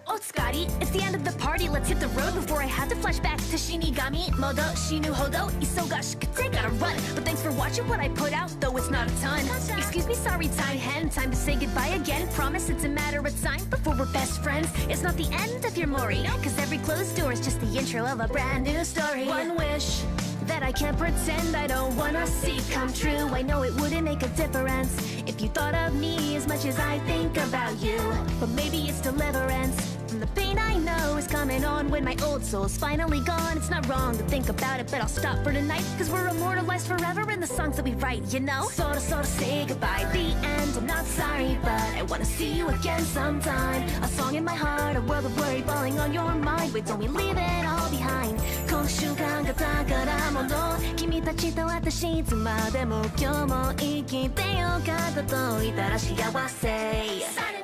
Oh, Scotty, it's the end of the party. Let's hit the road before I have to flash back to Shinigami. Modo, Shinu Hodo, Isogashikute, gotta run. But thanks for watching what I put out, though it's not a ton. Excuse me, sorry, time hen. Time to say goodbye again. Promise it's a matter of time before we're best friends. It's not the end of your Mori, cause every closed door is just the intro of a brand new story. One wish that I can't pretend I don't wanna see come true. I know it wouldn't make a difference if you thought of me as much as I think about you. But maybe it's deliverance from the pain I know is coming on when my old soul's finally gone. It's not wrong to think about it, but I'll stop for tonight, cause we're immortalized forever in the songs that we write, you know? Sorta say goodbye, the end, I'm not sorry, but I wanna see you again sometime. A song in my heart, a world of worry falling on your mind. Wait, don't we leave it all behind? この瞬間が宝物、君たちと私いつまでも今日も生きてよかったと言ったら幸せ。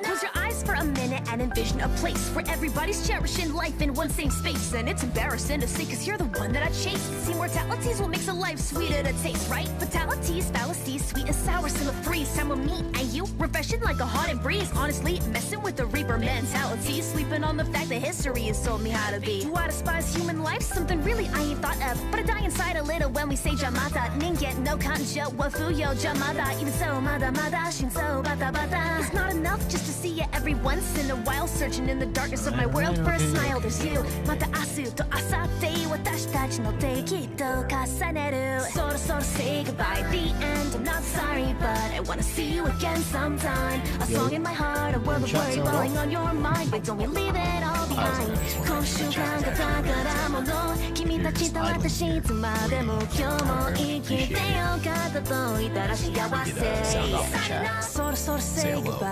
Close your eyes for a minute and envision a place where everybody's cherishing life in one same space. And it's embarrassing to say cause you're the one that I chase. See, mortality's what makes a life sweeter to taste, right? Fatalities, fallacies, sweet and sour, still a freeze. Time with me and you, refreshing like a haunted breeze. Honestly, messing with the reaper mentality. Sleeping on the fact that history has told me how to be. Do I despise human life? Something really I ain't thought of. But I die inside a little when we say Jamata. Ningen no kanjo wa fuyo Jamada. Even so, mada mada, shinso bata bata. It's not enough just to see you every once in a while. Searching in the darkness of my world for a smile. There's you. Mata asu to asate. Watashi tachi no te kitto kasaneru. Sora say goodbye. The end. I'm not sorry, but I wanna see you again sometime. A song in my heart, a world of worry falling on your mind. Wait, don't we leave it all behind? この瞬間が宝物、君たちと私いつまでも今日も生きてよかったと言ったら幸せ。そろそろ say goodbye.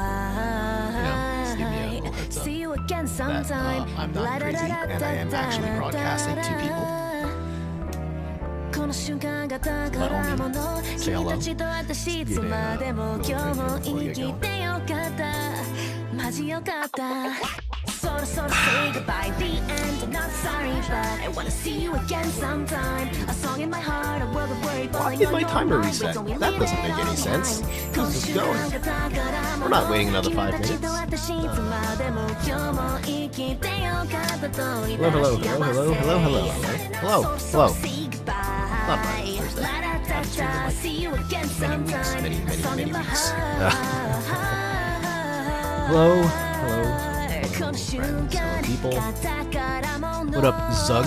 See you again sometime. I'm not crazy, and I am actually broadcasting to people. But only say hello. Give it a little bit before you go. Sort of say goodbye, the end, I'm not sorry, but I wanna see you again sometime. A song in my heart, a world of worry. Why did my timer reset? That doesn't make any sense. How's this going? We're not waiting another 5 minutes. Not Friday, Thursday. Many weeks. Hello. Friends, people. What up, Zug?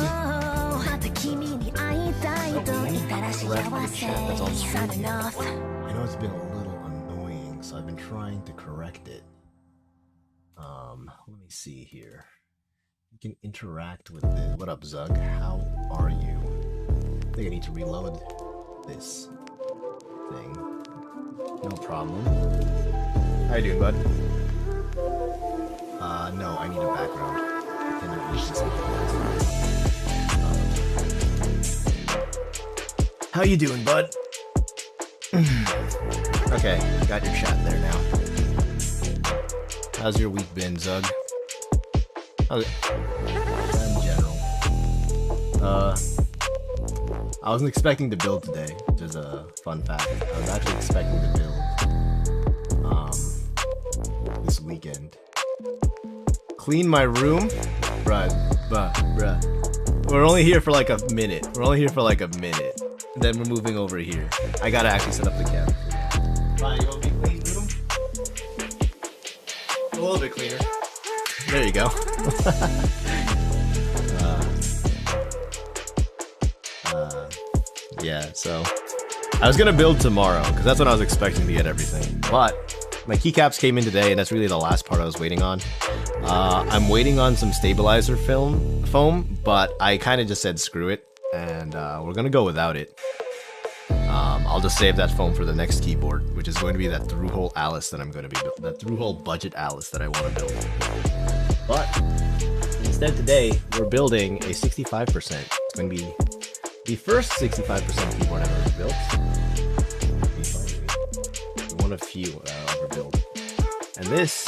That's on stream. I know it's been a little annoying, so I've been trying to correct it. Let me see here. You can interact with it. What up, Zug? How are you? I think I need to reload this thing. No problem. How you doing, bud? No, I need a background. How you doing, bud? Okay, got your chat there now. How's your week been, Zug? How's it? In general. I wasn't expecting to build today, which is a fun fact. I was actually expecting to build this weekend. Clean my room? Bruh. We're only here for like a minute. And then we're moving over here. I gotta actually set up the camera. Fine, you want me to clean room? A little bit cleaner. There you go. Yeah, so I was gonna build tomorrow because that's when I was expecting to get everything. But my keycaps came in today, and that's really the last part I was waiting on. I'm waiting on some stabilizer foam, but I kind of just said screw it, and we're gonna go without it. I'll just save that foam for the next keyboard, which is going to be that through-hole Alice that I'm going to be building, that through-hole budget Alice that I want to build. But instead today, we're building a 65%. It's going to be the first 65% keyboard I've ever built. One of few I'll ever build. And this,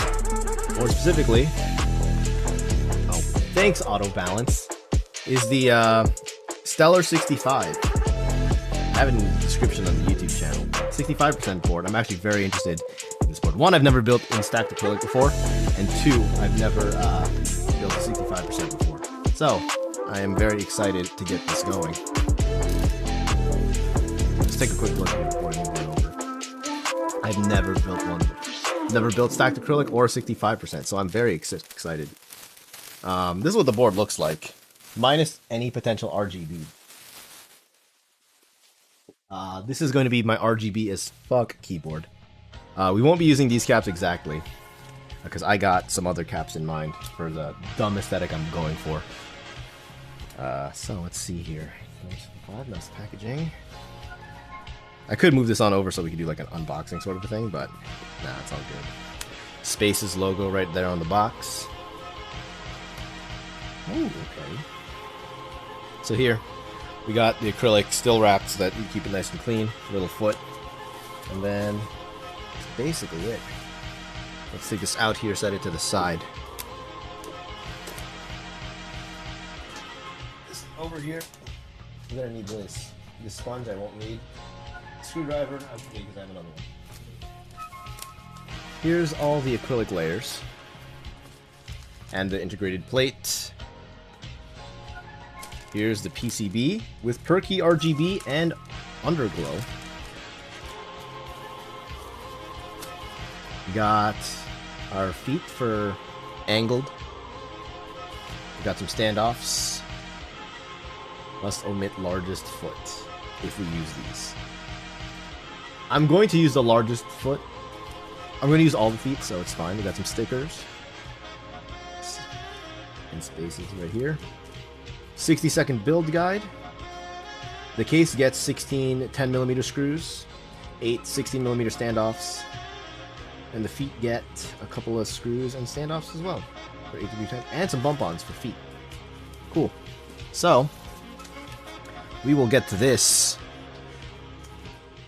more specifically, oh, thanks Auto Balance, is the Stellar65. I have it in the description on the YouTube channel. 65% board. I'm actually very interested in this board. keyboard. One, I've never built in stacked acrylic before, and two, I've never built 65% before. So, I am very excited to get this going. Let's take a quick look here before we move on over. I've never built one before. Never built stacked acrylic or 65%, so I'm very excited. This is what the board looks like, minus any potential RGB. This is going to be my RGB as fuck keyboard. We won't be using these caps exactly, because I got some other caps in mind for the dumb aesthetic I'm going for. So let's see here. Nice packaging. I could move this on over so we could do like an unboxing sort of a thing, but nah, it's all good. Spaces logo right there on the box. Oh, okay. So here, we got the acrylic still wrapped so that you keep it nice and clean. Little foot. And then that's basically it. Let's take this out here, set it to the side. This over here, I'm gonna need this. This sponge I won't need. Screwdriver, I'll need because I have another one. Here's all the acrylic layers. And the integrated plate. Here's the PCB with perky RGB and underglow. We got our feet for angled. We got some standoffs. Must omit largest foot if we use these. I'm going to use the largest foot. I'm going to use all the feet, so it's fine. We got some stickers. And spaces right here. 60-second build guide. The case gets 16 10mm screws, 8 16mm standoffs, and the feet get a couple of screws and standoffs as well for 8-10, and some bump-ons for feet. Cool. So we will get to this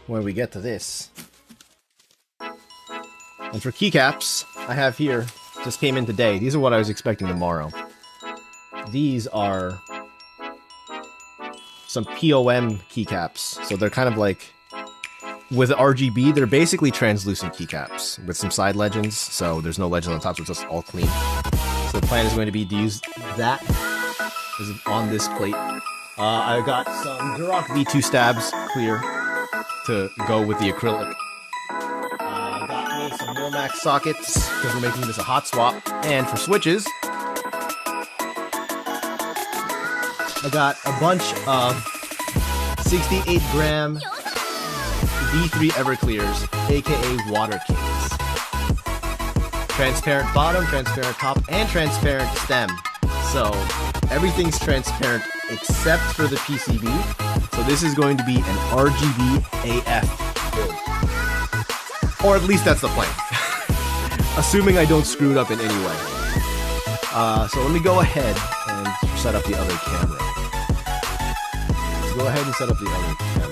when we get to this. And for keycaps, I have here, just came in today. These are what I was expecting tomorrow. These are some POM keycaps. So they're kind of like, with RGB, they're basically translucent keycaps with some side legends. So there's no legend on top, so it's just all clean. So the plan is going to be to use that on this plate. I got some Durock V2 stabs clear to go with the acrylic. I got me some Milmax sockets because we're making this a hot swap. And for switches, I got a bunch of 68-gram V3 Everclears, aka Water Kings. Transparent bottom, transparent top, and transparent stem. So everything's transparent except for the PCB. So this is going to be an RGB AF build. Or at least that's the plan. Assuming I don't screw it up in any way. So let me go ahead and set up the other camera. Let's go ahead and set up the other camera.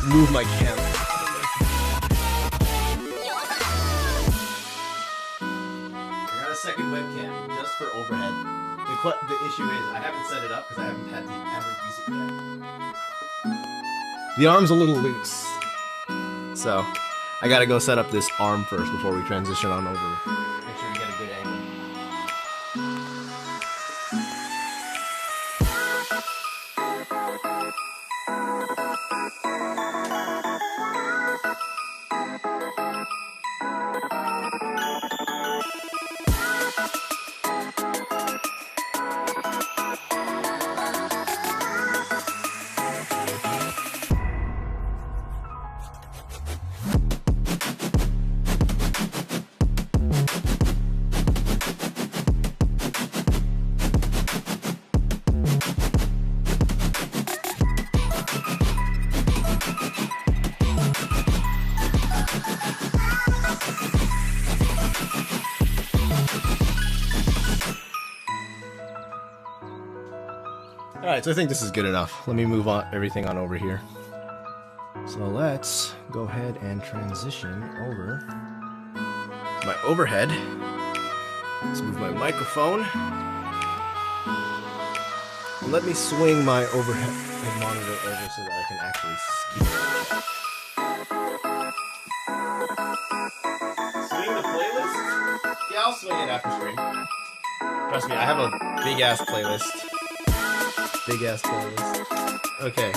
Move my camera. I got a second webcam just for overhead. The issue is I haven't set it up because I haven't had to ever use it yet. The arm's a little loose, so I gotta go set up this arm first before we transition on over. Make sure we get a good angle. Alright, so I think this is good enough. Let me move on everything on over here. So let's go ahead and transition over to my overhead. Let's move my microphone. Let me swing my overhead monitor over so that I can actually keep it. Swing the playlist? Yeah, I'll swing it after stream. Trust me, I have a big-ass playlist. Big-ass playlist. Okay,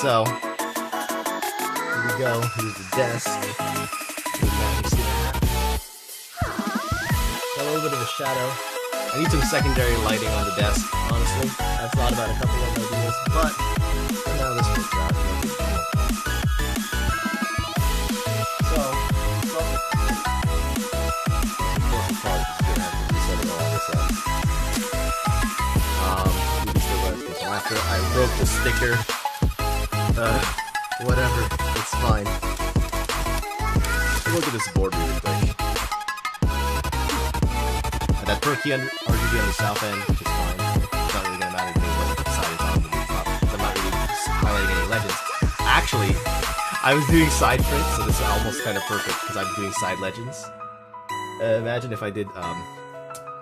so here we go. Here's the desk. Got a little bit of a shadow. I need some secondary lighting on the desk, honestly. I've thought about a couple of ideas, but for now this works out. No big deal. So, after I broke the sticker, whatever, it's fine. Look at this board really quick. That perky RGB on the south end, which is fine. It's not really gonna matter to me what side it's on the rooftop. I'm not really highlighting any legends. Actually, I was doing side prints, so this is almost kind of perfect because I'm doing side legends. Imagine if I did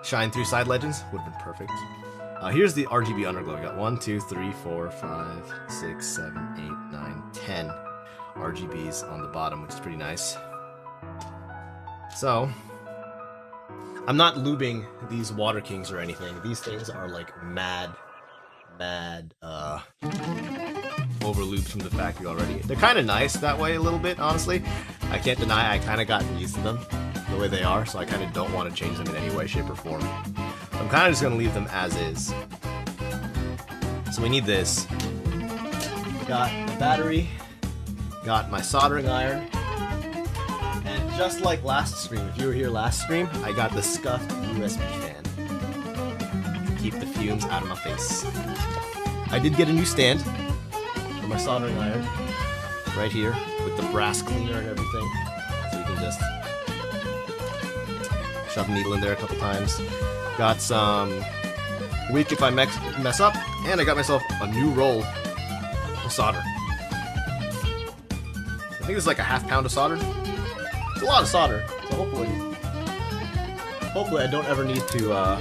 shine through side legends, would have been perfect. Here's the RGB underglow. We got 1, 2, 3, 4, 5, 6, 7, 8, 9, 10 RGBs on the bottom, which is pretty nice. So, I'm not lubing these Water Kings or anything. These things are like mad over-lubed from the factory already. They're kind of nice that way a little bit, honestly. I can't deny I kind of gotten used to them the way they are, so I kind of don't want to change them in any way, shape, or form. I'm kind of just going to leave them as is. So we need this. Got the battery, got my soldering iron, and just like last stream, if you were here last stream, I got the scuffed USB fan to keep the fumes out of my face. I did get a new stand for my soldering iron, right here, with the brass cleaner and everything, so you can just shove a needle in there a couple times. Got some wick if I mess up, and I got myself a new roll of solder. I think it's like a ½ pound of solder. It's a lot of solder, so hopefully I don't ever need to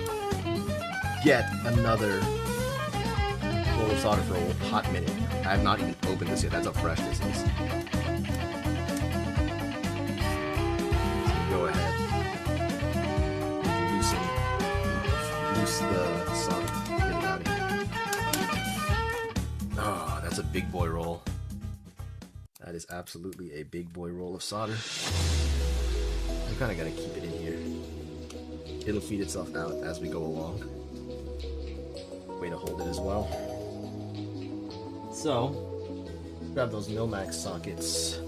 get another roll of solder for a hot minute. I have not even opened this yet, that's how fresh this is. So go ahead. Loose the solder. Get it out of here. Oh, that's a big boy roll. That is absolutely a big boy roll of solder. I'm kind of going to keep it in here. It'll feed itself out as we go along. Way to hold it as well. So, grab those Milmax sockets.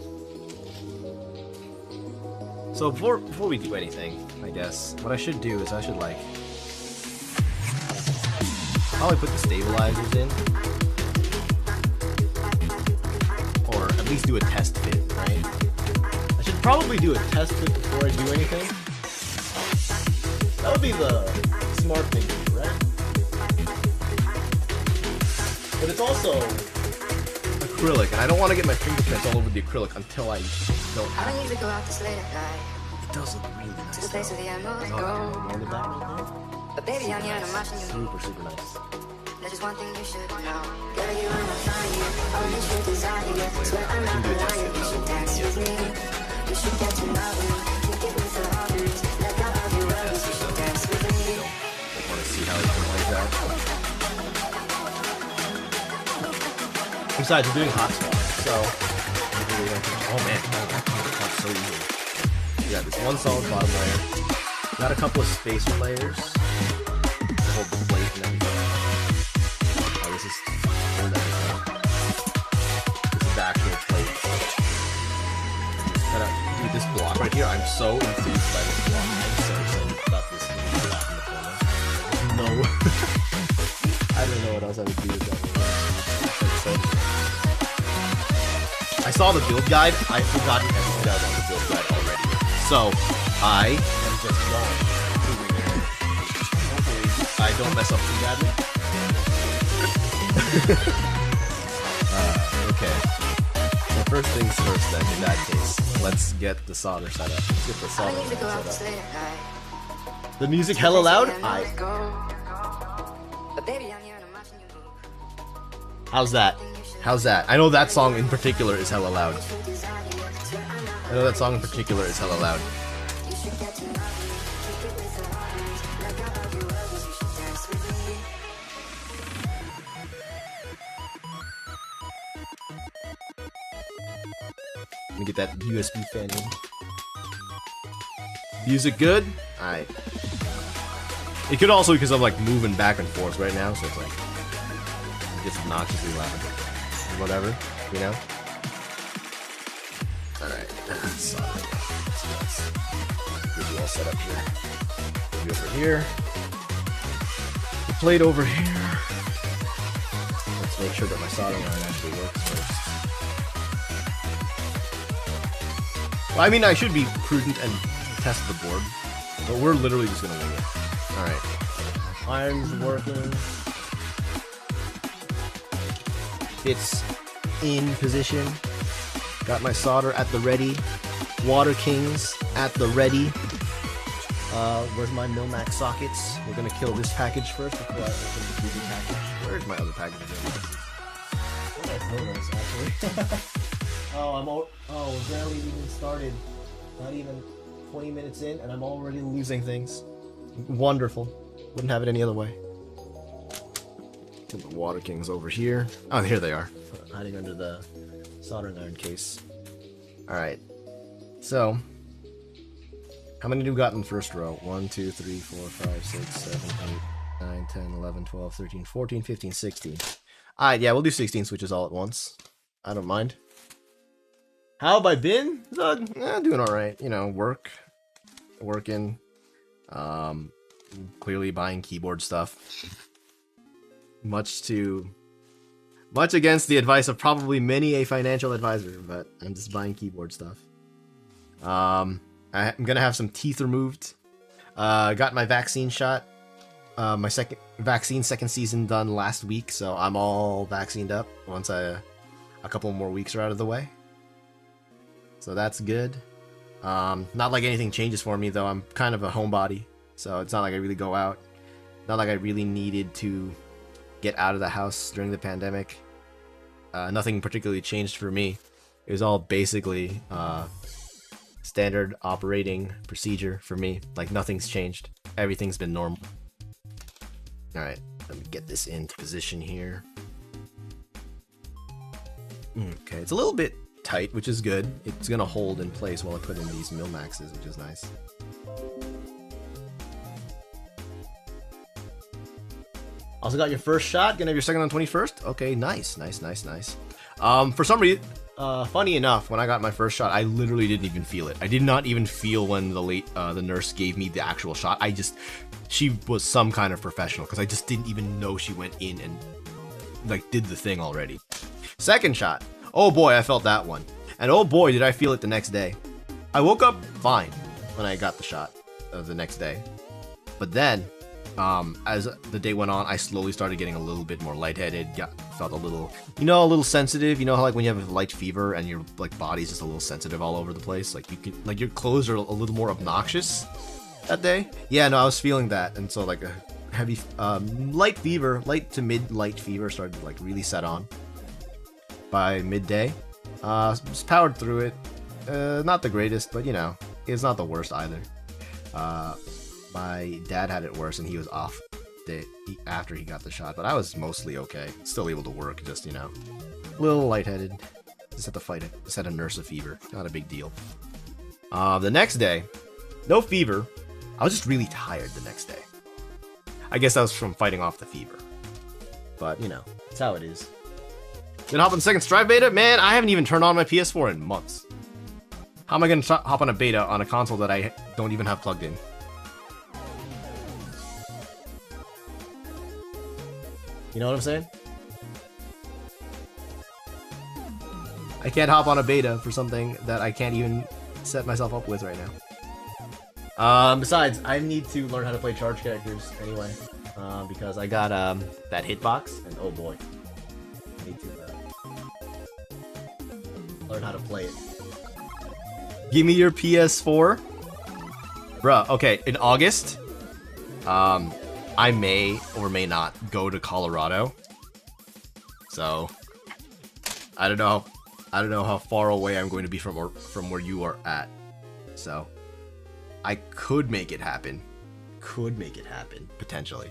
So before we do anything, I guess, what I should do is I should like probably put the stabilizers in. Or at least do a test fit, right? I should probably do a test fit before I do anything. That would be the smart thing to do, right? But it's also acrylic, and I don't want to get my fingerprints all over the acrylic until I don't have to. It does look really nice, though. On the back right there. Super, super nice. There's just one thing you should know. Girl, you are my fire. All you should desire. Swear I'm not lying. You should dance with me. You should get to know me. Kick it with the hobbies. Let go of your worries. You should dance with me. I want to see how it plays out. Besides, we're doing hot swap, so oh man, that's so easy. We got this one solid bottom layer. Got a couple of spacer layers to hold the plate and everything. Oh, this is the actual plate. Just dude, this block right here, I'm so enthused by this block. I'm so excited about this block in the corner. No. I don't know what else I would do with that. I saw the build guide. I've forgotten everything that was on the build guide already. So, I am just going. Hopefully, I don't mess up too badly. Okay. So first things first then, in that case. Let's get the solder set up. Let's get the solder set up. The music hella loud? How's that? How's that? I know that song in particular is hella loud. I know that song in particular is hella loud. Let me get that USB fan in. Music good? Alright. It could also because I'm like moving back and forth right now, so it's like just obnoxiously loud. Whatever, you know? Alright. Sorry. Get you all set up here. Put you over here. The plate over here. Let's make sure that my soldering iron actually works first. Well, I mean, I should be prudent and test the board, but we're literally just gonna wing it. Alright. Iron's working. It's in position. Got my solder at the ready. Water Kings at the ready. Where's my Milmax sockets? We're gonna kill this package first before I open the BB package. Where's my other package? Oh, barely even started. Not even 20 minutes in, and I'm already losing things. Wonderful. Wouldn't have it any other way. Put the Water Kings over here. Oh, here they are. Hiding under the soldering iron case. Alright. So, how many do we got in the first row? 1, 2, 3, 4, 5, 6, 7, 8, 9, 10, 11, 12, 13, 14, 15, 16. Alright, yeah, we'll do 16 switches all at once. I don't mind. How have I been? Doing alright. You know, working. Clearly buying keyboard stuff. Much against the advice of probably many a financial advisor, but I'm just buying keyboard stuff. I'm gonna have some teeth removed. Got my vaccine shot. My second season done last week, so I'm all vaccinated up once a couple more weeks are out of the way. So that's good. Not like anything changes for me though. I'm kind of a homebody, so it's not like I really go out. Not like I really needed to get out of the house during the pandemic. Nothing particularly changed for me. It was all basically standard operating procedure for me. Like nothing's changed. Everything's been normal. Alright, let me get this into position here. Okay, it's a little bit tight, which is good. It's gonna hold in place while I put in these Milmaxes, which is nice. Also got your first shot, gonna have your second on 21st? Okay, nice. For some reason, funny enough, when I got my first shot, I literally didn't even feel it. I did not even feel when the nurse gave me the actual shot. She was some kind of professional, because I just didn't even know she went in and, like, did the thing already. Second shot. Oh boy, I felt that one. And oh boy, did I feel it the next day. I woke up fine when I got the shot the next day. But then, as the day went on, I slowly started getting a little bit more lightheaded. Felt a little sensitive. You know how like when you have a light fever and your like body's just a little sensitive all over the place. Like you can, like your clothes are a little more obnoxious that day. Yeah, no, I was feeling that, and so like a heavy, light to mid-light fever started to like really set on by midday. Just powered through it. Not the greatest, but you know, it's not the worst either. My dad had it worse, and he was off after he got the shot, but I was mostly okay. Still able to work, just, you know, a little lightheaded. Just had to fight it. Just had to nurse a fever. Not a big deal. The next day, no fever. I was just really tired the next day. I guess that was from fighting off the fever. But, you know, that's how it is. Gonna hop on the second Strive beta? Man, I haven't even turned on my PS4 in months. How am I gonna hop on a beta on a console that I don't even have plugged in? You know what I'm saying? I can't hop on a beta for something that I can't even set myself up with right now. Besides, I need to learn how to play charge characters anyway, because I got that hitbox, and oh boy, I need to learn how to play it. Give me your PS4, bruh. Okay, in August, I may or may not go to Colorado. So I don't know. I don't know how far away I'm going to be from where you are at. So I could make it happen. Could make it happen, potentially.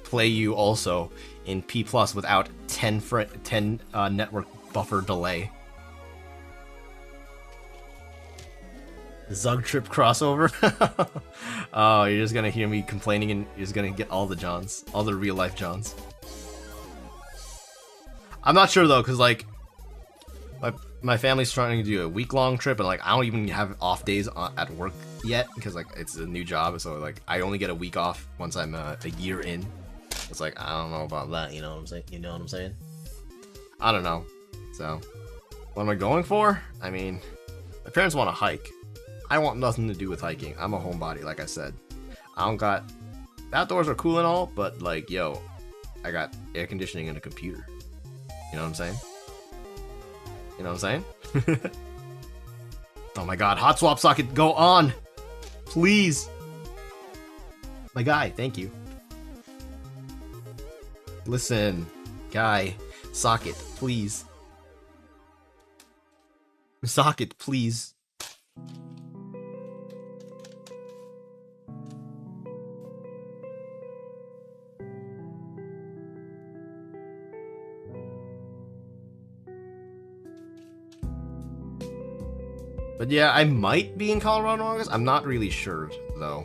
Play you also in P+ without 10 network buffer delay. Zug Trip crossover? Oh, you're just gonna hear me complaining and you're just gonna get all the Johns. All the real life Johns. I'm not sure though, because like my family's trying to do a week-long trip, and like I don't even have off days at work yet, because like it's a new job, so like I only get a week off once I'm a year in. It's like, I don't know about that, you know what I'm saying? You know what I'm saying? I don't know. So, what am I going for? I mean, my parents want to hike. I want nothing to do with hiking. I'm a homebody, like I said. I don't got... Outdoors are cool and all, but like, yo, I got air conditioning and a computer. You know what I'm saying? You know what I'm saying? Oh my god, hot swap socket, go on! Please! My guy, thank you. Listen, guy, socket, please. Socket, please. But yeah, I might be in Colorado in August. I'm not really sure, though.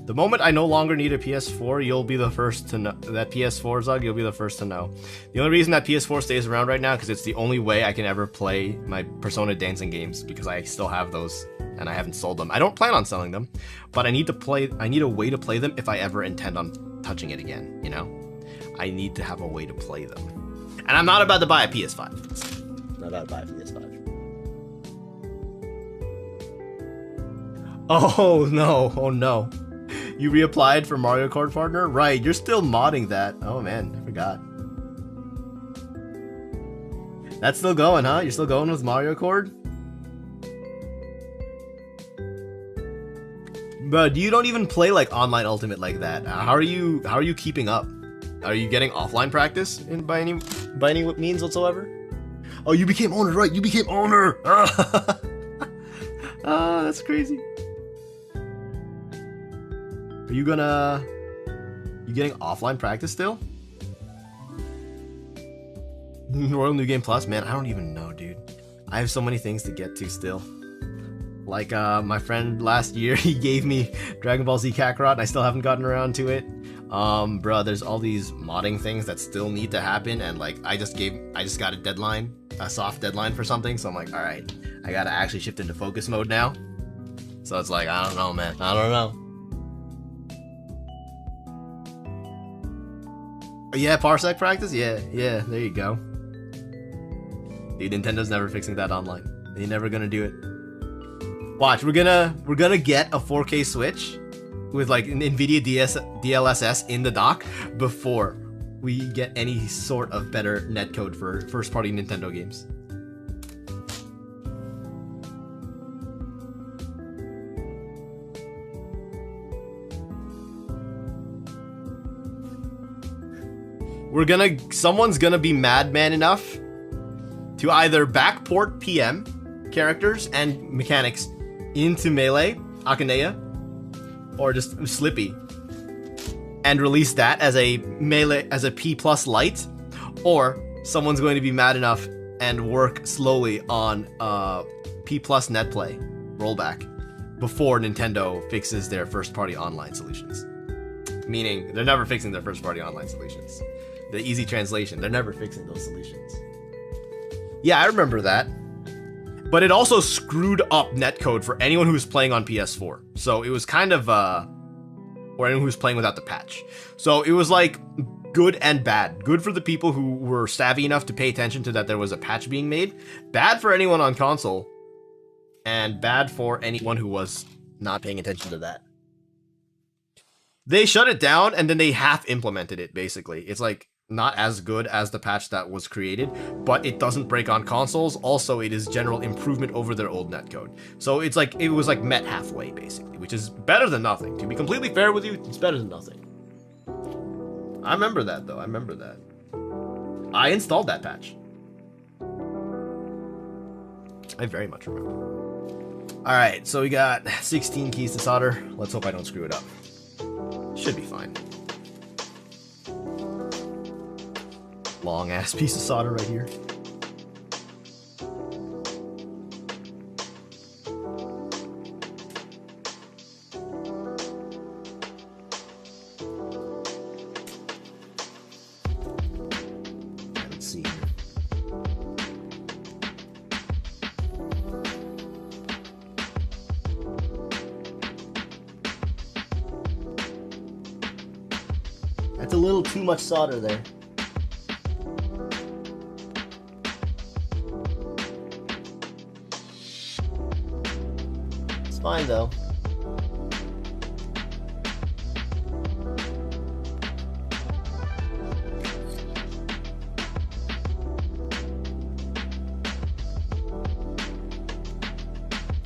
The moment I no longer need a PS4, you'll be the first to know. That PS4, Zug, you'll be the first to know. The only reason that PS4 stays around right now, because it's the only way I can ever play my Persona dancing games, because I still have those, and I haven't sold them. I don't plan on selling them, but I need a way to play them if I ever intend on touching it again, you know? I need to have a way to play them. And I'm not about to buy a PS5. Not about to buy a PS5. Oh no, oh no. You reapplied for Mario Kart Partner? Right, you're still modding that. Oh man, I forgot. That's still going, huh? You're still going with Mario Kart? But you don't even play like online Ultimate like that. How are you keeping up? Are you getting offline practice by any means whatsoever? Oh, you became owner, right? You became owner. Ah, that's crazy. Are you getting offline practice still? Royal New Game Plus? Man, I don't even know, dude. I have so many things to get to still. Like, my friend last year, he gave me Dragon Ball Z Kakarot, and I still haven't gotten around to it. Bruh, there's all these modding things that still need to happen, and like, I just got a deadline, a soft deadline for something, so I'm like, alright, I gotta actually shift into focus mode now. So it's like, I don't know, man. I don't know. Yeah, Parsec practice? Yeah, there you go. Dude, Nintendo's never fixing that online. They're never gonna do it. Watch, we're gonna get a 4K Switch with like an NVIDIA DLSS in the dock before we get any sort of better netcode for first-party Nintendo games. Someone's gonna be madman enough to either backport PM characters and mechanics into Melee, Akanea, or just Slippy, and release that as a Melee, as a P+ Lite, or someone's going to be mad enough and work slowly on P+ Netplay rollback before Nintendo fixes their first-party online solutions. Meaning, they're never fixing their first-party online solutions. The easy translation, they're never fixing those solutions. Yeah, I remember that. But it also screwed up netcode for anyone who was playing on PS4. So it was kind of, or anyone who was playing without the patch. So it was like good and bad. Good for the people who were savvy enough to pay attention to that there was a patch being made. Bad for anyone on console. And bad for anyone who was not paying attention to that. They shut it down and then they half implemented it, basically. It's like, not as good as the patch that was created, but it doesn't break on consoles. Also, it is general improvement over their old netcode. So it's like, it was like met halfway, basically, which is better than nothing. To be completely fair with you, it's better than nothing. I remember that, though. I remember that. I installed that patch. I very much remember. Alright, so we got 16 keys to solder. Let's hope I don't screw it up. Should be fine. Long ass piece of solder right here. Let's see. That's a little too much solder there. Fine though.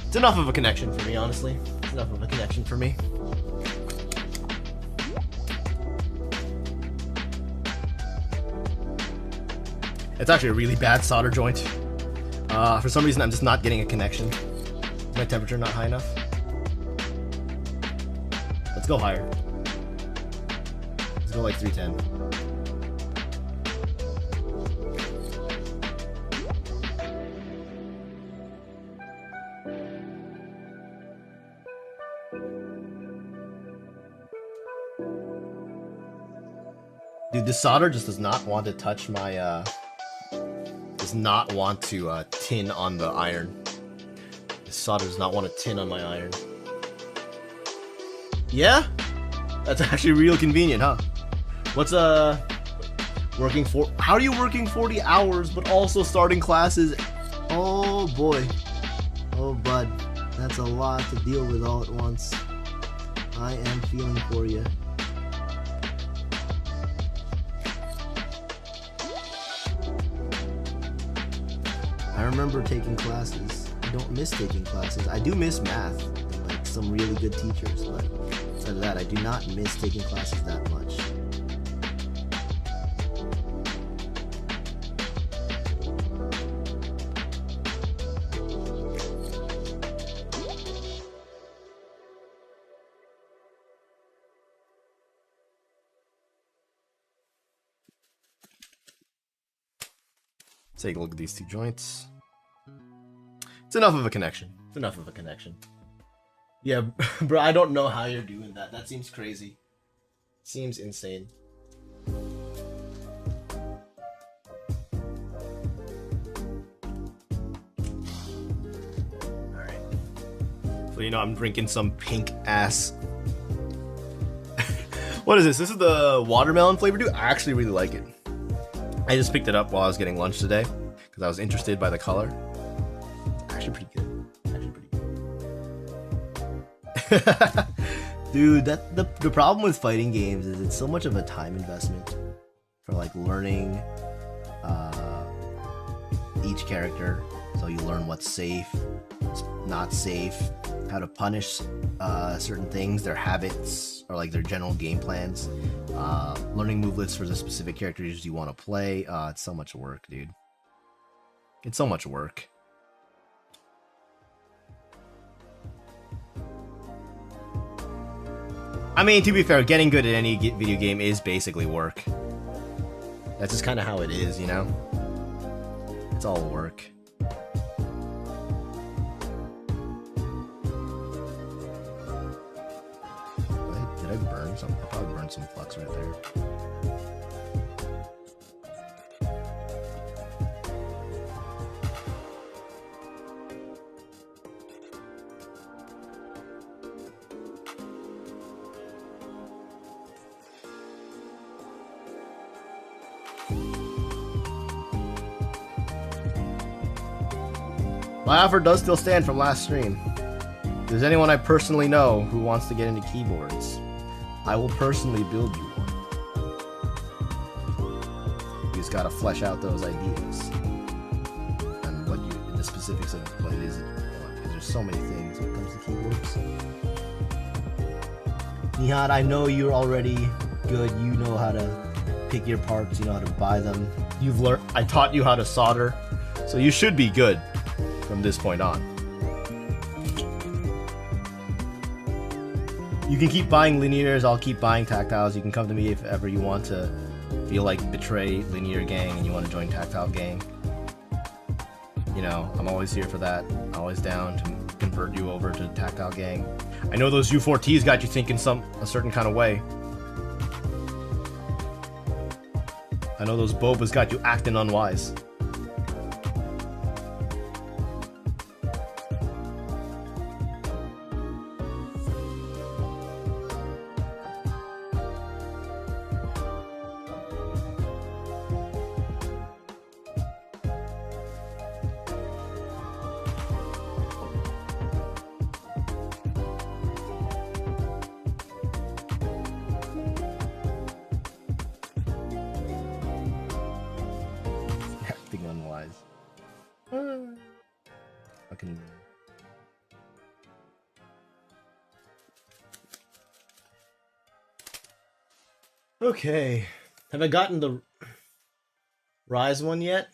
It's enough of a connection for me, honestly. It's enough of a connection for me. It's actually a really bad solder joint. For some reason, I'm just not getting a connection. My temperature not high enough. Let's go higher. Let's go like 310. Dude, this solder just does not want to touch my, does not want to tin on the iron. This solder does not want to tin on my iron. Yeah? That's actually real convenient, huh? What's, working for... How are you working 40 hours, but also starting classes? Oh, boy. Oh, bud. That's a lot to deal with all at once. I am feeling for you. I remember taking classes. I don't miss taking classes. I do miss math and like some really good teachers, but instead of that, I do not miss taking classes that much. Take a look at these two joints. It's enough of a connection. It's enough of a connection. Yeah, bro, I don't know how you're doing that. That seems crazy. Seems insane. Alright. So, you know, I'm drinking some pink ass. What is this? This is the watermelon flavor, dude. I actually really like it. I just picked it up while I was getting lunch today because I was interested by the color. It's actually pretty good. Actually pretty good. Dude, the problem with fighting games is it's so much of a time investment for like learning each character. So you learn what's safe, what's not safe, how to punish certain things, their habits, or like their general game plans. Learning move lists for the specific characters you want to play. It's so much work, dude. It's so much work. I mean, to be fair, getting good at any video game is basically work. That's just kind of how it is, you know? It's all work. Did I burn something? I probably burned some flux right there. My offer does still stand from last stream. If there's anyone I personally know who wants to get into keyboards, I will personally build you one. just gotta flesh out those ideas and what you, the specifics of what it is that you want. Because there's so many things when it comes to keyboards. Nihat, I know you're already good. You know how to pick your parts. You know how to buy them. You've learned. I taught you how to solder, so you should be good from this point on. You can keep buying linears. I'll keep buying tactiles. You can come to me if ever you want to feel like betray linear gang and you want to join tactile gang. You know, I'm always here for that. I'm always down to convert you over to tactile gang. I know those U4Ts got you thinking a certain kind of way. I know those bobas got you acting unwise. Fucking. Okay. Have I gotten the Rise one yet?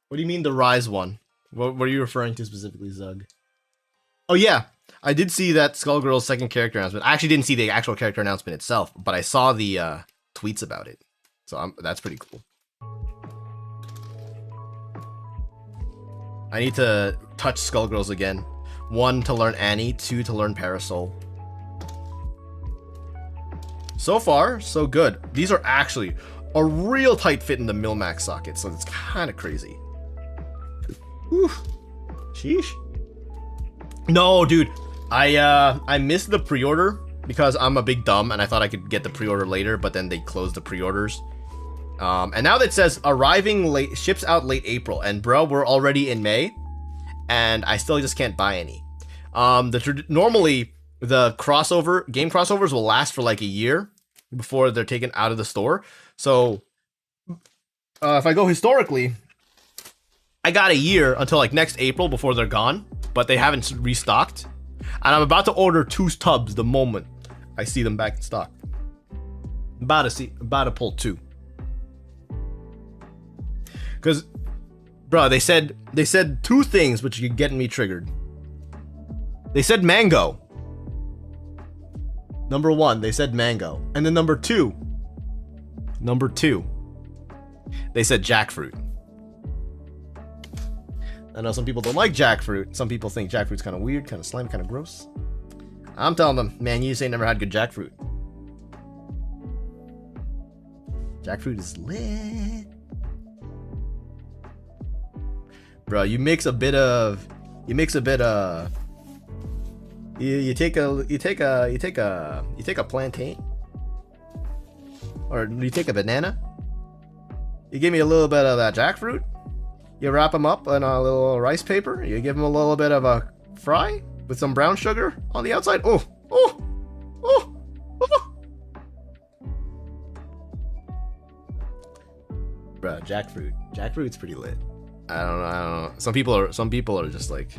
What do you mean the Rise one? What are you referring to specifically, Zug? Oh yeah, I did see that Skullgirl's second character announcement. I actually didn't see the actual character announcement itself, but I saw the tweets about it. So that's pretty cool. I need to touch Skullgirls again. 1, to learn Annie. 2, to learn Parasol. So far, so good. These are actually a real tight fit in the Milmax socket, so it's kind of crazy. Whew. Sheesh. No, dude. I missed the pre-order because I'm a big dumb and I thought I could get the pre-order later, but then they closed the pre-orders. And now that says arriving late, ships out late April, and bro, we're already in May, and I still just can't buy any. Normally the game crossovers will last for like a year before they're taken out of the store. So if I go historically, I got a year until like next April before they're gone, but they haven't restocked, and I'm about to order 2 tubs the moment I see them back in stock. About to pull 2. Because, bro, they said 2 things which could get me triggered. They said mango. Number 1, they said mango. And then number 2, they said jackfruit. I know some people don't like jackfruit. Some people think jackfruit's kind of weird, kind of slimy, kind of gross. I'm telling them, man, you just ain't never had good jackfruit. Jackfruit is lit. Bro, you take a plantain, or you take a banana, you give me a little bit of that jackfruit, you wrap them up in a little rice paper, you give them a little bit of a fry with some brown sugar on the outside. Oh. Bro, jackfruit's pretty lit. I don't know. Some people are just like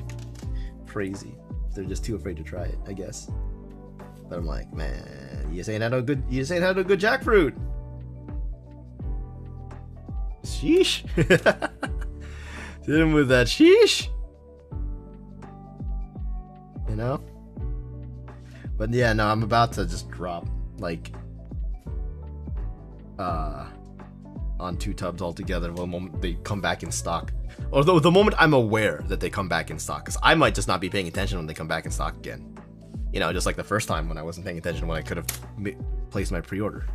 crazy. They're just too afraid to try it, I guess. But I'm like, man, you just ain't had a good jackfruit. Sheesh. Hit him with that sheesh. You know? But yeah, no, I'm about to just drop like on 2 tubs altogether the moment they come back in stock. Although the moment I'm aware that they come back in stock, because I might just not be paying attention when they come back in stock again. You know, just like the first time when I wasn't paying attention when I could have placed my pre-order.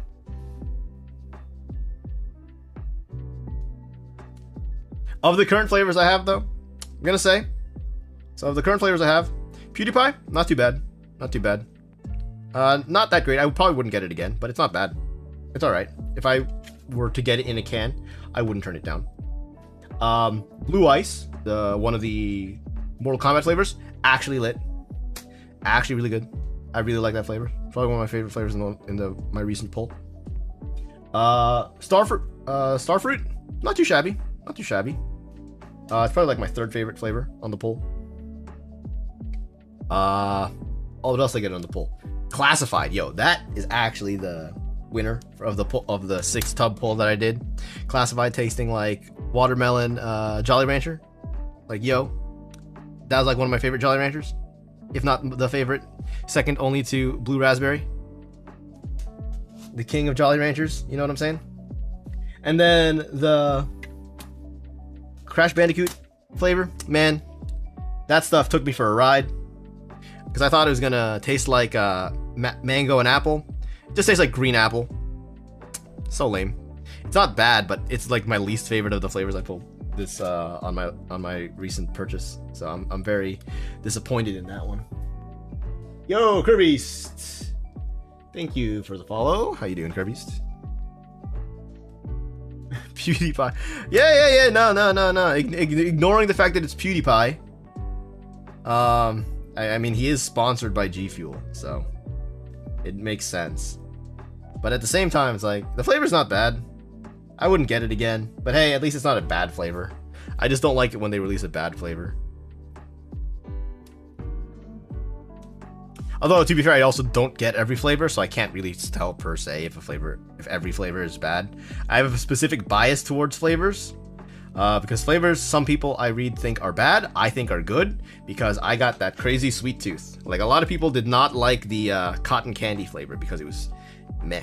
Of the current flavors I have, though, I'm gonna say, so of the current flavors I have, PewDiePie, not too bad. Not too bad. Not that great. I probably wouldn't get it again, but it's not bad. It's alright. If I were to get it in a can, I wouldn't turn it down. Blue Ice, one of the Mortal Kombat flavors, actually lit. Actually really good. I really like that flavor. Probably one of my favorite flavors in my recent pull. Starfruit. Not too shabby. Not too shabby. It's probably like my third favorite flavor on the poll. Oh, what else did I get on the poll? Classified. Yo, that is actually the winner of the 6 tub poll that I did. Classified, tasting like watermelon Jolly Rancher. Like, yo, that was like one of my favorite Jolly Ranchers, if not the favorite, second only to Blue Raspberry, the king of Jolly Ranchers. You know what I'm saying? And then the Crash Bandicoot flavor, man, that stuff took me for a ride, because I thought it was gonna taste like mango and apple. It just tastes like green apple. So lame. It's not bad, but it's like my least favorite of the flavors I pulled this on my recent purchase. So I'm very disappointed in that one. Yo, Kirbyst, thank you for the follow. How you doing, Kirbyst? PewDiePie. Yeah. No. Ignoring the fact that it's PewDiePie. I mean, he is sponsored by G Fuel, so it makes sense. But at the same time, it's like, the flavor's not bad. I wouldn't get it again, but hey, at least it's not a bad flavor. I just don't like it when they release a bad flavor. Although, to be fair, I also don't get every flavor, so I can't really tell per se if every flavor is bad. I have a specific bias towards flavors. Because flavors, some people I read think are bad, I think are good, because I got that crazy sweet tooth. Like, a lot of people did not like the cotton candy flavor because it was meh.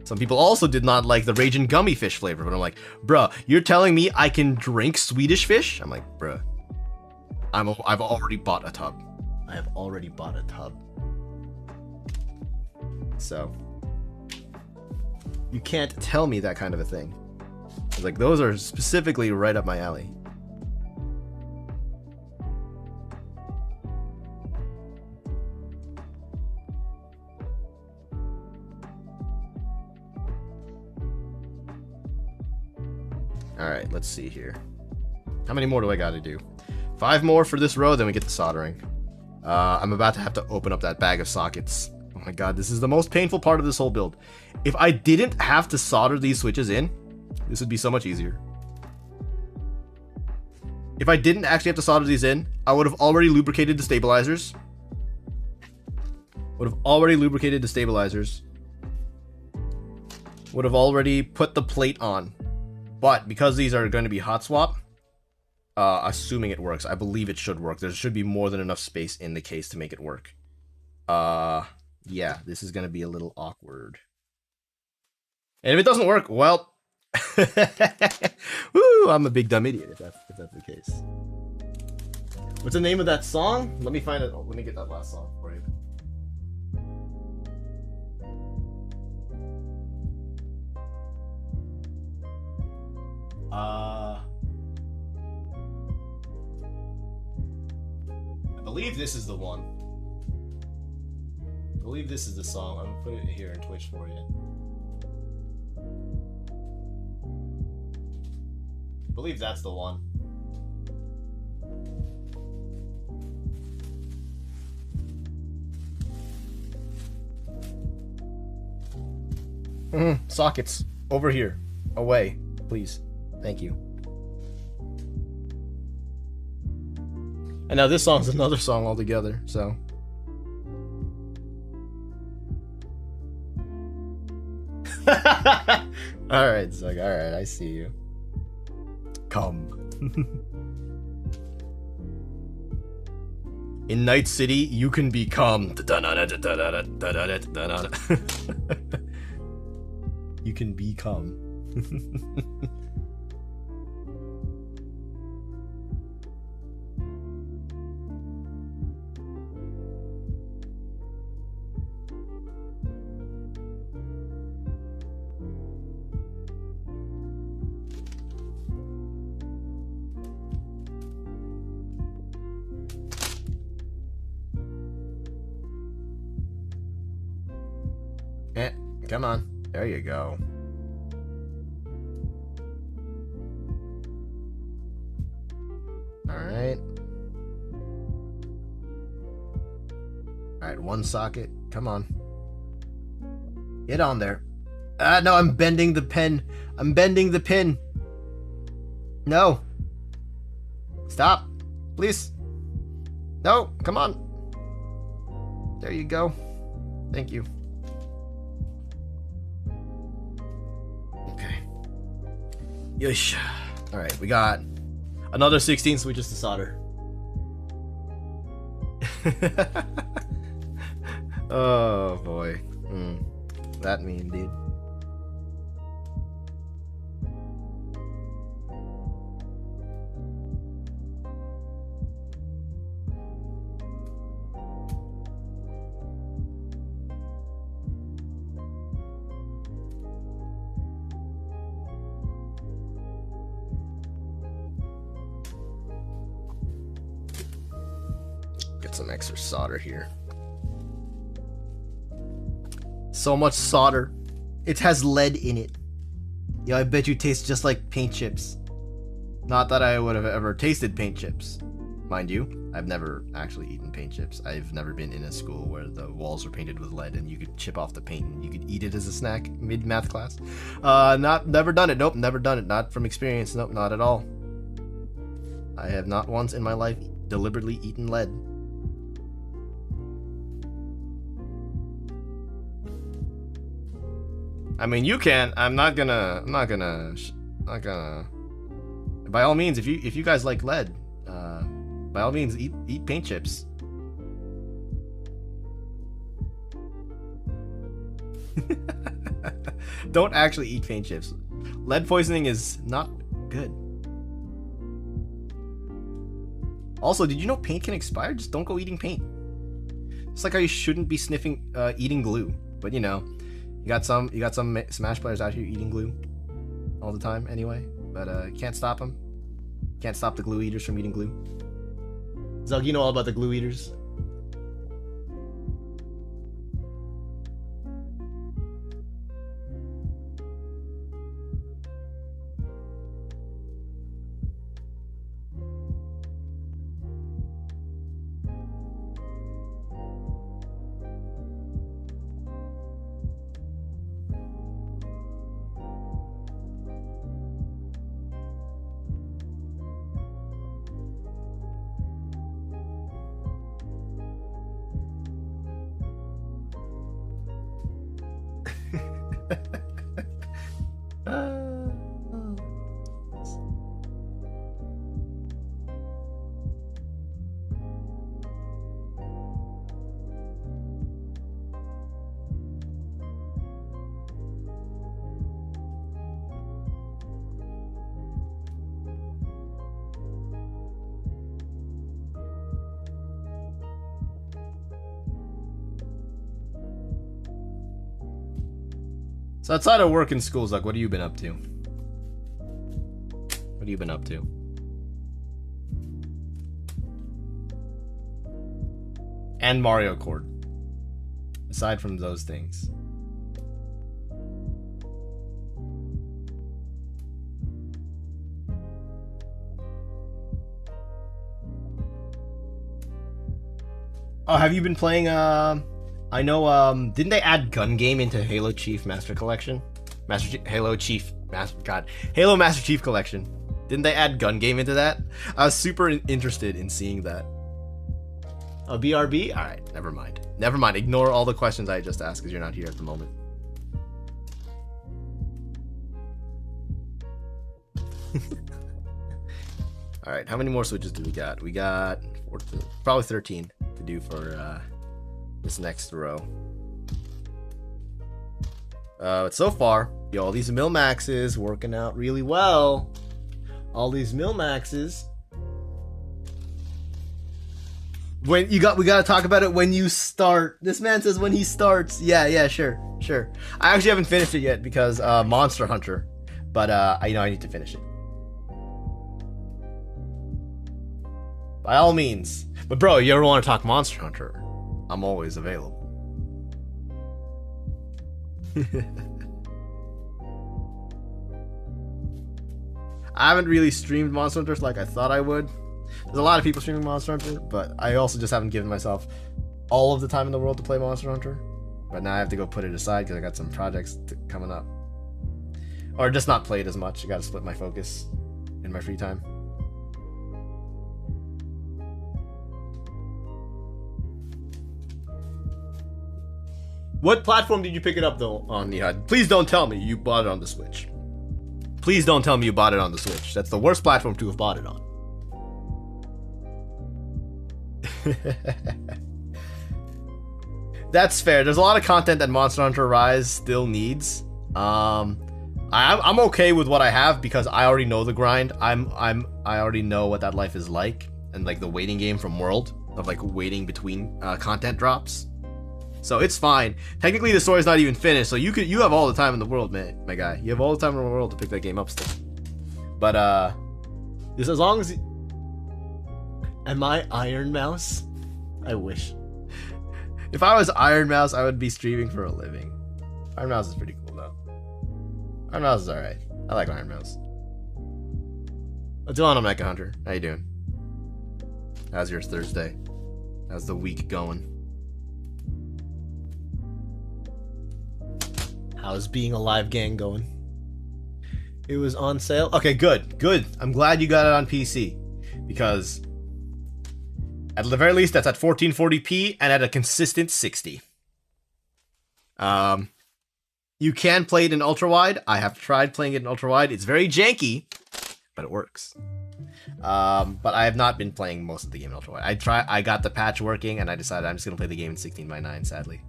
Some people also did not like the Ragin' Gummy Fish flavor, but I'm like, bruh, you're telling me I can drink Swedish fish? I'm like, bruh, I've already bought a tub. I have already bought a tub. So, you can't tell me that kind of a thing. Like, those are specifically right up my alley. Alright, let's see here. How many more do I gotta do? 5 more for this row, then we get to soldering. I'm about to have to open up that bag of sockets. Oh my god, this is the most painful part of this whole build. If I didn't have to solder these switches in, this would be so much easier. If I didn't actually have to solder these in, I would have already lubricated the stabilizers. Would have already put the plate on. But because these are going to be hot swap, assuming it works, I believe it should work. There should be more than enough space in the case to make it work. Yeah, this is going to be a little awkward. And if it doesn't work, well, woo, I'm a big dumb idiot if that's the case. What's the name of that song? Let me find it. Oh, let me get that last song for you. I believe this is the one. I believe this is the song. I'm gonna put it here in Twitch for you. I believe that's the one. Sockets over here, away, please. Thank you. And now this song's another song altogether, so. Alright, Zug, alright, I see you. Come. In Night City, you can become. You can become. Come on. There you go. Alright. Alright, one socket. Come on. Get on there. No, I'm bending the pen. I'm bending the pin. No. Stop. Please. No, come on. There you go. Thank you. Okay. Yosh. Alright, we got another 16 switches to solder. Oh boy. That mean, dude. Get some extra solder here. So much solder. It has lead in it. Yeah, I bet you taste just like paint chips. Not that I would have ever tasted paint chips. Mind you, I've never actually eaten paint chips. I've never been in a school where the walls were painted with lead and you could chip off the paint and you could eat it as a snack mid-math class. Never done it. Nope, never done it. Not from experience. Nope, not at all. I have not once in my life deliberately eaten lead. I mean, you can. I'm not gonna. By all means, if you guys like lead, by all means, eat paint chips. Don't actually eat paint chips. Lead poisoning is not good. Also, did you know paint can expire? Just don't go eating paint. It's like how you shouldn't be eating glue, but you know. You got some Smash players out here eating glue all the time anyway, but can't stop them. Can't stop the glue eaters from eating glue. Zug, you know all about the glue eaters. So outside of work and schools, like, what have you been up to? What have you been up to? And Mario Kart. Aside from those things. Oh, have you been playing, I know, didn't they add Gun Game into Halo Chief Master Collection? Halo Master Chief Collection. Didn't they add Gun Game into that? I was super interested in seeing that. Oh, BRB? Alright, never mind. Never mind, ignore all the questions I just asked because you're not here at the moment. Alright, how many more switches do we got? We got 14, probably 13 to do for this next row. But so far, all these mil maxes working out really well. All these mil maxes. When we gotta talk about it when you start. This man says when he starts. Yeah, sure. I actually haven't finished it yet because Monster Hunter, but I know I need to finish it. By all means. But bro, you ever want to talk Monster Hunter? I'm always available. I haven't really streamed Monster Hunter like I thought I would. There's a lot of people streaming Monster Hunter, but I also just haven't given myself all of the time in the world to play Monster Hunter. But now I have to go put it aside because I got some projects coming up. Or just not play it as much. I gotta split my focus in my free time. What platform did you pick it up though on, Nihad? Please don't tell me you bought it on the Switch. Please don't tell me you bought it on the Switch. That's the worst platform to have bought it on. That's fair. There's a lot of content that Monster Hunter Rise still needs. I'm okay with what I have because I already know the grind. I already know what that life is like, and like the waiting game from World of like waiting between content drops. So it's fine. Technically, the story's not even finished, so you have all the time in the world, man, my guy. You have all the time in the world to pick that game up still. But just as long as. Am I Iron Mouse? I wish. If I was Iron Mouse, I would be streaming for a living. Iron Mouse is pretty cool though. Iron Mouse is alright. I like Iron Mouse. What's going on, Mecha Hunter? How you doing? How's your Thursday? How's the week going? How's being a live gang going? It was on sale? Okay, good. Good. I'm glad you got it on PC. Because at the very least, that's at 1440p and at a consistent 60. You can play it in ultra-wide. I have tried playing it in ultra-wide. It's very janky, but it works. But I have not been playing most of the game in ultra-wide. I got the patch working, and I decided I'm just going to play the game in 16:9, sadly.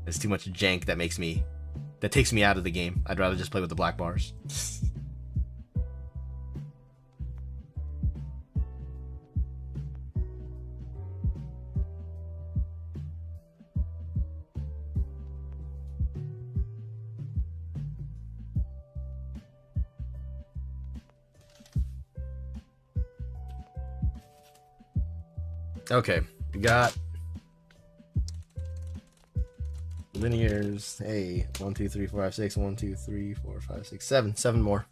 There's too much jank that takes me out of the game. I'd rather just play with the black bars. Okay, we got linears. Hey, 1, 2, 3, 4, 5, 6. 1, 2, 3, 4, 5, 6, 7. 7 more.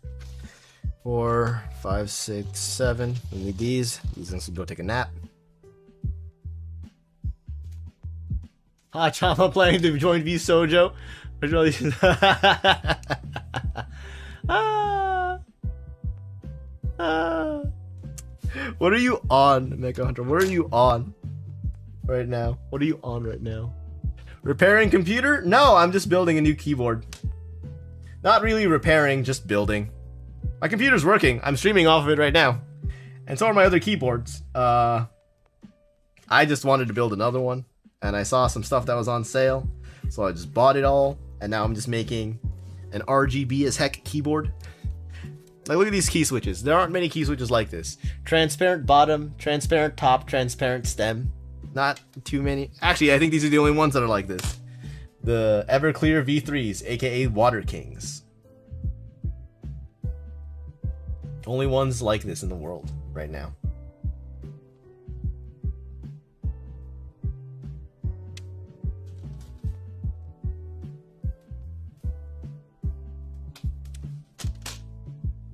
4, 5, 6, 7. We need these. These things will go take a nap. Hi, Chama planning to join V Sojo. What are you on, Mecha Hunter? What are you on right now? What are you on right now? Repairing computer? No, I'm just building a new keyboard. Not really repairing, just building. My computer's working. I'm streaming off of it right now. And so are my other keyboards. I just wanted to build another one. And I saw some stuff that was on sale. So I just bought it all. And now I'm just making an RGB as heck keyboard. Like, look at these key switches. There aren't many key switches like this. Transparent bottom, transparent top, transparent stem. Not too many. Actually, I think these are the only ones that are like this. The Everclear V3s, aka Water Kings. Only ones like this in the world right now.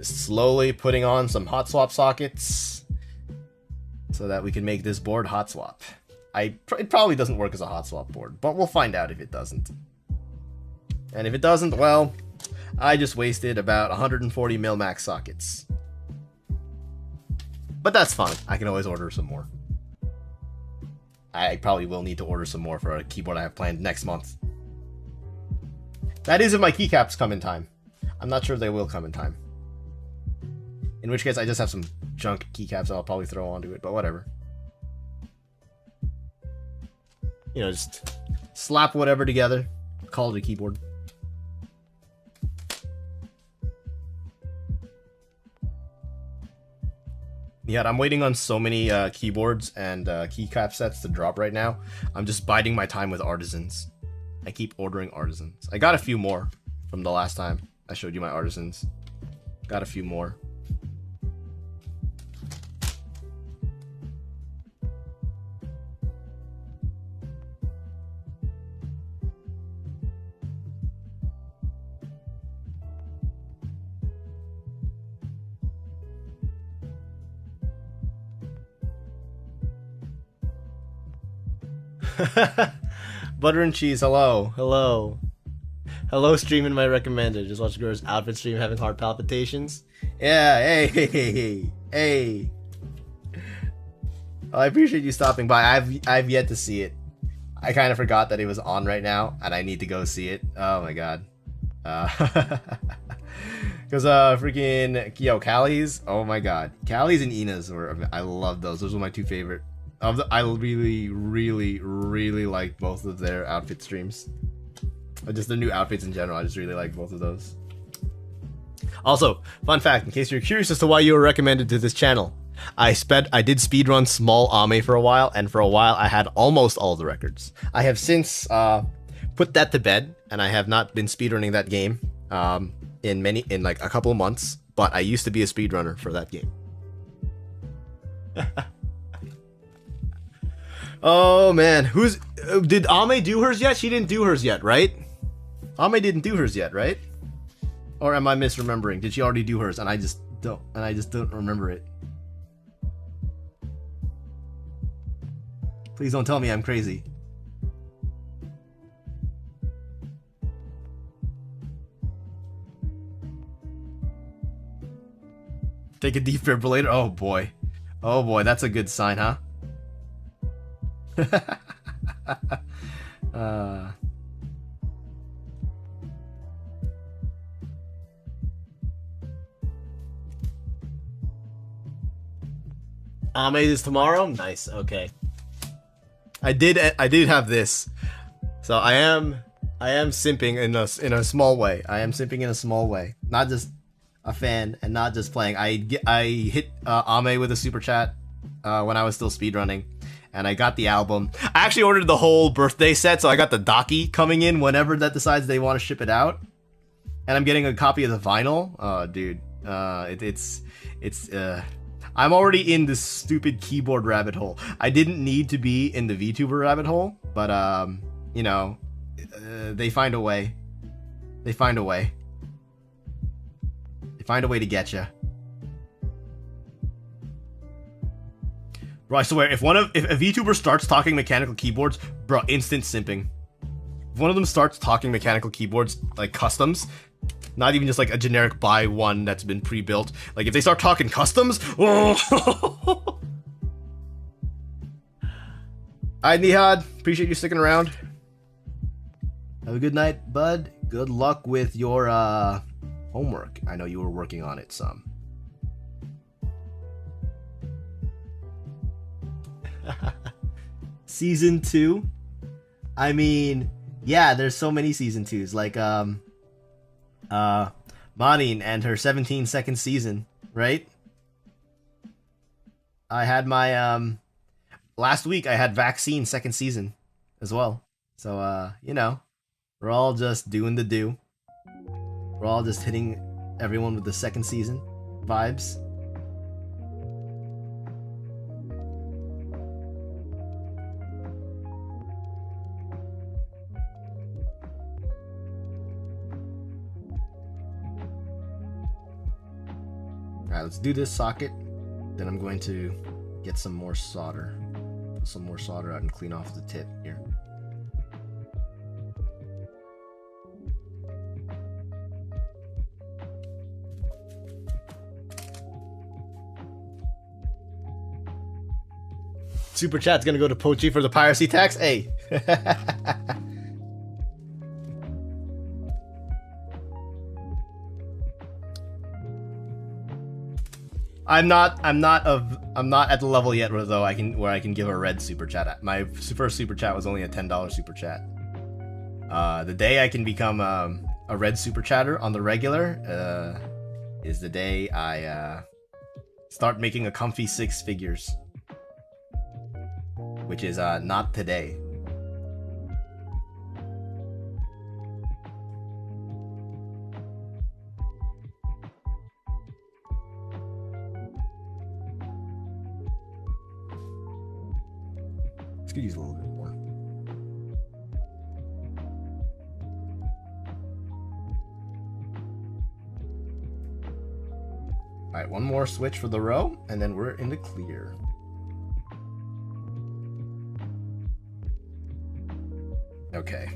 Slowly putting on some hot swap sockets so that we can make this board hot swap. It probably doesn't work as a hot swap board, but we'll find out if it doesn't. And if it doesn't, well, I just wasted about 140 mil max sockets. But that's fine. I can always order some more. I probably will need to order some more for a keyboard I have planned next month. That is if my keycaps come in time. I'm not sure if they will come in time. In which case, I just have some junk keycaps I'll probably throw onto it, but whatever. You know, just slap whatever together, call it a keyboard. Yeah, I'm waiting on so many keyboards and keycap sets to drop right now. I'm just biding my time with artisans. I keep ordering artisans. I got a few more from the last time I showed you my artisans. Got a few more. Butter and cheese, hello. Hello. Hello, streaming my recommended. Just watch Gur's outfit stream having heart palpitations. Yeah, hey. Oh, I appreciate you stopping by. I've yet to see it. I kind of forgot that it was on right now, and I need to go see it. Oh my god. Because freaking Callie's. Oh my god, Callie's and Ina's were. I love those. Those were my two favorite. I really like both of their outfit streams. Just the new outfits in general. I just really like both of those. Also, fun fact, in case you're curious as to why you were recommended to this channel, I did speedrun Small Ame for a while, and for a while I had almost all the records. I have since put that to bed, and I have not been speedrunning that game in like a couple of months, but I used to be a speedrunner for that game. Oh man, did Ame do hers yet? She didn't do hers yet, right? Ame didn't do hers yet, right? Or am I misremembering? Did she already do hers and I just don't remember it? Please don't tell me I'm crazy. Take a defibrillator. Oh boy. Oh boy, that's a good sign, huh? Ame is tomorrow? Nice, okay. I did have this. So I am simping in a small way. I am simping in a small way. Not just a fan and not just playing. I hit Ame with a super chat when I was still speedrunning, and I got the album. I actually ordered the whole birthday set, so I got the Daki coming in whenever that decides they want to ship it out. And I'm getting a copy of the vinyl. Oh, dude. I'm already in this stupid keyboard rabbit hole. I didn't need to be in the VTuber rabbit hole, but you know, they find a way. They find a way. They find a way to get you. Bro, I swear, if a VTuber starts talking mechanical keyboards, bro, instant simping. If one of them starts talking mechanical keyboards, like customs, not even just like a generic buy one that's been pre-built. Like if they start talking customs, oh. Alright, Nihad, appreciate you sticking around. Have a good night, bud. Good luck with your homework. I know you were working on it some. Season 2? I mean, yeah, there's so many season 2s. Like, Manin and her 17-second season, right? I had my, last week I had Vaccine second season as well. So, you know, we're all just doing the do. We're all just hitting everyone with the second season vibes. Alright, let's do this socket. Then I'm going to get some more solder. Put some more solder out and clean off the tip here. Super chat's gonna go to Pochi for the piracy tax. Hey. I'm not at the level yet where I can give a red super chat. My first super chat was only a $10 super chat. The day I can become a red super chatter on the regular is the day I start making a comfy 6 figures, which is not today. Could use a little bit more. Alright, one more switch for the row, and then we're in the clear. Okay.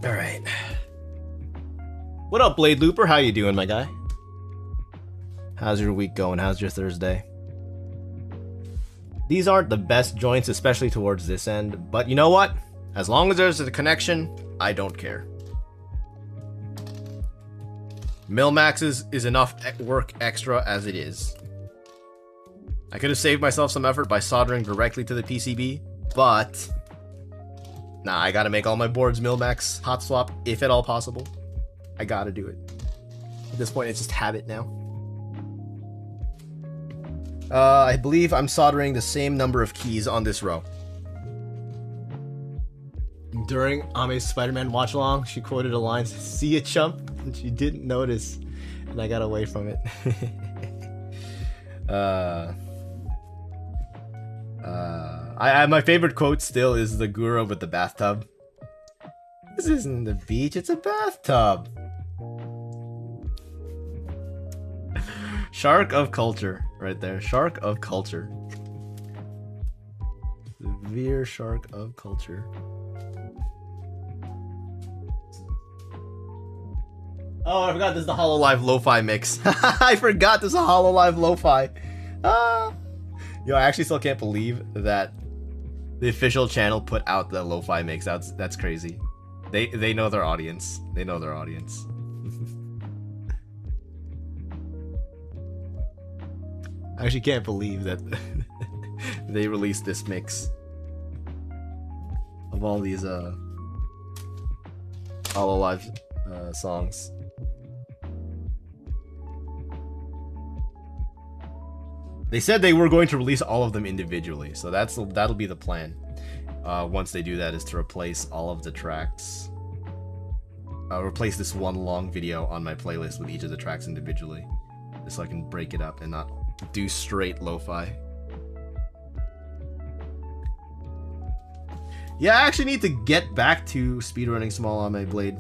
All right. What up, Blade Looper? How you doing, my guy? How's your week going? How's your Thursday? These aren't the best joints, especially towards this end, but you know what? As long as there's a connection, I don't care. Mil-maxes is enough work extra as it is. I could have saved myself some effort by soldering directly to the PCB, but nah, I gotta make all my boards mil-max hot swap if at all possible. I gotta do it. At this point, it's just habit now. I believe I'm soldering the same number of keys on this row. During Ame's Spider-Man watch-along, she quoted a line, "See ya, chump," and she didn't notice, and I got away from it. My favorite quote still is the Guru with the bathtub. This isn't the beach, it's a bathtub. Shark of culture, right there. Shark of culture. Severe shark of culture. Oh, I forgot this is the Hololive Lo-Fi mix. I forgot this is a Hololive Lo-Fi. Yo, I actually still can't believe that the official channel put out the Lo-Fi mix. That's crazy. They know their audience. They know their audience. I actually can't believe that they released this mix of all these Hololive songs. They said they were going to release all of them individually, so that'll be the plan. Once they do that, is to replace all of the tracks. Replace this one long video on my playlist with each of the tracks individually, just so I can break it up and not do straight lo-fi. Yeah, I actually need to get back to speedrunning Small on My Blade.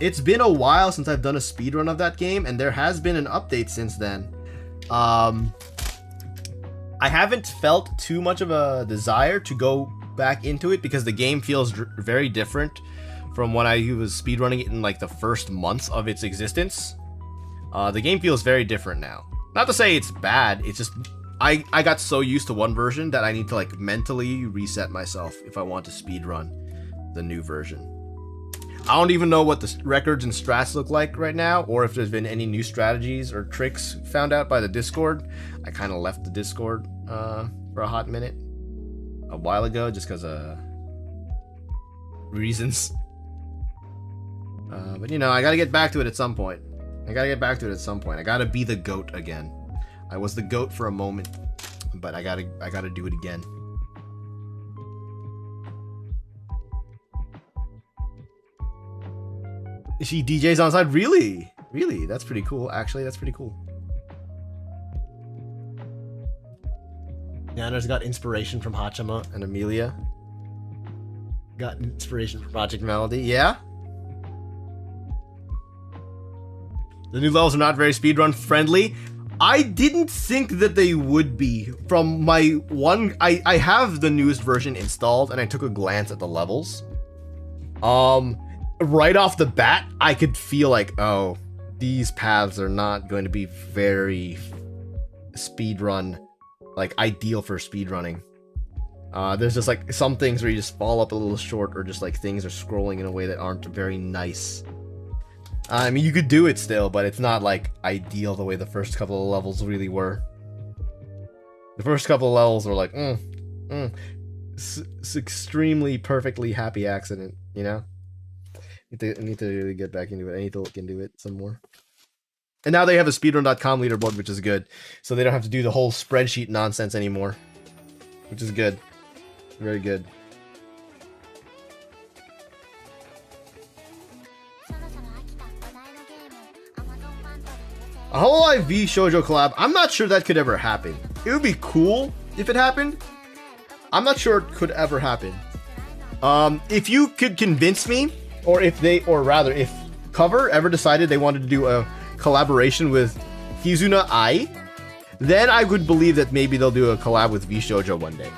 It's been a while since I've done a speedrun of that game, and there has been an update since then. I haven't felt too much of a desire to go back into it because the game feels very different from when I was speedrunning it in like the first months of its existence. The game feels very different now. Not to say it's bad, it's just I got so used to one version that I need to like mentally reset myself if I want to speedrun the new version. I don't even know what the records and strats look like right now, or if there's been any new strategies or tricks found out by the Discord. I kind of left the Discord for a hot minute a while ago just because of reasons. But you know, I gotta get back to it at some point. I gotta be the GOAT again. I was the GOAT for a moment, but I gotta do it again. She DJs on side? Really? Really? That's pretty cool. Actually, that's pretty cool. Nana's got inspiration from Hachima and Amelia. Got inspiration from Project Melody. Yeah? The new levels are not very speedrun friendly. I didn't think that they would be. From my one... I have the newest version installed, and I took a glance at the levels. Right off the bat, I could feel like, oh, these paths are not going to be very speedrun, like ideal for speedrunning. There's just like some things where you just fall up a little short, or just like things are scrolling in a way that aren't very nice. I mean, you could do it still, but it's not like ideal the way the first couple of levels really were. The first couple of levels were like, it's extremely perfectly happy accident, you know? I need to really get back into it. I need to look into it some more. And now they have a speedrun.com leaderboard, which is good. So they don't have to do the whole spreadsheet nonsense anymore. Which is good. Very good. A Hololive V Shoujo collab. I'm not sure that could ever happen. It would be cool if it happened. I'm not sure it could ever happen. If you could convince me, or if Cover ever decided they wanted to do a collaboration with Hizuna Ai, then I would believe that maybe they'll do a collab with V Shoujo one day.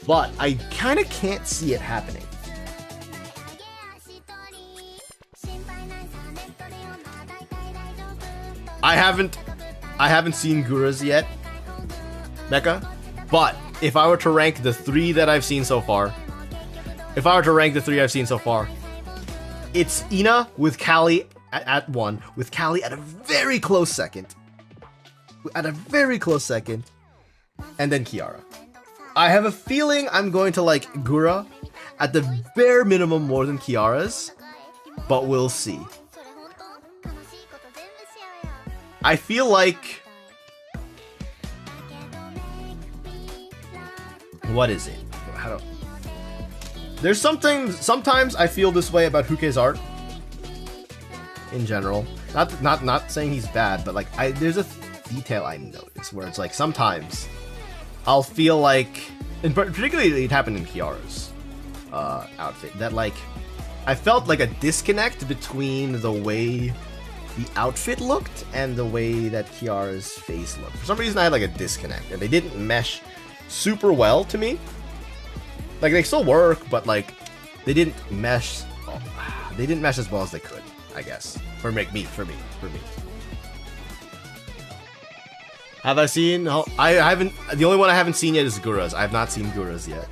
but I kind of can't see it happening. I haven't seen Guras yet, Mecha, but if I were to rank the 3 that I've seen so far, it's Ina with Callie at 1, with Callie at a very close second. And then Kiara. I have a feeling I'm going to like Gura at the bare minimum more than Kiara's, but we'll see. I feel like... What is it? How do... There's something... Sometimes I feel this way about Huke's art. In general. Not saying he's bad, but like, there's a detail I notice where it's like, sometimes I'll feel like... And particularly it happened in Kiara's outfit. That like, I felt like a disconnect between the way the outfit looked and the way that Kiara's face looked. For some reason I had like a disconnect and they didn't mesh super well to me. Like they still work, but like they didn't mesh as well as they could, I guess. For me. Have I seen? I haven't. The only one I haven't seen yet is Gura's. I have not seen Gura's yet.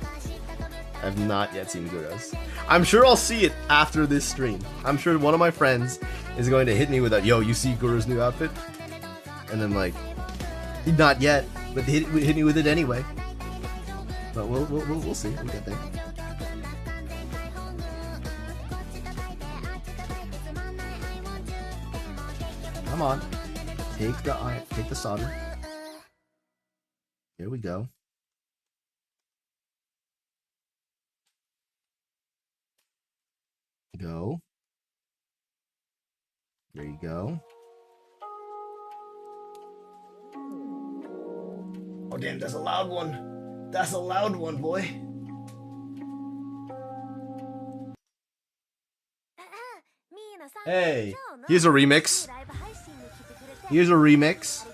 I have not yet seen Gura's. I'm sure I'll see it after this stream. I'm sure one of my friends is going to hit me with that, yo, you see Gura's new outfit? And then like, not yet, but hit me with it anyway. But we'll see. We'll get there. Come on, take the solder. Here we go. Go. There you go. Oh damn, that's a loud one. That's a loud one, boy. Hey, here's a remix. Here's a remix.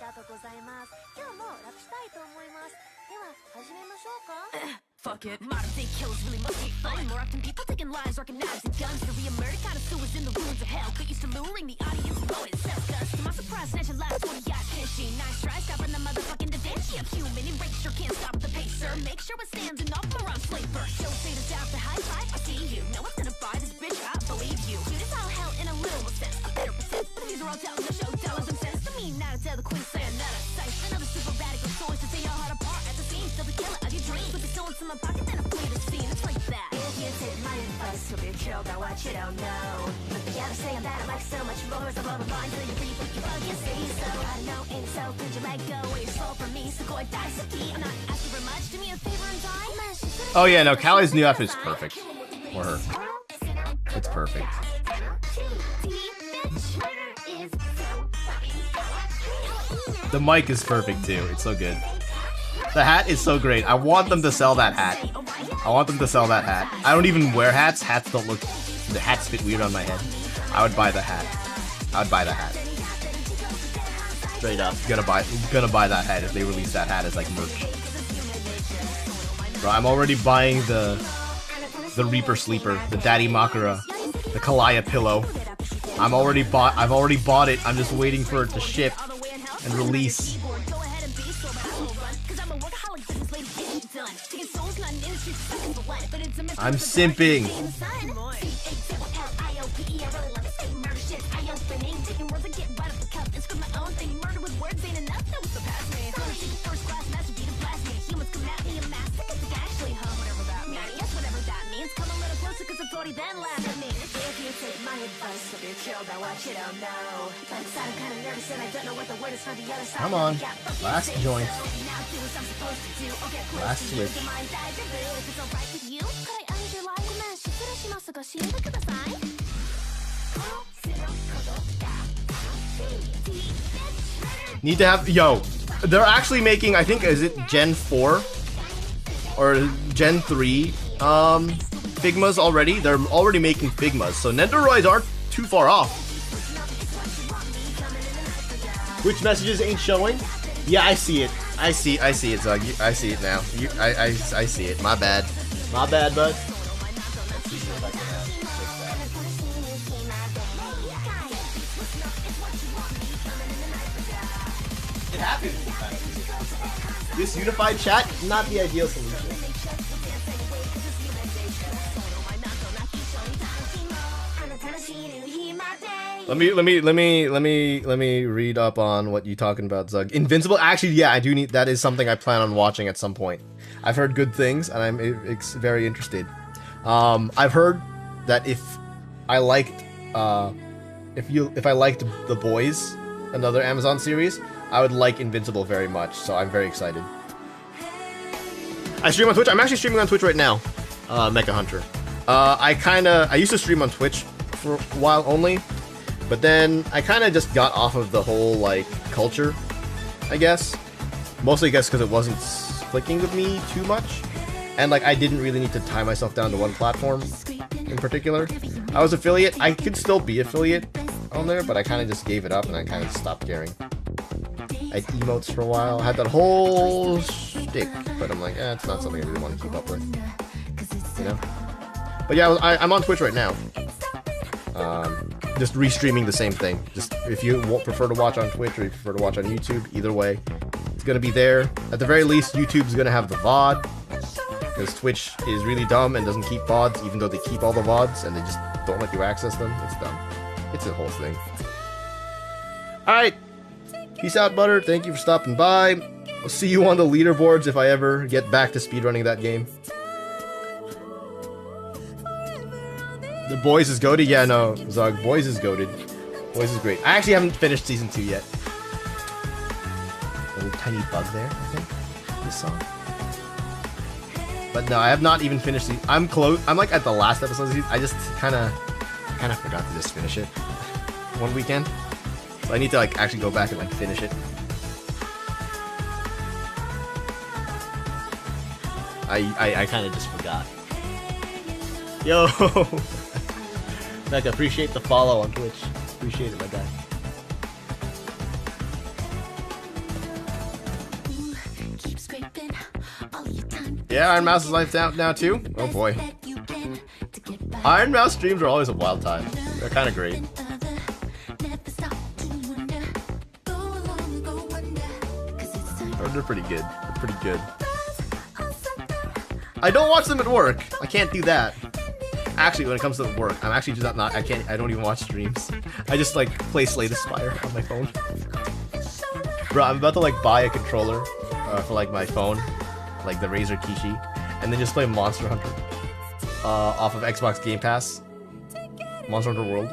Fuck it. Modern day killers really must be fun. More often people taking lives, rocking knives and guns. To be a murder connoisseurs in the ruins of hell. Get used to luring the audience with blowing self-guts. To my surprise, snatch a last 20 yachts. She nice try, stopping the motherfucking Da Vinci. I'm human, erasure, can't stop the pacer. Make sure it stands enough for our flavor. Show faders down to high five. I see you. No one's gonna buy this bitch, I believe you. Dude, it's all hell in a little sense. A better percent. But these are all telling the show, telling some sense to me. Now to tell the queen, say another sight. Another super radical choice to say your heart apart at the seams. Still the killer of your dreams. With the stones in my pocket, then I flee the scene. It's like that. If you take my advice, you'll be killed by what you don't know. But the other saying that I like so much more is a blah blah blah until you reap what you fucking see. So I know ain't so could you let go of your soul from me? So go and die, so key. I'm not asking for much. Do me a favor and die. Oh yeah, no, Callie's new outfit is perfect. For her. It's perfect. The mic is perfect too. It's so good. The hat is so great. I want them to sell that hat. I don't even wear hats. Hats don't look... The hats fit weird on my head. I would buy the hat. Straight up. Gonna buy that hat if they release that hat as like merch. Bro, I'm already buying the Reaper Sleeper, the Daddy Makara, the Kalaya pillow. I've already bought it. I'm just waiting for it to ship and release. I'm simping. Come on, last joint. Last switch. Need to have, yo, they're actually making, I think, is it Gen 4 or Gen 3 Figmas already? They're already making Figmas, so Nendoroids aren't too far off. Which messages ain't showing? Yeah, I see it. I see it, Zug. I see it now. I see it. My bad. My bad, bud. It happens. This unified chat, not the ideal solution. Let me read up on what you talking about, Zug. Invincible, actually, yeah, I do need. That is something I plan on watching at some point. I've heard good things, and I'm very interested. I've heard that if I liked The Boys, another Amazon series, I would like Invincible very much. So I'm very excited. I stream on Twitch. I'm actually streaming on Twitch right now. Mecha Hunter. I used to stream on Twitch for a while only. But then I kind of just got off of the whole, like, culture, I guess. Mostly, I guess, because it wasn't clicking with me too much. And, like, I didn't really need to tie myself down to one platform in particular. I was affiliate. I could still be affiliate on there, but I kind of just gave it up and I kind of stopped caring. I had emotes for a while. I had that whole shtick, but I'm like, it's not something I really want to keep up with. You know? But yeah, I'm on Twitch right now. Just restreaming the same thing. Just if you prefer to watch on Twitch or you prefer to watch on YouTube, either way, it's gonna be there. At the very least, YouTube's gonna have the VOD, because Twitch is really dumb and doesn't keep VODs, even though they keep all the VODs and they just don't let you access them. It's dumb. It's a whole thing. Alright. Peace out, Butter. Thank you for stopping by. I'll see you on the leaderboards if I ever get back to speedrunning that game. The Boys is goated? Yeah, no, Zog. Boys is goated. Boys is great. I actually haven't finished season 2 yet. A little tiny bug there, I think. This song. But no, I have not even finished the. I'm close. I'm like at the last episode of the season. I just kind of forgot to just finish it one weekend. So I need to like actually go back and like finish it. I kind of just forgot. Yo. Like, appreciate the follow on Twitch. Appreciate it, my guy. Yeah, Iron Mouse is live down now too. Oh boy. Iron Mouse streams are always a wild time. They're kind of great. They're pretty good. They're pretty good. I don't watch them at work. I can't do that. Actually, when it comes to work, I'm actually just not. I don't even watch streams. I just like play Slay the Spire on my phone. Bro, I'm about to like buy a controller for like my phone, like the Razer Kishi, and then just play Monster Hunter off of Xbox Game Pass. Monster Hunter World.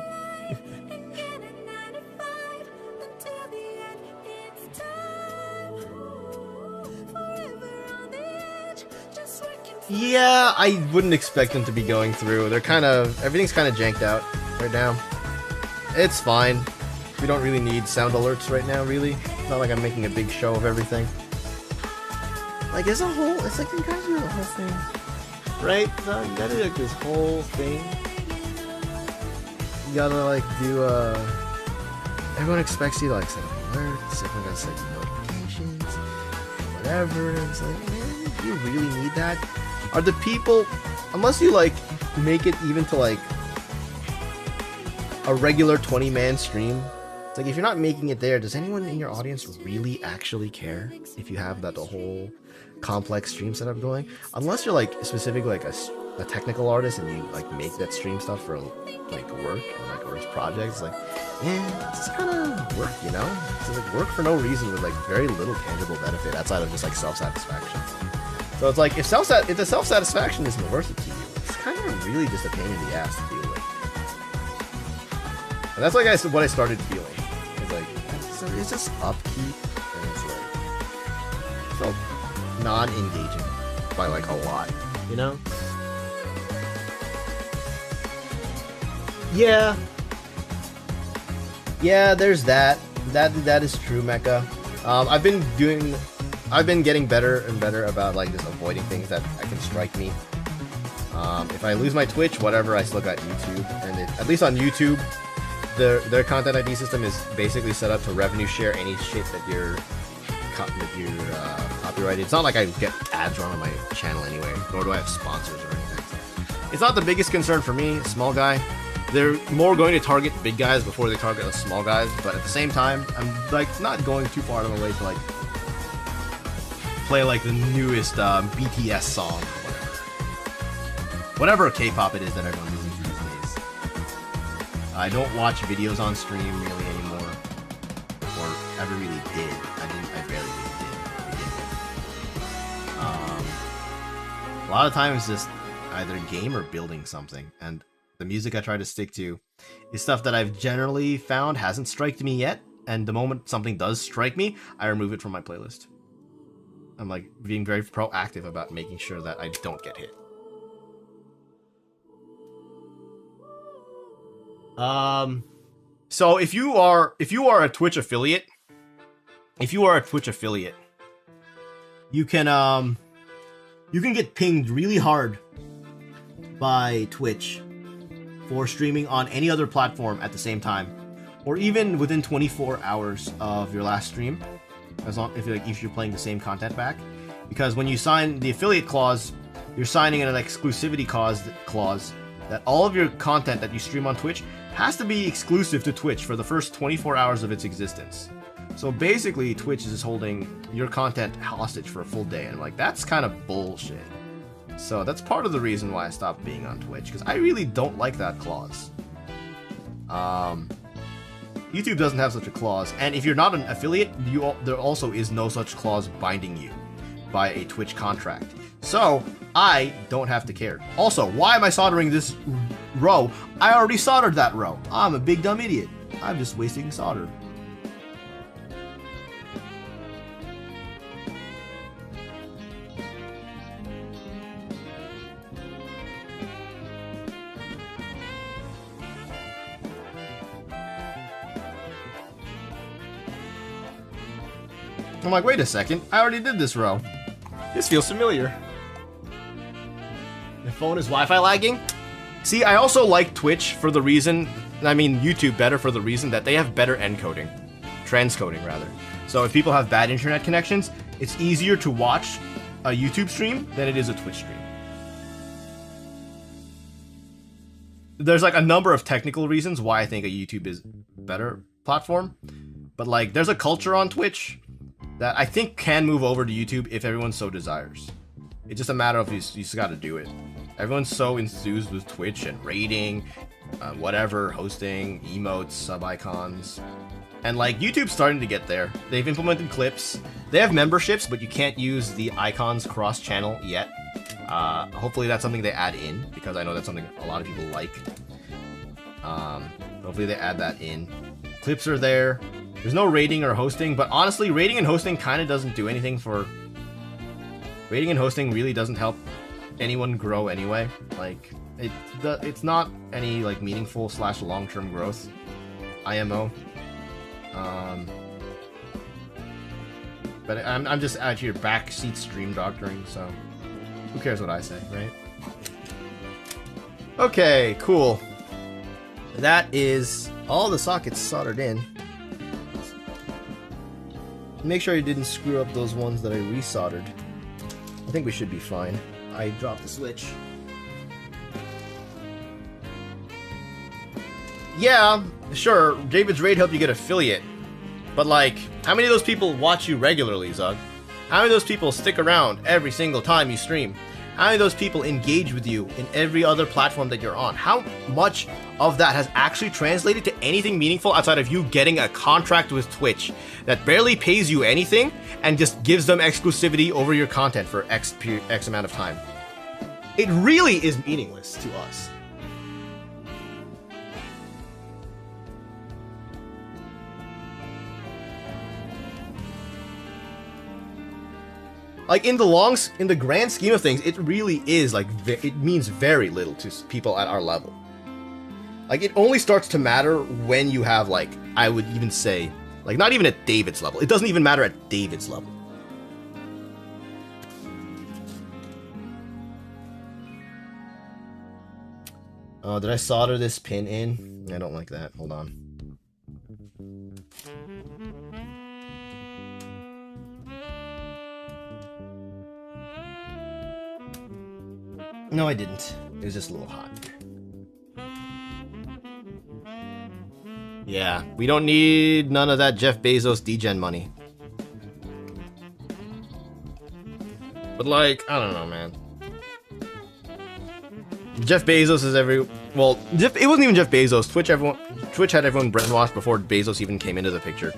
Yeah, I wouldn't expect them to be going through. They're kind of... Everything's kind of janked out right now. It's fine. We don't really need sound alerts right now, really. It's not like I'm making a big show of everything. Like, there's a whole... It's like you guys do the whole thing. Right? So you gotta do like this whole thing. You gotta like do, everyone expects you to like set up alerts. Everyone gotta set notifications. Whatever. It's like, man, do you really need that? Are the people, unless you like make it even to like a regular 20-man stream, it's like if you're not making it there, does anyone in your audience really actually care if you have that whole complex stream setup going? Unless you're like specifically like a technical artist and you like make that stream stuff for like work and like work projects, like, man, it's kind of work, you know? It's like work for no reason with like very little tangible benefit outside of just like self-satisfaction. So it's like, if the self-satisfaction isn't worth it to you, it's kind of really just a pain in the ass to deal with. And that's like what I started feeling. It's like, it's just upkeep, and it's like, it felt non-engaging by like a lot, you know? Yeah. Yeah, there's that. That is true, Mecha. I've been getting better and better about like just avoiding things that can strike me. If I lose my Twitch, whatever, I still got YouTube, and at least on YouTube, their content ID system is basically set up to revenue share any shit that you're copyrighted. It's not like I get ads run on my channel anyway, nor do I have sponsors or anything. It's not the biggest concern for me, small guy. They're more going to target big guys before they target the small guys, but at the same time, I'm like not going too far out of the way to like play like the newest BTS song or whatever K-pop it is that everyone listens to these days. I don't watch videos on stream really anymore, or ever really did. I barely really did to begin with. A lot of times it's just either game or building something, and the music I try to stick to is stuff that I've generally found hasn't striked me yet, and the moment something does strike me, I remove it from my playlist. I'm like being very proactive about making sure that I don't get hit. So if you are a Twitch affiliate, you can get pinged really hard by Twitch for streaming on any other platform at the same time, or even within 24 hours of your last stream, as long if you're playing the same content back. Because when you sign the affiliate clause, you're signing an exclusivity clause that all of your content that you stream on Twitch has to be exclusive to Twitch for the first 24 hours of its existence. So basically, Twitch is holding your content hostage for a full day, and like that's kind of bullshit. So that's part of the reason why I stopped being on Twitch, because I really don't like that clause. YouTube doesn't have such a clause, and if you're not an affiliate, there also is no such clause binding you by a Twitch contract. So I don't have to care. Also, why am I soldering this row? I already soldered that row. I'm a big dumb idiot. I'm just wasting solder. I'm like, wait a second, I already did this row. This feels familiar. My phone is Wi-Fi lagging. See, I also like Twitch for the reason, YouTube better for the reason that they have better encoding. Transcoding, rather. So if people have bad internet connections, it's easier to watch a YouTube stream than it is a Twitch stream. There's like a number of technical reasons why I think a YouTube is a better platform. But like, there's a culture on Twitch that I think can move over to YouTube if everyone so desires. It's just a matter of you just gotta do it. Everyone's so enthused with Twitch and rating, whatever, hosting, emotes, sub icons. And like, YouTube's starting to get there. They've implemented clips. They have memberships, but you can't use the icons cross-channel yet. Hopefully that's something they add in, because I know that's something a lot of people like. Hopefully they add that in. Clips are there. There's no rating or hosting, but honestly, rating and hosting kind of doesn't do anything for... Rating and hosting really doesn't help anyone grow anyway. Like, it's not any, like, meaningful / long-term growth. IMO. But I'm just out here backseat stream doctoring, so... Who cares what I say, right? Okay, cool. That is all the sockets soldered in. Make sure you didn't screw up those ones that I resoldered. I think we should be fine. I dropped the switch. Yeah, sure, David's Raid helped you get affiliate. But like, how many of those people watch you regularly, Zug? How many of those people stick around every single time you stream? How many of those people engage with you in every other platform that you're on? How much of that has actually translated to anything meaningful outside of you getting a contract with Twitch that barely pays you anything and just gives them exclusivity over your content for X amount of time? It really is meaningless to us. Like, in the grand scheme of things, it really is, like, it means very little to people at our level. Like, it only starts to matter when you have, like, I would even say, like, not even at David's level. It doesn't even matter at David's level. Did I solder this pin in? I don't like that. Hold on. No, I didn't. It was just a little hot. Yeah, we don't need none of that Jeff Bezos degen money. But like, I don't know, man. Jeff Bezos is well, it wasn't even Jeff Bezos. Twitch had everyone brainwashed before Bezos even came into the picture.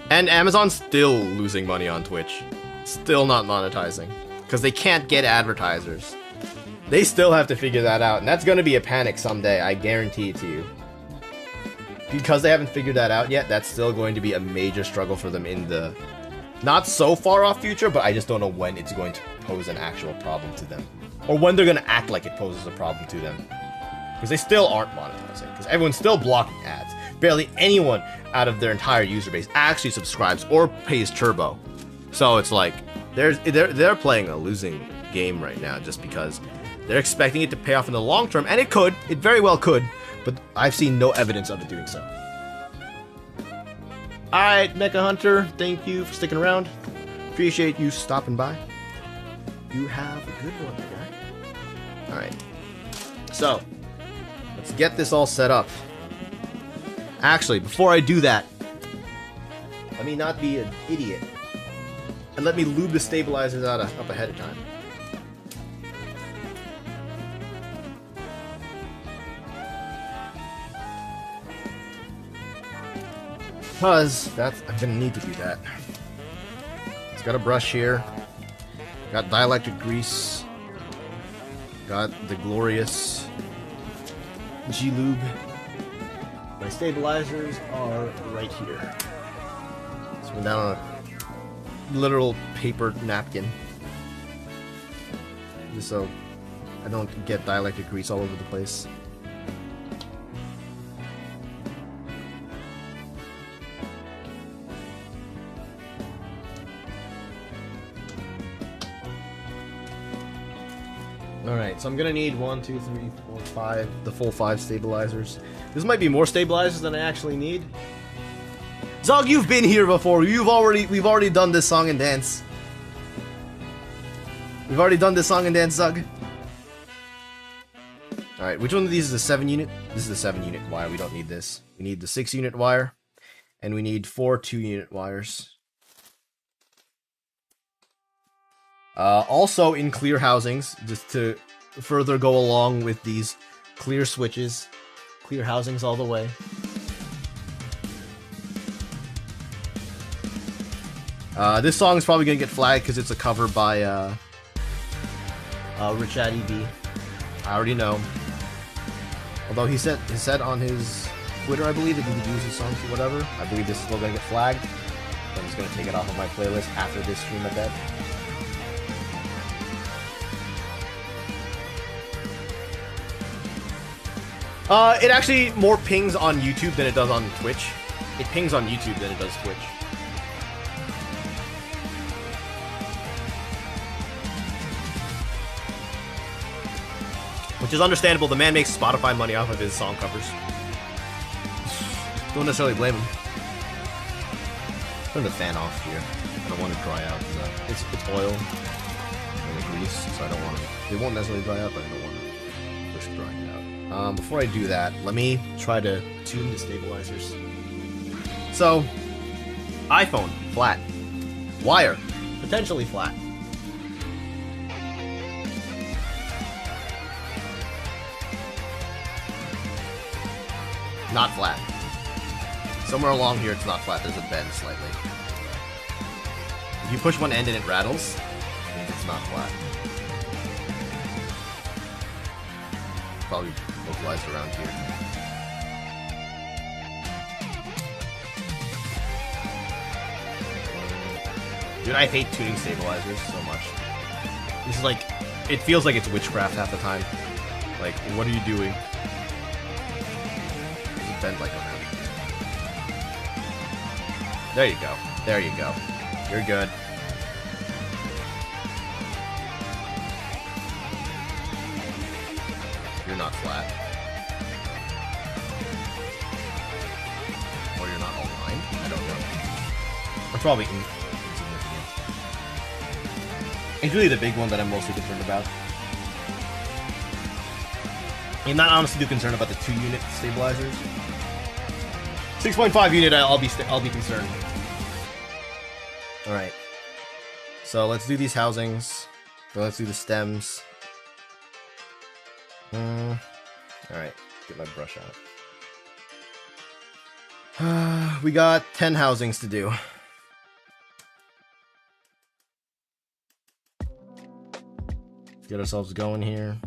And Amazon's still losing money on Twitch. Still not monetizing. Because they can't get advertisers. They still have to figure that out. And that's going to be a panic someday. I guarantee it to you. Because they haven't figured that out yet, that's still going to be a major struggle for them in the not so far off future, but I just don't know when it's going to pose an actual problem to them. Or when they're going to act like it poses a problem to them. Because they still aren't monetizing. Because everyone's still blocking ads. Barely anyone out of their entire user base actually subscribes or pays Turbo. So it's like, they're playing a losing game right now just because they're expecting it to pay off in the long term. And it could. It very well could. But I've seen no evidence of it doing so. Alright, Mecha Hunter, thank you for sticking around. Appreciate you stopping by. You have a good one, my guy. Alright. So, let's get this all set up. Actually, before I do that, let me not be an idiot. And let me lube the stabilizers up ahead of time. Because I'm gonna need to do that. It's got a brush here. Got dielectric grease. Got the glorious G-Lube. My stabilizers are right here. So we're down on a literal paper napkin. Just so I don't get dielectric grease all over the place. Alright, so I'm gonna need 1, 2, 3, 4, 5, the full 5 stabilizers. This might be more stabilizers than I actually need. Zog, you've been here before. We've already done this song and dance. We've already done this song and dance, Zog. Alright, which one of these is the 7 unit? This is the 7 unit wire. We don't need this. We need the 6 unit wire. And we need 4 2 unit wires. Also in clear housings, just to further go along with these clear switches. Clear housings all the way. This song is probably gonna get flagged because it's a cover by Richard EB. I already know. Although he said on his Twitter, I believe, that he could use his songs or whatever. I believe this is still gonna get flagged. So I'm just gonna take it off of my playlist after this stream, I bet. It actually more pings on YouTube than it does on Twitch. It pings on YouTube than it does Twitch. Which is understandable. The man makes Spotify money off of his song covers. Don't necessarily blame him. Turn the fan off here. I don't want to dry out. It's oil and grease, so I don't want to. It won't necessarily dry out, but I don't want to push drying it out. Before I do that, let me try to tune the stabilizers. So, iPhone, flat. Wire, potentially flat. Not flat. Somewhere along here it's not flat, there's a bend slightly. If you push one end and it rattles, it means it's not flat. Probably localized around here. Dude, I hate tuning stabilizers so much. This is like, it feels like it's witchcraft half the time. Like, what are you doing? Just bend like around. There you go. There you go. You're good. You're not flat. Or you're not aligned? I don't know. Or probably insignificant. It's really the big one that I'm mostly concerned about. I'm not honestly too concerned about the 2-unit stabilizers. 6.5 unit, I'll be concerned. All right. So let's do these housings. So let's do the stems. All right. Get my brush out. We got 10 housings to do. Get ourselves going here.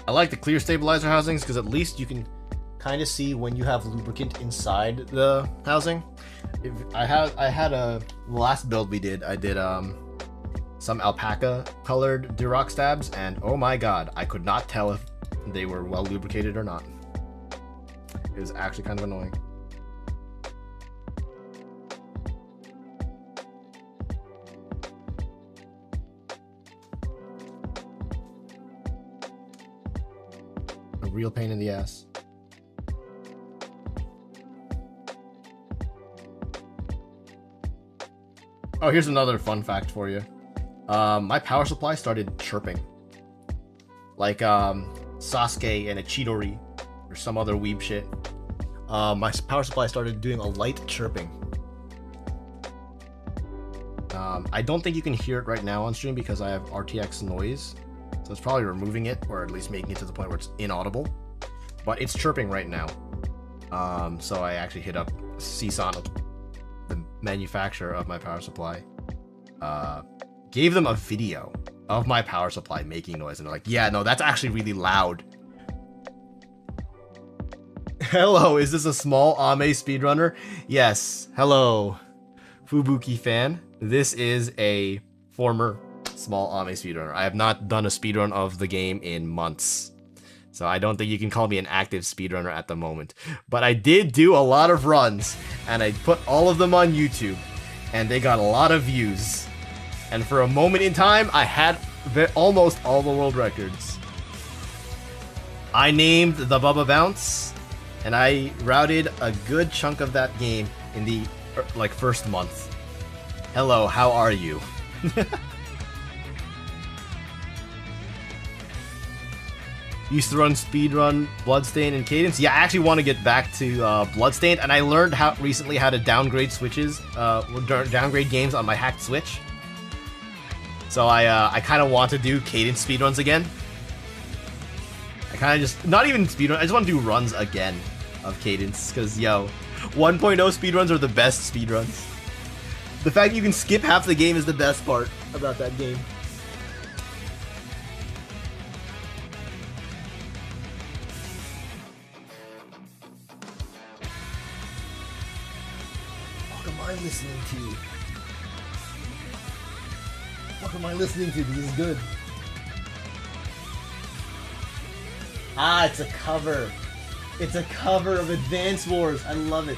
I like the clear stabilizer housings because at least you can kind of see when you have lubricant inside the housing. I had a last build we did. I did some alpaca colored Durock stabs, and oh my god, I could not tell if they were well lubricated or not. It was actually kind of annoying. A real pain in the ass. Oh, here's another fun fact for you. My power supply started chirping. Like Sasuke and a Chidori or some other weeb shit. My power supply started doing a light chirping. I don't think you can hear it right now on stream because I have RTX noise. So it's probably removing it, or at least making it to the point where it's inaudible. But it's chirping right now. So I actually hit up CSON, the manufacturer of my power supply. Gave them a video of my power supply making noise, and they're like, yeah, no, that's actually really loud. Hello, is this a small Ame speedrunner? Yes, hello, Fubuki fan. This is a former small Ame speedrunner. I have not done a speedrun of the game in months, so I don't think you can call me an active speedrunner at the moment. But I did do a lot of runs, and I put all of them on YouTube, and they got a lot of views. And for a moment in time, I had almost all the world records. I named the Bubba Bounce, and I routed a good chunk of that game in the first month. Hello, how are you? Used to run speedrun Bloodstained and Cadence. Yeah, I actually want to get back to Bloodstained, and I learned recently how to downgrade switches, downgrade games on my hacked Switch. So I kind of want to do Cadence speedruns again. I kind of just, not even speedrun, I just want to do runs again of Cadence, because yo, 1.0 speedruns are the best speedruns. The fact you can skip half the game is the best part about that game. What am I listening to? What am I listening to? This is good. Ah, it's a cover. It's a cover of Advance Wars. I love it.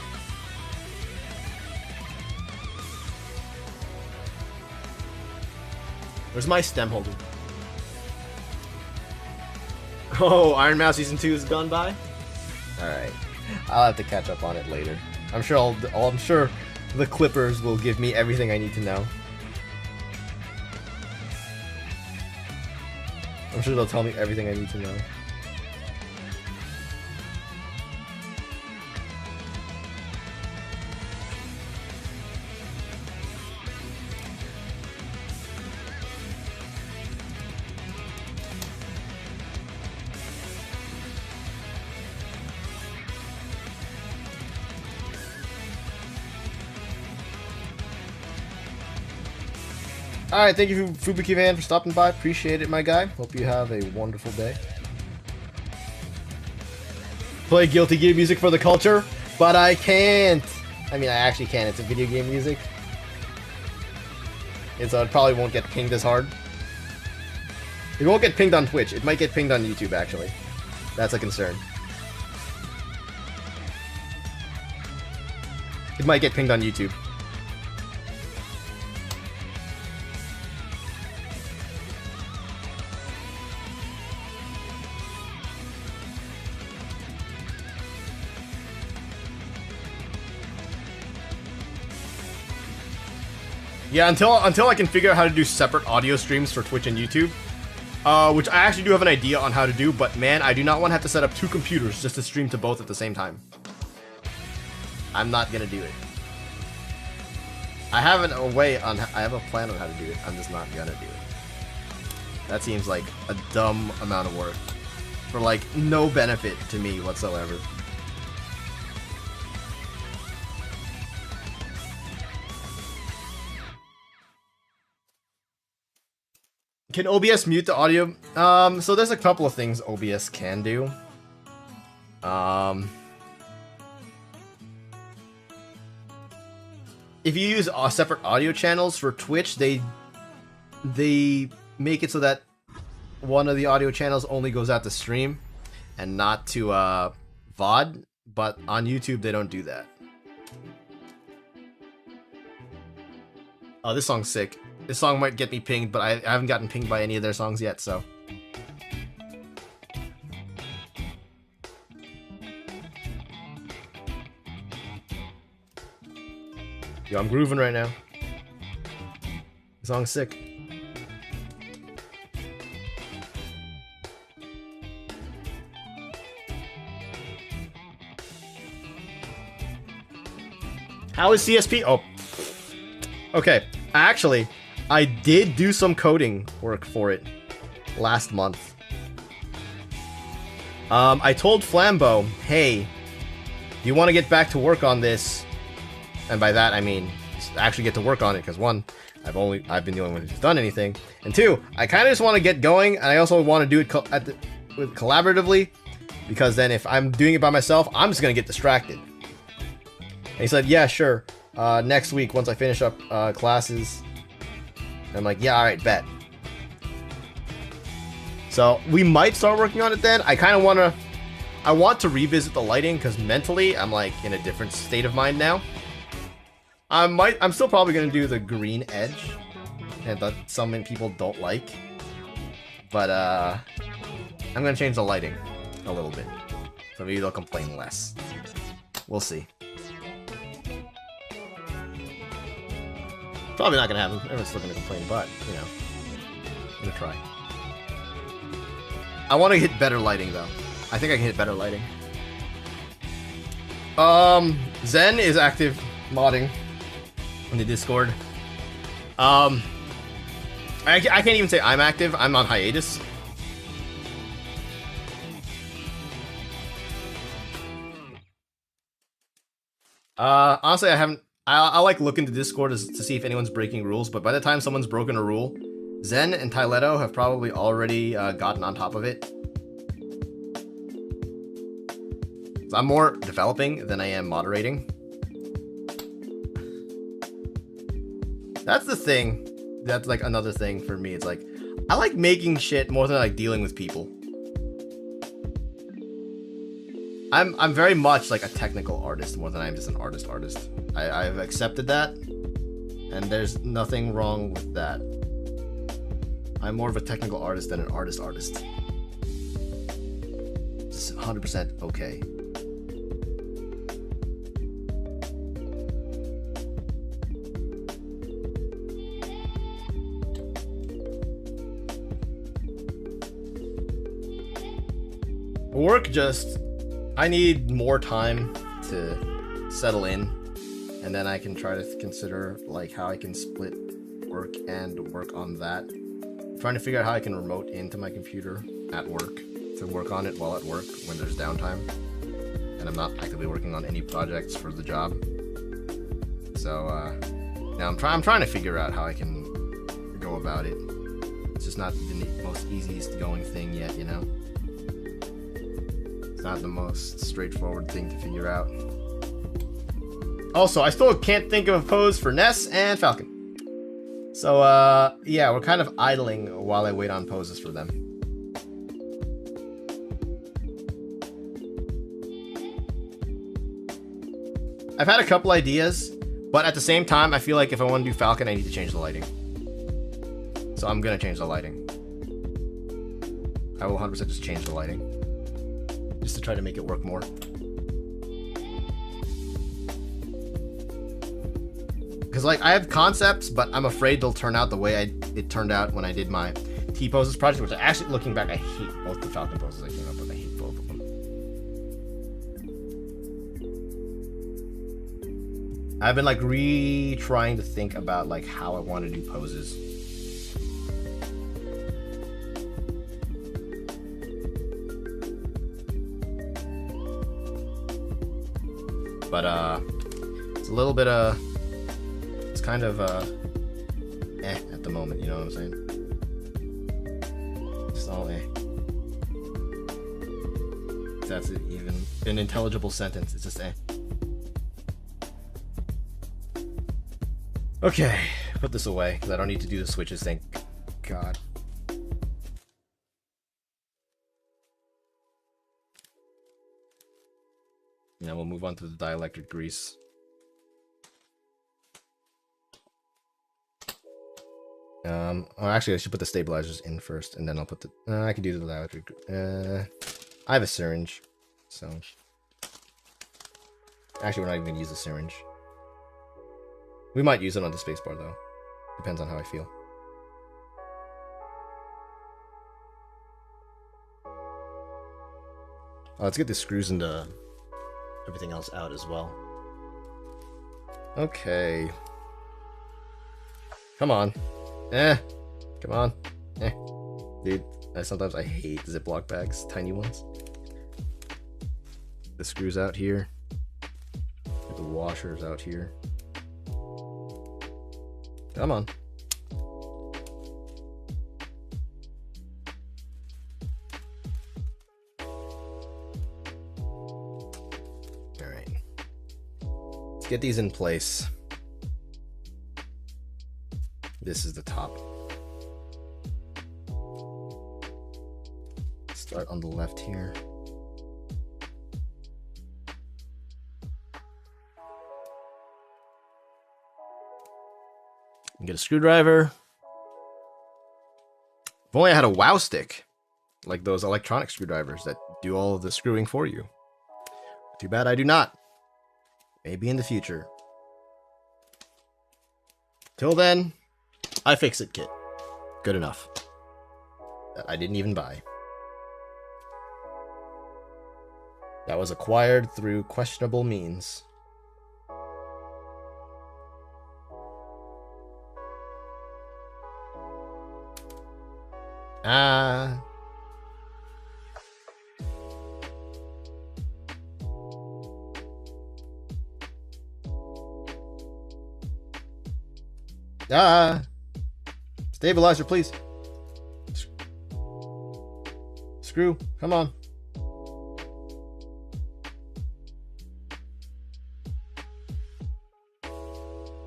Where's my stem holder? Oh, Iron Mouse Season 2 has gone by? Alright. I'll have to catch up on it later. I'm sure I'm sure the Clippers will give me everything I need to know. I'm sure they'll tell me everything I need to know. Alright, thank you, Fubuki Van, for stopping by. Appreciate it, my guy. Hope you have a wonderful day. Play Guilty Gear music for the culture, but I can't. I mean, I actually can. It's a video game music. And so it probably won't get pinged as hard. It won't get pinged on Twitch. It might get pinged on YouTube, actually. That's a concern. It might get pinged on YouTube. Yeah, until I can figure out how to do separate audio streams for Twitch and YouTube, which I actually do have an idea on how to do, but man, I do not want to have to set up 2 computers just to stream to both at the same time. I'm not gonna do it. I have a plan on how to do it. I'm just not gonna do it. That seems like a dumb amount of work for like no benefit to me whatsoever. Can OBS mute the audio? So there's a couple of things OBS can do. If you use separate audio channels for Twitch, they make it so that one of the audio channels only goes out to stream and not to VOD, but on YouTube they don't do that. Oh, this song's sick. This song might get me pinged, but I haven't gotten pinged by any of their songs yet, so. Yo, I'm grooving right now. The song's sick. How is CSP? Oh. Okay. Actually, I did do some coding work for it last month. I told Flambeau, hey, you want to get back to work on this? And by that I mean actually get to work on it, because 1, I've been the only one who's done anything, and 2, I kind of just want to get going, and I also want to do it collaboratively, because then if I'm doing it by myself, I'm just gonna get distracted. And he said, yeah, sure. Next week, once I finish up classes. And I'm like, yeah, alright, bet. So we might start working on it then. I want to revisit the lighting, because mentally I'm like in a different state of mind now. I'm still probably gonna do the green edge, and that some people don't like. But I'm gonna change the lighting a little bit, so maybe they'll complain less. We'll see. Probably not gonna happen. Everyone's still gonna complain, but you know, I'm gonna try. I want to hit better lighting though. I think I can hit better lighting. Zen is active modding in the Discord. I can't even say I'm active. I'm on hiatus. Honestly, I haven't. I like looking to Discord to see if anyone's breaking rules, but by the time someone's broken a rule, Zen and Tyletto have probably already gotten on top of it. So I'm more developing than I am moderating. That's the thing. That's like another thing for me. It's like, I like making shit more than I like dealing with people. I'm very much like a technical artist more than I'm just an artist. I've accepted that, and there's nothing wrong with that. I'm more of a technical artist than an artist. It's 100% okay. Work just... I need more time to settle in, and then I can try to consider like how I can split work and work on that. I'm trying to figure out how I can remote into my computer at work to work on it while at work when there's downtime, and I'm not actively working on any projects for the job. So now I'm trying to figure out how I can go about it. It's just not the most easiest going thing yet, you know? Not the most straightforward thing to figure out. Also, I still can't think of a pose for Ness and Falcon. So, yeah, we're kind of idling while I wait on poses for them. I've had a couple ideas, but at the same time, I feel like if I want to do Falcon, I need to change the lighting. So I'm gonna change the lighting. I will 100% just change the lighting. Just to try to make it work more. Because Because, like, I have concepts, but I'm afraid they'll turn out the way it turned out when I did my T-poses project, which I actually, looking back, I hate both the Falcon poses I came up with. I hate both of them. I've been, like, trying to think about, like, how I want to do poses. But, it's a little bit, it's kind of, at the moment, you know what I'm saying? It's all if that's even an intelligible sentence, it's just Okay, put this away, because I don't need to do the switches, thank God. Now we'll move on to the dielectric grease. Oh, actually, I should put the stabilizers in first, and then I'll put the... I can do the dielectric... I have a syringe, so... Actually, we're not even going to use the syringe. We might use it on the spacebar, though. Depends on how I feel. Let's get the screws into everything else out as well. Okay. Come on. Come on. Dude, sometimes I hate Ziploc bags, tiny ones. The screws out here. Get the washers out here. Come on. Alright. Let's get these in place. This is the top. Start on the left here. Get a screwdriver. If only I had a wow stick, like those electronic screwdrivers that do all of the screwing for you. Too bad I do not. Maybe in the future. Till then, iFixit kit. Good enough. That I didn't even buy. That was acquired through questionable means. Ah. Stabilizer, please. Screw, come on.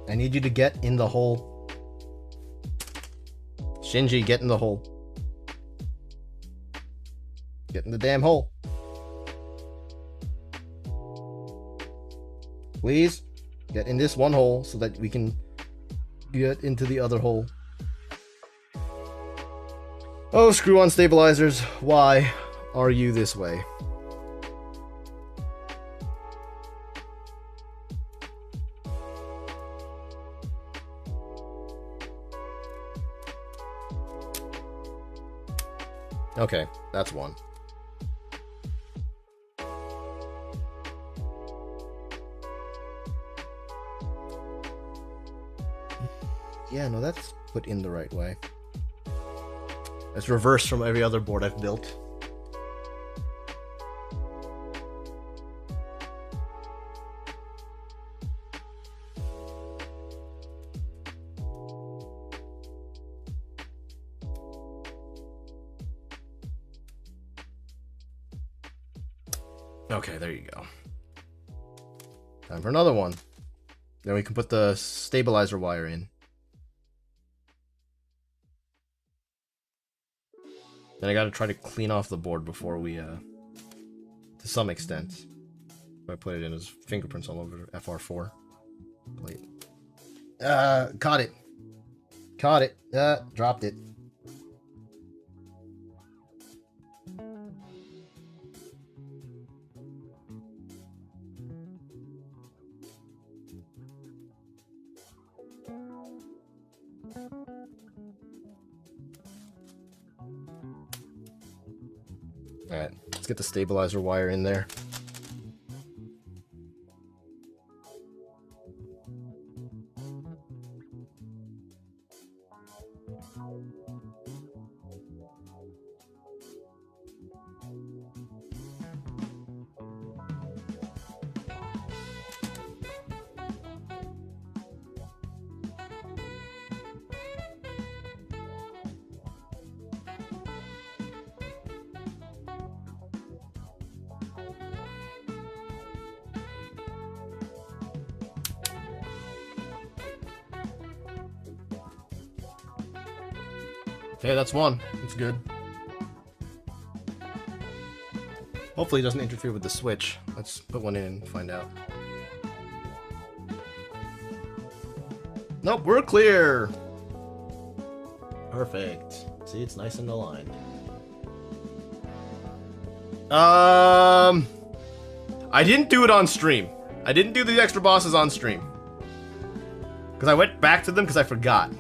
I need you to get in the hole. Shinji, get in the hole. Get in the damn hole. Please, get in this one hole so that we can get into the other hole. Oh, screw on stabilizers. Why are you this way? Okay, that's one. Yeah, no, that's put in the right way. It's reversed from every other board I've built. Okay, there you go. Time for another one. Then we can put the stabilizer wire in. Then I gotta try to clean off the board before we, to some extent. If I put it in as fingerprints all over FR4 plate. Caught it. Caught it. Dropped it. Alright, let's get the stabilizer wire in there. Okay, that's one. That's good. Hopefully it doesn't interfere with the switch. Let's put one in and find out. Nope, we're clear! Perfect. See, it's nice and aligned. I didn't do it on stream. I didn't do the extra bosses on stream. Because I went back to them because I forgot.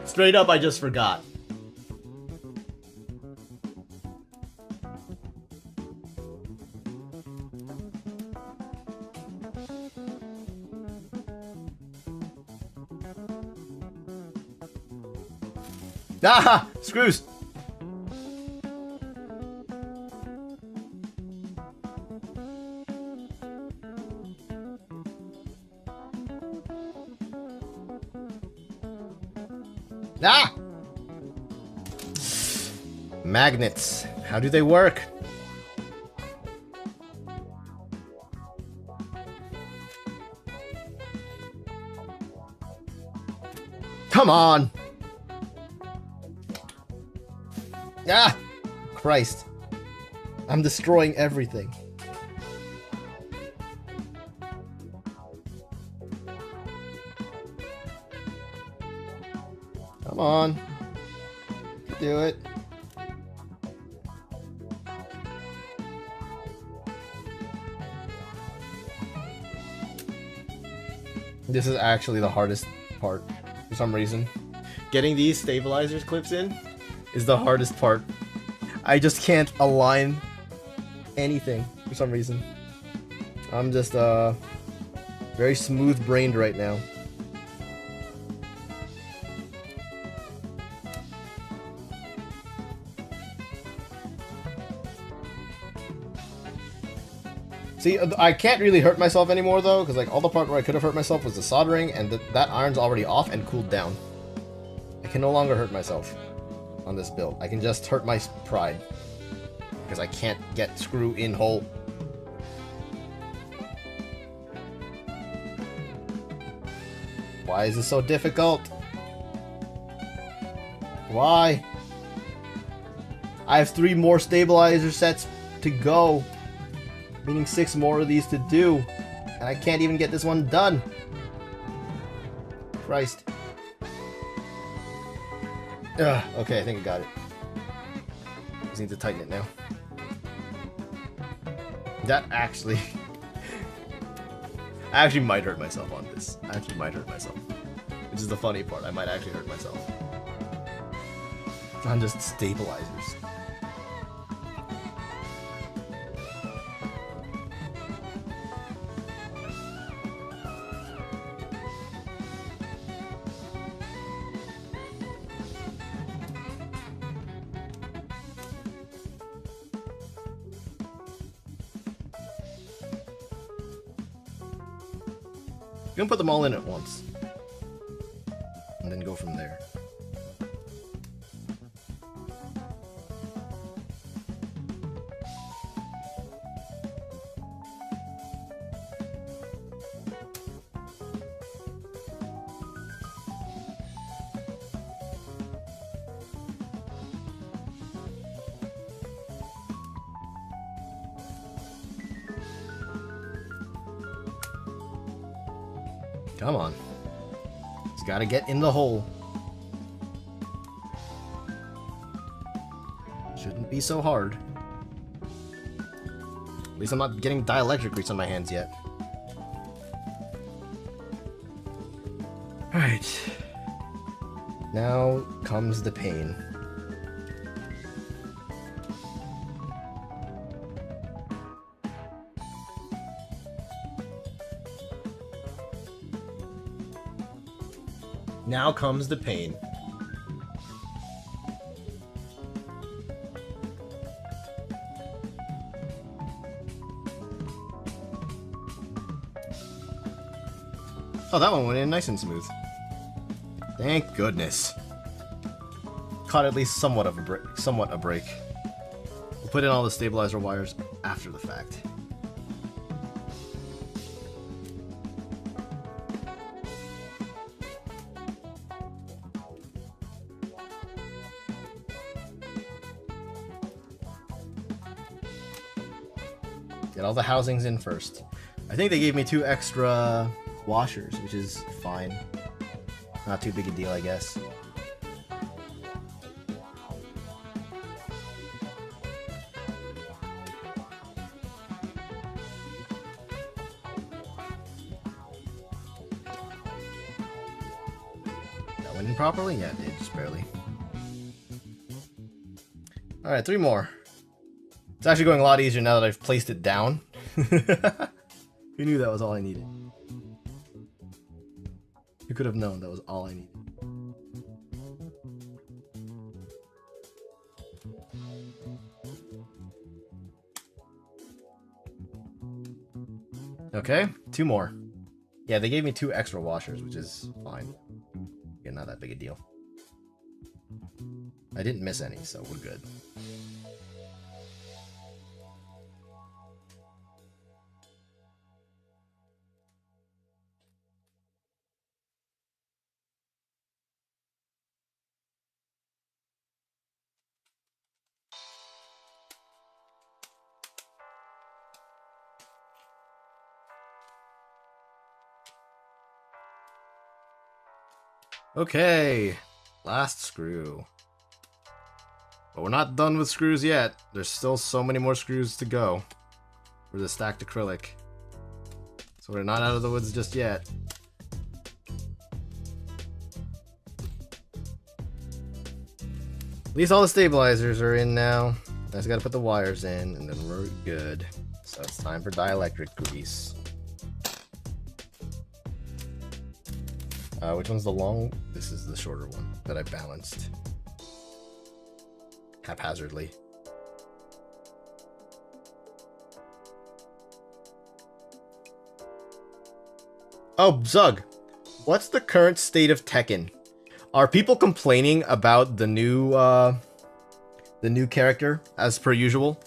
Straight up, I just forgot. Ah! Screws! Ah! Magnets. How do they work? Come on! Ah! Christ. I'm destroying everything. Come on. You can do it. This is actually the hardest part for some reason. Getting these stabilizers clips in is the hardest part. I just can't align anything for some reason. I'm just very smooth-brained right now. See, I can't really hurt myself anymore though, because like all the part where I could have hurt myself was the soldering, and that iron's already off and cooled down. I can no longer hurt myself on this build. I can just hurt my pride, because I can't get screw in hole. Why is this so difficult? Why? I have 3 more stabilizer sets to go. Meaning 6 more of these to do. And I can't even get this one done. Christ. Ugh, okay, I think I got it. Just need to tighten it now. That actually... I actually might hurt myself on this. I actually might hurt myself. Which is the funny part. I might actually hurt myself. On just stabilizers. You can put them all in at once. And then go from there. Come on. It's gotta get in the hole. Shouldn't be so hard. least I'm not getting dielectric grease on my hands yet. Alright. Now comes the pain. Now comes the pain. Oh, that one went in nice and smooth. Thank goodness. Caught at least somewhat a break. We'll put in all the stabilizer wires after the fact. Get all the housings in first. I think they gave me 2 extra washers, which is fine. Not too big a deal, I guess. That went in properly? Yeah, it did, just barely. Alright, 3 more. It's actually going a lot easier now that I've placed it down. Who knew that was all I needed? Who could have known that was all I needed? Okay, 2 more. Yeah, they gave me 2 extra washers, which is fine. Yeah, not that big a deal. I didn't miss any, so we're good. Okay, last screw. But we're not done with screws yet. There's still so many more screws to go for the stacked acrylic. So we're not out of the woods just yet. At least all the stabilizers are in now. I just gotta put the wires in and then we're good. So it's time for dielectric grease. Which one's the long? This is the shorter one that I balanced haphazardly. Oh, Zug, what's the current state of Tekken? Are people complaining about the new character as per usual?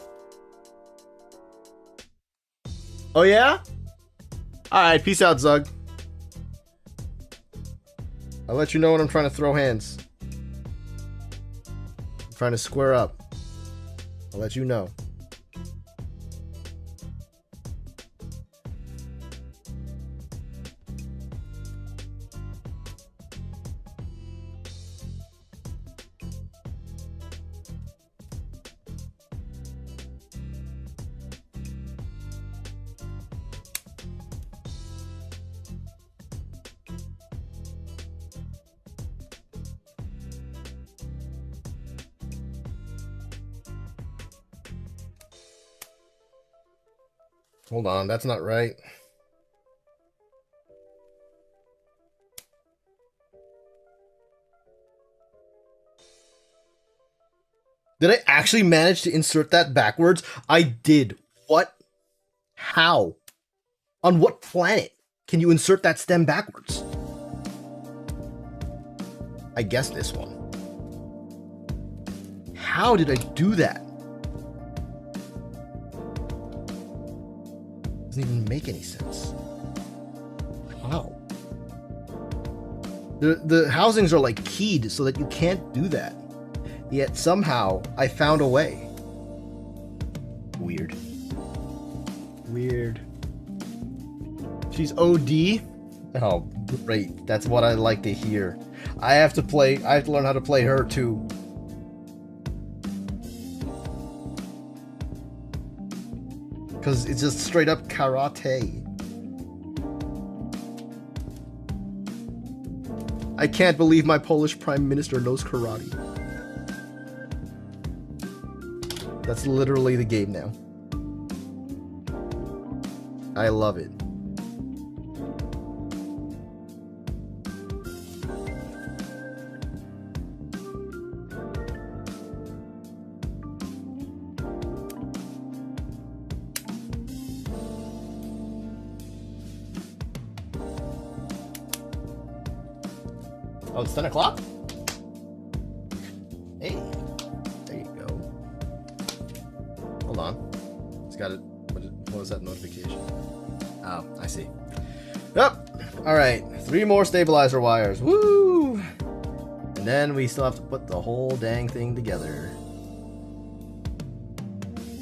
Oh yeah? All right, peace out, Zug. I'll let you know when I'm trying to throw hands. I'm trying to square up. I'll let you know. Hold on, that's not right. Did I actually manage to insert that backwards? I did. What? How? On what planet can you insert that stem backwards? I guess this one. How did I do that? Doesn't even make any sense. Wow. The housings are like keyed so that you can't do that. Yet somehow I found a way. Weird. Weird. She's OD? Oh, great. That's what I like to hear. I have to learn how to play her too. Because it's just straight up karate. I can't believe my Polish Prime Minister knows karate. That's literally the game now. I love it. Oh, it's 10 o'clock? Hey, there you go. Hold on. It's got it. What was that notification? Oh, I see. Yep. Alright, 3 more stabilizer wires. Woo! And then we still have to put the whole dang thing together.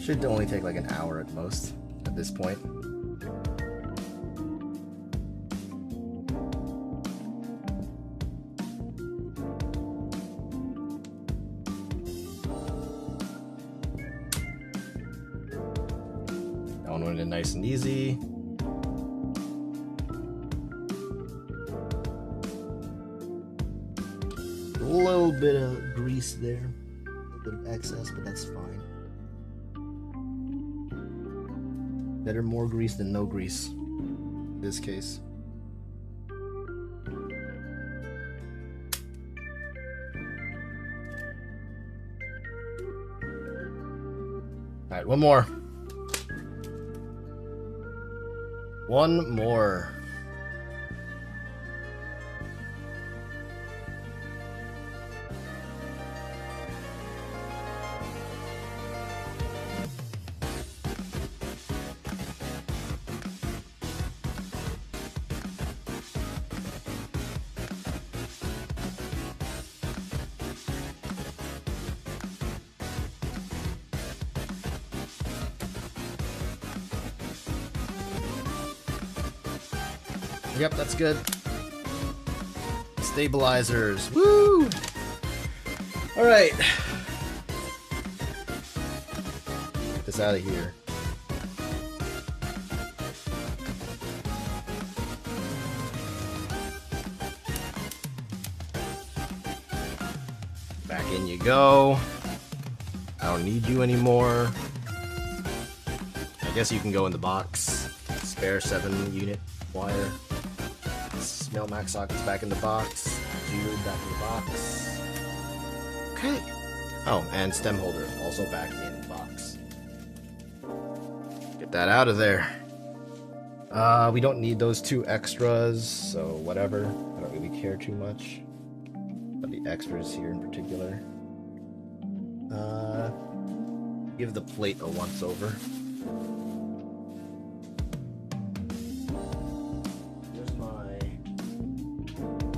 Should only take like an hour at most at this point. Nice and easy. A little bit of grease there, a little bit of excess, but that's fine. Better more grease than no grease in this case. Alright, one more. One more. Yep, that's good. Stabilizers. Woo! Alright. Get this out of here. Back in you go. I don't need you anymore. I guess you can go in the box. Spare 7-unit wire. Mail max sockets back in the box. G-Lube back in the box. Okay. Oh, and stem holder also back in the box. Get that out of there. We don't need those 2 extras, so whatever. I don't really care too much. But the extras here in particular. Give the plate a once over.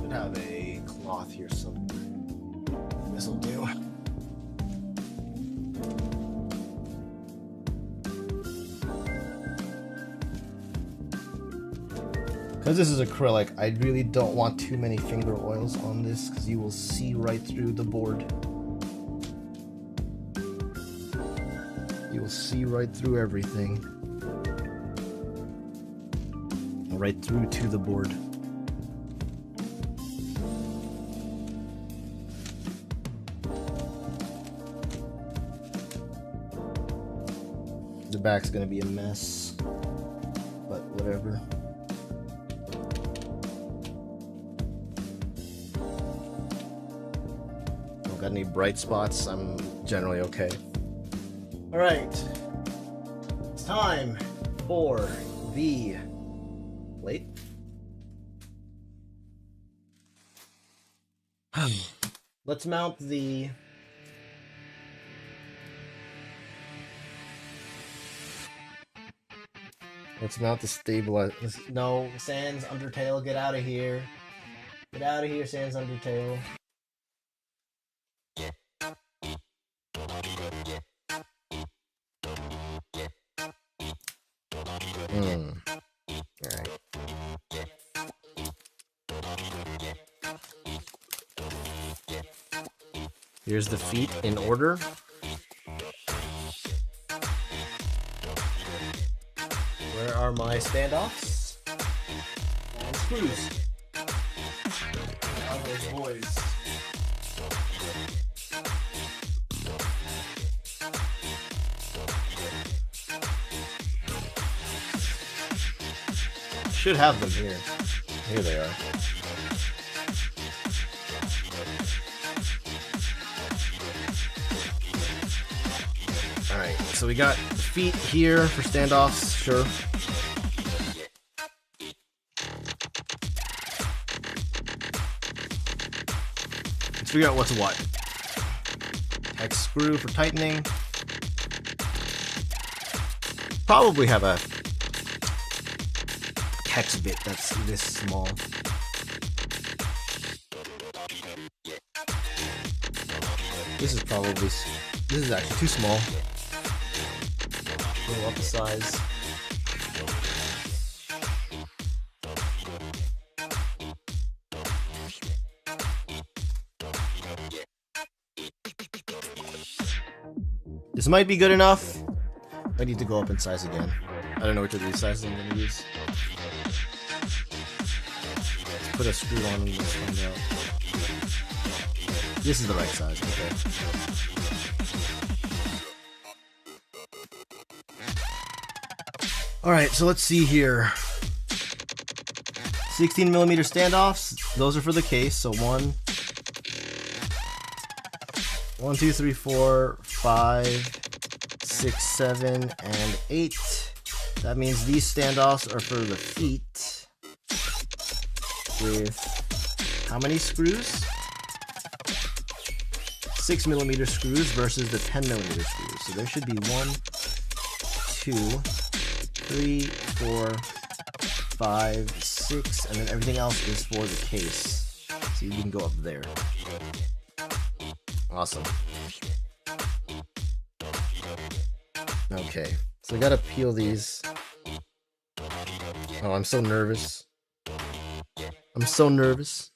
Have a cloth here somewhere. This'll do. Because this is acrylic, I really don't want too many finger oils on this because you will see right through the board. You will see right through everything. Right through to the board. The back's gonna be a mess, but whatever. Don't got any bright spots, I'm generally okay. Alright, it's time for the plate. Let's mount the stabilizer. No, Sans Undertale, get out of here. Get out of here, Sans Undertale. Alright. Here's the feet in order. are my standoffs and screws. Now those boys. Should have them here. Here they are. Alright, so we got feet here for standoffs, sure. Let's figure out what's what. Hex screw for tightening. Probably have a hex bit that's this small. This is actually too small. Go up the size. This might be good enough. I need to go up in size again. I don't know which of these sizes I'm going to use. Let's put a screw on and let's find out. This is the right size, okay. Alright, so let's see here. 16mm standoffs, those are for the case, so 1, 2, 3, 4, 5, 6, 7, and 8. That means these standoffs are for the feet. With how many screws? 6mm screws versus the 10mm screws. So there should be 1, 2, 3, 4, 5, 6, and then everything else is for the case. So you can go up there. Awesome. Okay, so I gotta peel these. Oh, I'm so nervous. I'm so nervous.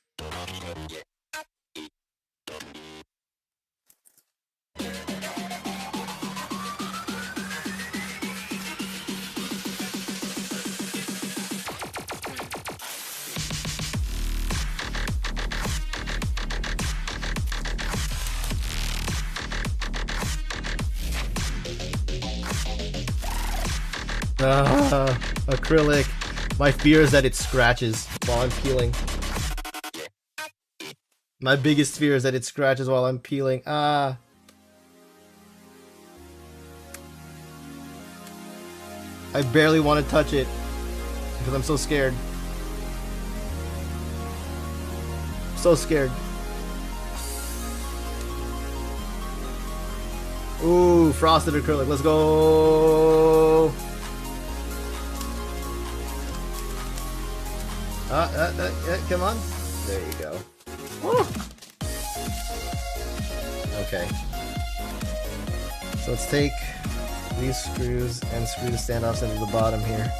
Acrylic. My fear is that it scratches while I'm peeling. My biggest fear is that it scratches while I'm peeling. I barely want to touch it because I'm so scared. So scared. Ooh, frosted acrylic. Let's go. Come on. There you go. Woo. Okay. So let's take these screws and screw the standoffs into the bottom here.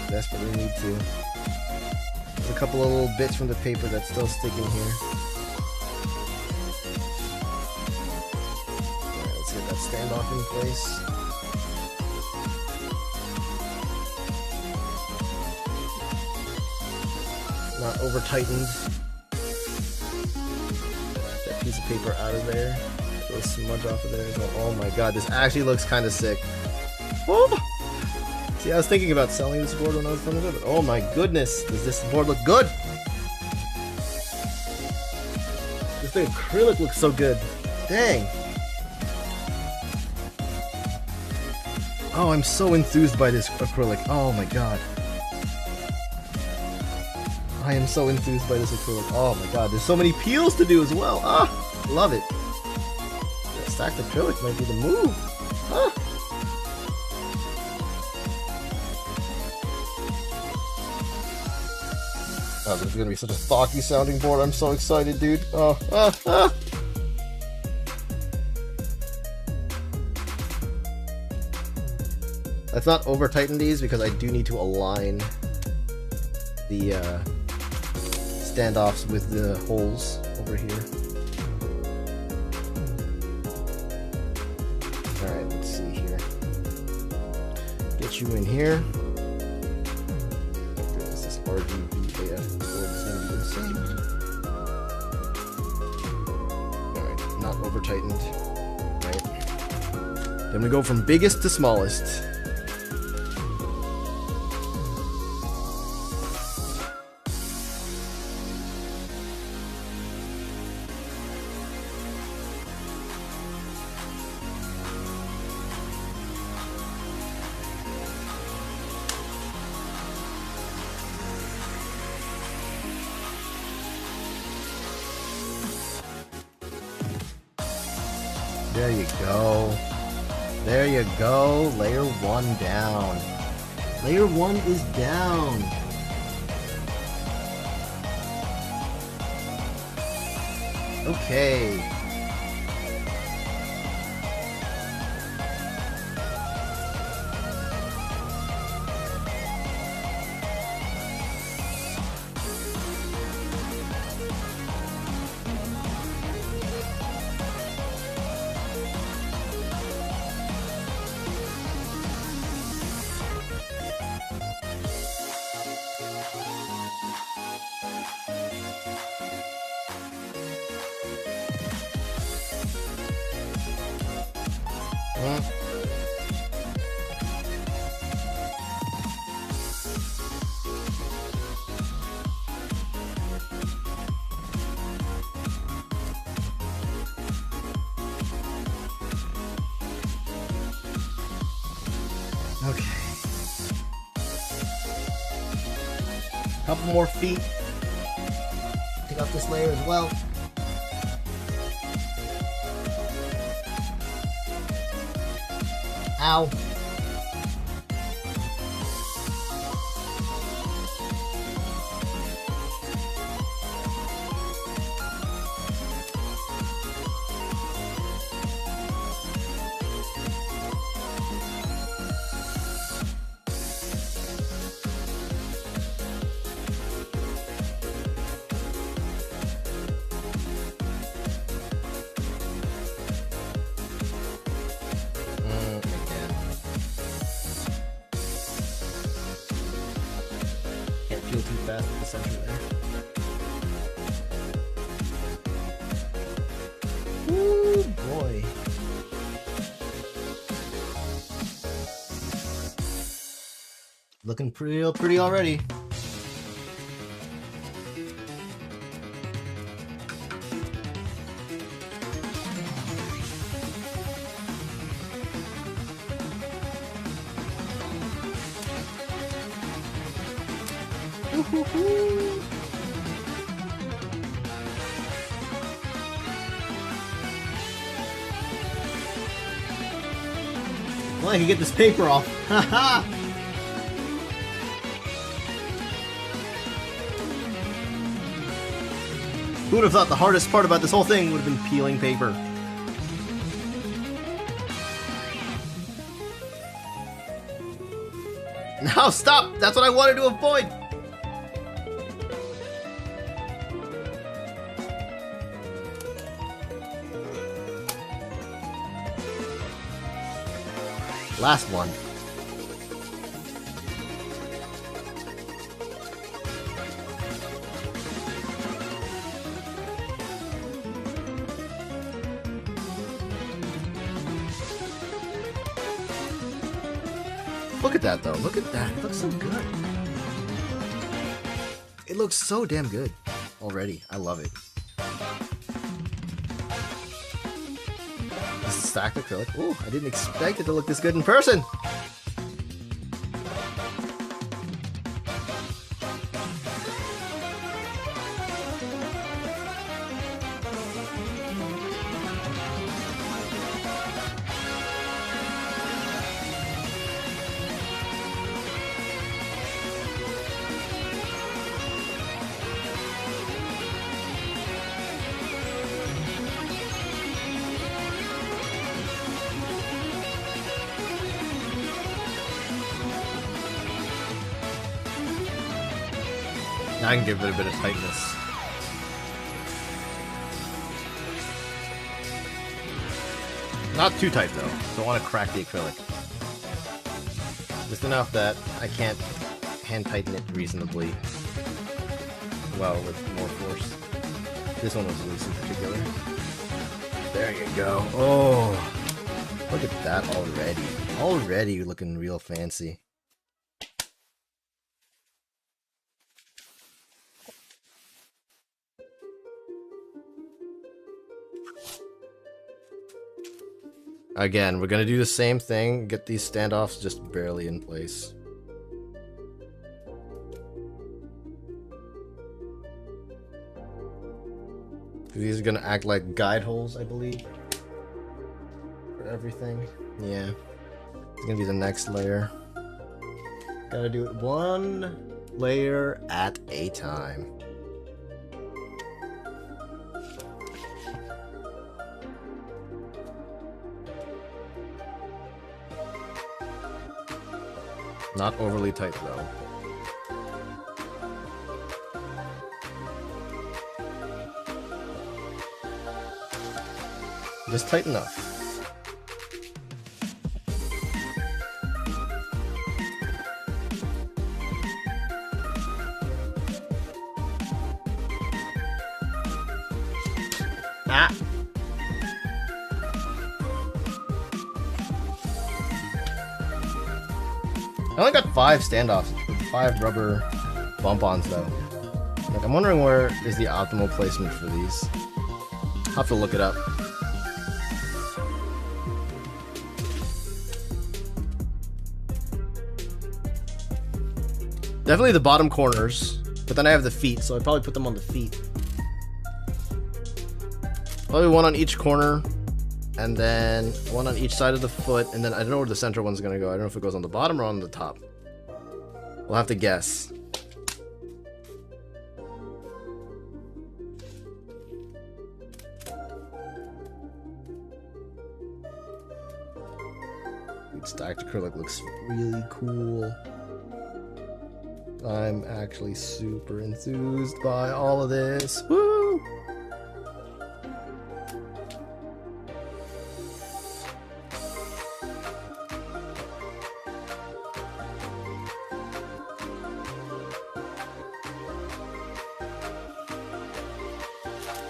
Desperately need to. There's a couple of little bits from the paper that's still sticking here. Alright, let's get that standoff in place. Not over tightened. That piece of paper out of there. Get a smudge off of there. Oh my god, this actually looks kind of sick. Oh! See, I was thinking about selling this board when I was filming it, but oh my goodness, does this board look good? This thing acrylic looks so good. Dang. Oh, I'm so enthused by this acrylic. Oh my god. I am so enthused by this acrylic. Oh my god, there's so many peels to do as well. Ah, love it. Yeah, stacked acrylic might be the move. Ah. Oh, this is gonna be such a thocky sounding board. I'm so excited, dude. Oh, Let's not over tighten these because I do need to align the standoffs with the holes over here. Alright, let's see here. Get Get you in here. This is RGB AF board is gonna be insane. Alright, not over tightened. Right. Then we go from biggest to smallest. There you go. There you go. Layer 1 down. Layer 1 is down. Okay. Okay. Couple more feet. Take off this layer as well. Ow. Feel too fast at the center there. Ooh, boy. Looking pretty already. Well, I can get this paper off. Haha! Who would have thought the hardest part about this whole thing would have been peeling paper? No, stop! That's what I wanted to avoid! Last one. Look at that though, look at that. It looks so good. It looks so damn good already. I love it. This is stacked acrylic. Ooh, I didn't expect it to look this good in person. Now I can give it a bit of tightness. Not too tight though. Don't want to crack the acrylic. Just enough that I can't hand tighten it reasonably well with more force. This one was loose in particular. There you go. Oh, look at that already. Already looking real fancy. Again, we're gonna do the same thing, get these standoffs just barely in place. These are gonna act like guide holes, I believe, for everything. Yeah, it's gonna be the next layer. Gotta do it one layer at a time. Not overly tight though. Just tight enough. Ah! I only got 5 standoffs, 5 rubber bump-ons though. Like, I'm wondering where is the optimal placement for these. I'll have to look it up. Definitely the bottom corners, but then I have the feet, so I'd probably put them on the feet. Probably one on each corner, and then one on each side of the foot, and then I don't know where the center one's gonna go. I don't know if it goes on the bottom or on the top. We'll have to guess. Stacked acrylic looks really cool. I'm actually super enthused by all of this. Woo!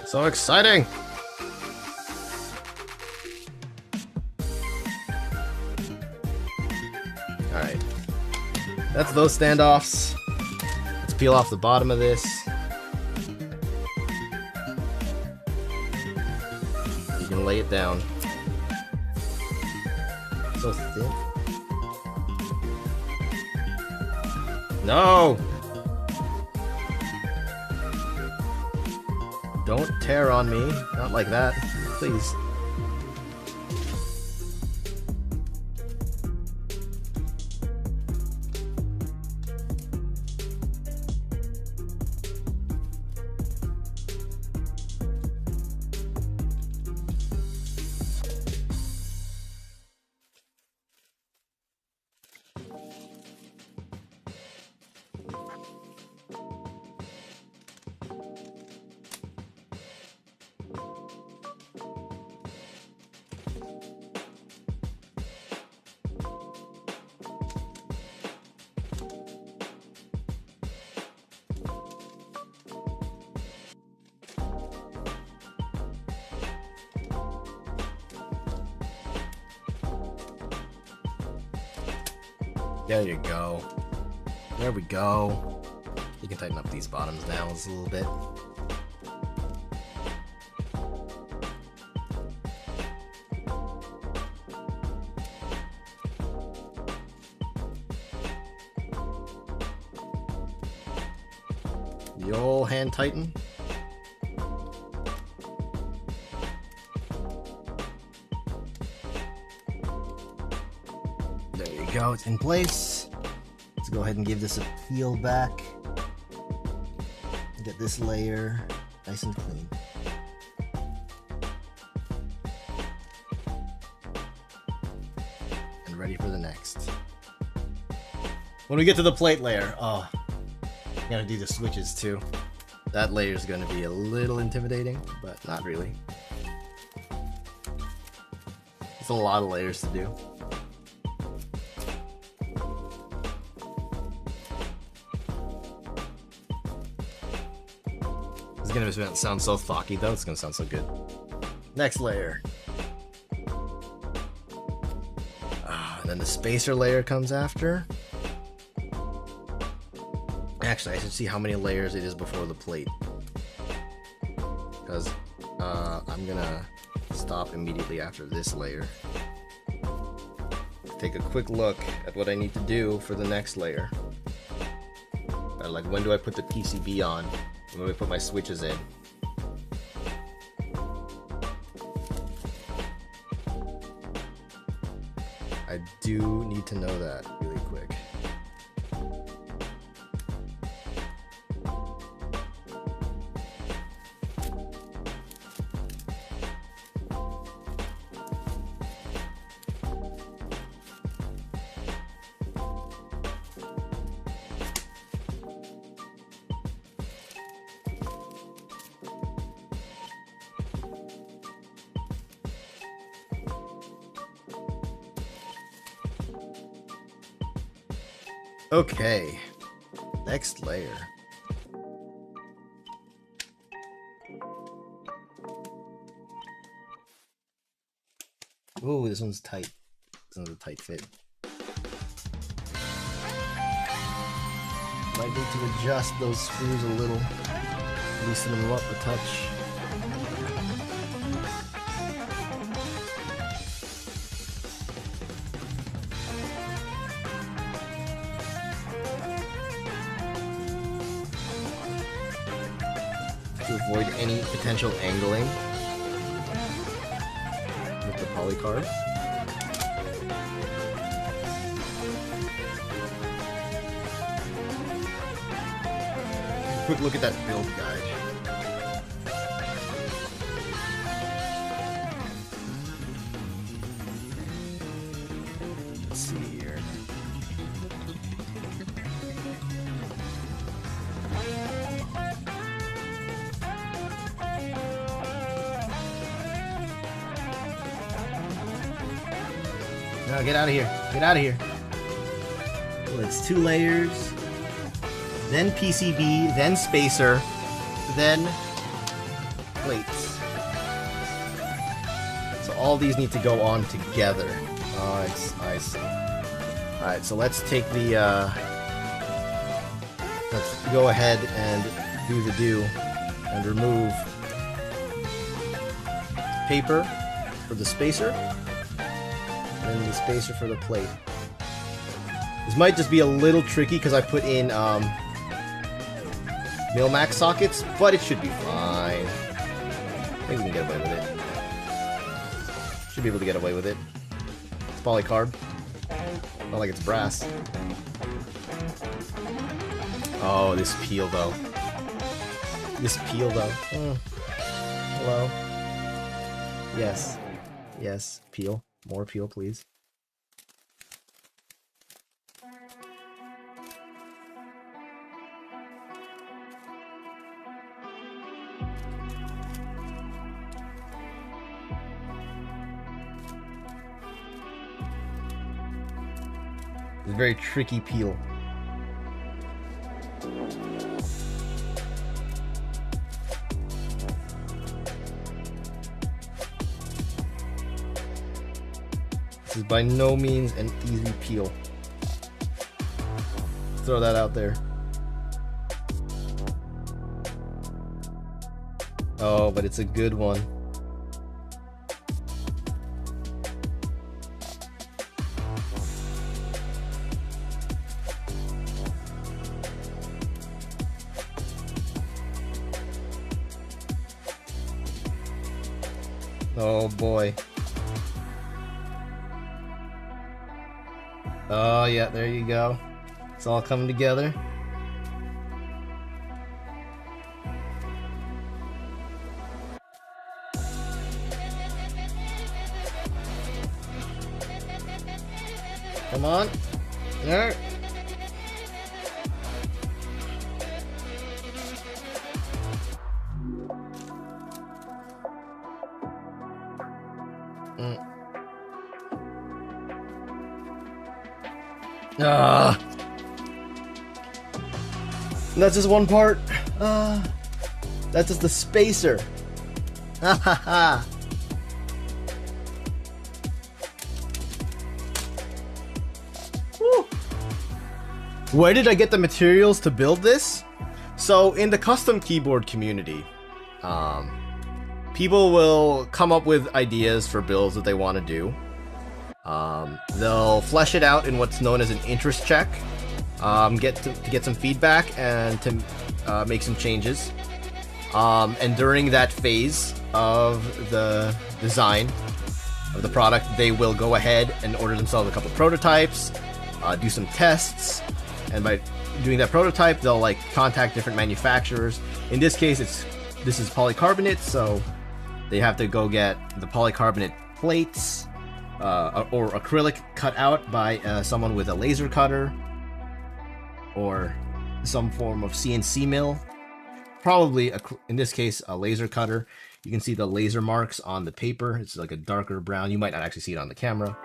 So exciting! Alright. That's those standoffs. Let's peel off the bottom of this. You can lay it down. So thin. No! Don't tear on me. Not like that. Please. There you go. There we go. You can tighten up these bottoms now just a little bit. The old hand tighten. There you go, it's in place. Let's go ahead and give this a peel back. Get this layer nice and clean. And ready for the next. When we get to the plate layer, oh, gotta do the switches too. That layer is gonna be a little intimidating, but not really. It's a lot of layers to do. It's gonna sound so thocky though. It's gonna sound so good. Next layer. And then the spacer layer comes after. Actually, I should see how many layers it is before the plate. Because I'm gonna stop immediately after this layer. Take a quick look at what I need to do for the next layer. Like, when do I put the PCB on? When do I put my switches in? I do need to know that really quick. Okay, next layer. Ooh, this one's tight. This one's a tight fit. Might need to adjust those screws a little, loosen them up a touch. To avoid any potential angling with the polycarb. Quick look at that build guide. Let's see here. No, get out of here. Get out of here. Well, it's 2 layers, then PCB, then spacer, then plates. So all these need to go on together. Oh, I see. Alright, so let's take the, let's go ahead and do the do and remove paper for the spacer. And the spacer for the plate. This might just be a little tricky because I put in Mil-Max sockets, but it should be fine. I think we can get away with it. Should be able to get away with it. It's polycarb. Not like it's brass. Oh, this peel though. This peel though. Hello. Yes. Yes, peel. More peel, please. It's a very tricky peel. This is by no means an easy peel. Throw that out there. Oh, but it's a good one. Oh boy. Oh yeah, there you go. It's all coming together. Come on. There. That's just one part. That's just the spacer. Ha ha ha. Where did I get the materials to build this? So in the custom keyboard community, people will come up with ideas for builds that they want to do. They'll flesh it out in what's known as an interest check, get some feedback and to make some changes. And during that phase of the design of the product, they will go ahead and order themselves a couple prototypes, do some tests, and by doing that prototype, they'll like contact different manufacturers. In this case, this is polycarbonate, so they have to go get the polycarbonate plates or acrylic cut out by someone with a laser cutter or some form of CNC mill. Probably, in this case, a laser cutter. You can see the laser marks on the paper. It's like a darker brown. You might not actually see it on the camera.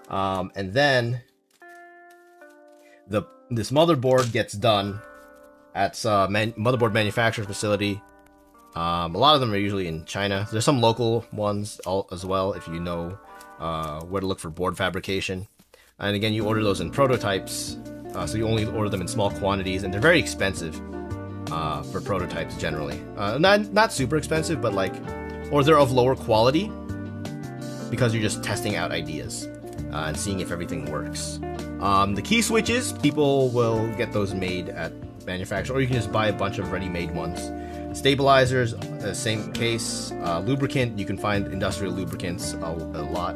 And then this motherboard gets done at motherboard manufacturer facility. A lot of them are usually in China. There's some local ones as well if you know where to look for board fabrication. And again, you order those in prototypes, so you only order them in small quantities, and they're very expensive for prototypes generally. Not super expensive, but like, or they're of lower quality because you're just testing out ideas and seeing if everything works. The key switches, people will get those made at manufacturer, or you can just buy a bunch of ready-made ones. Stabilizers, same case. Lubricant, you can find industrial lubricants a lot.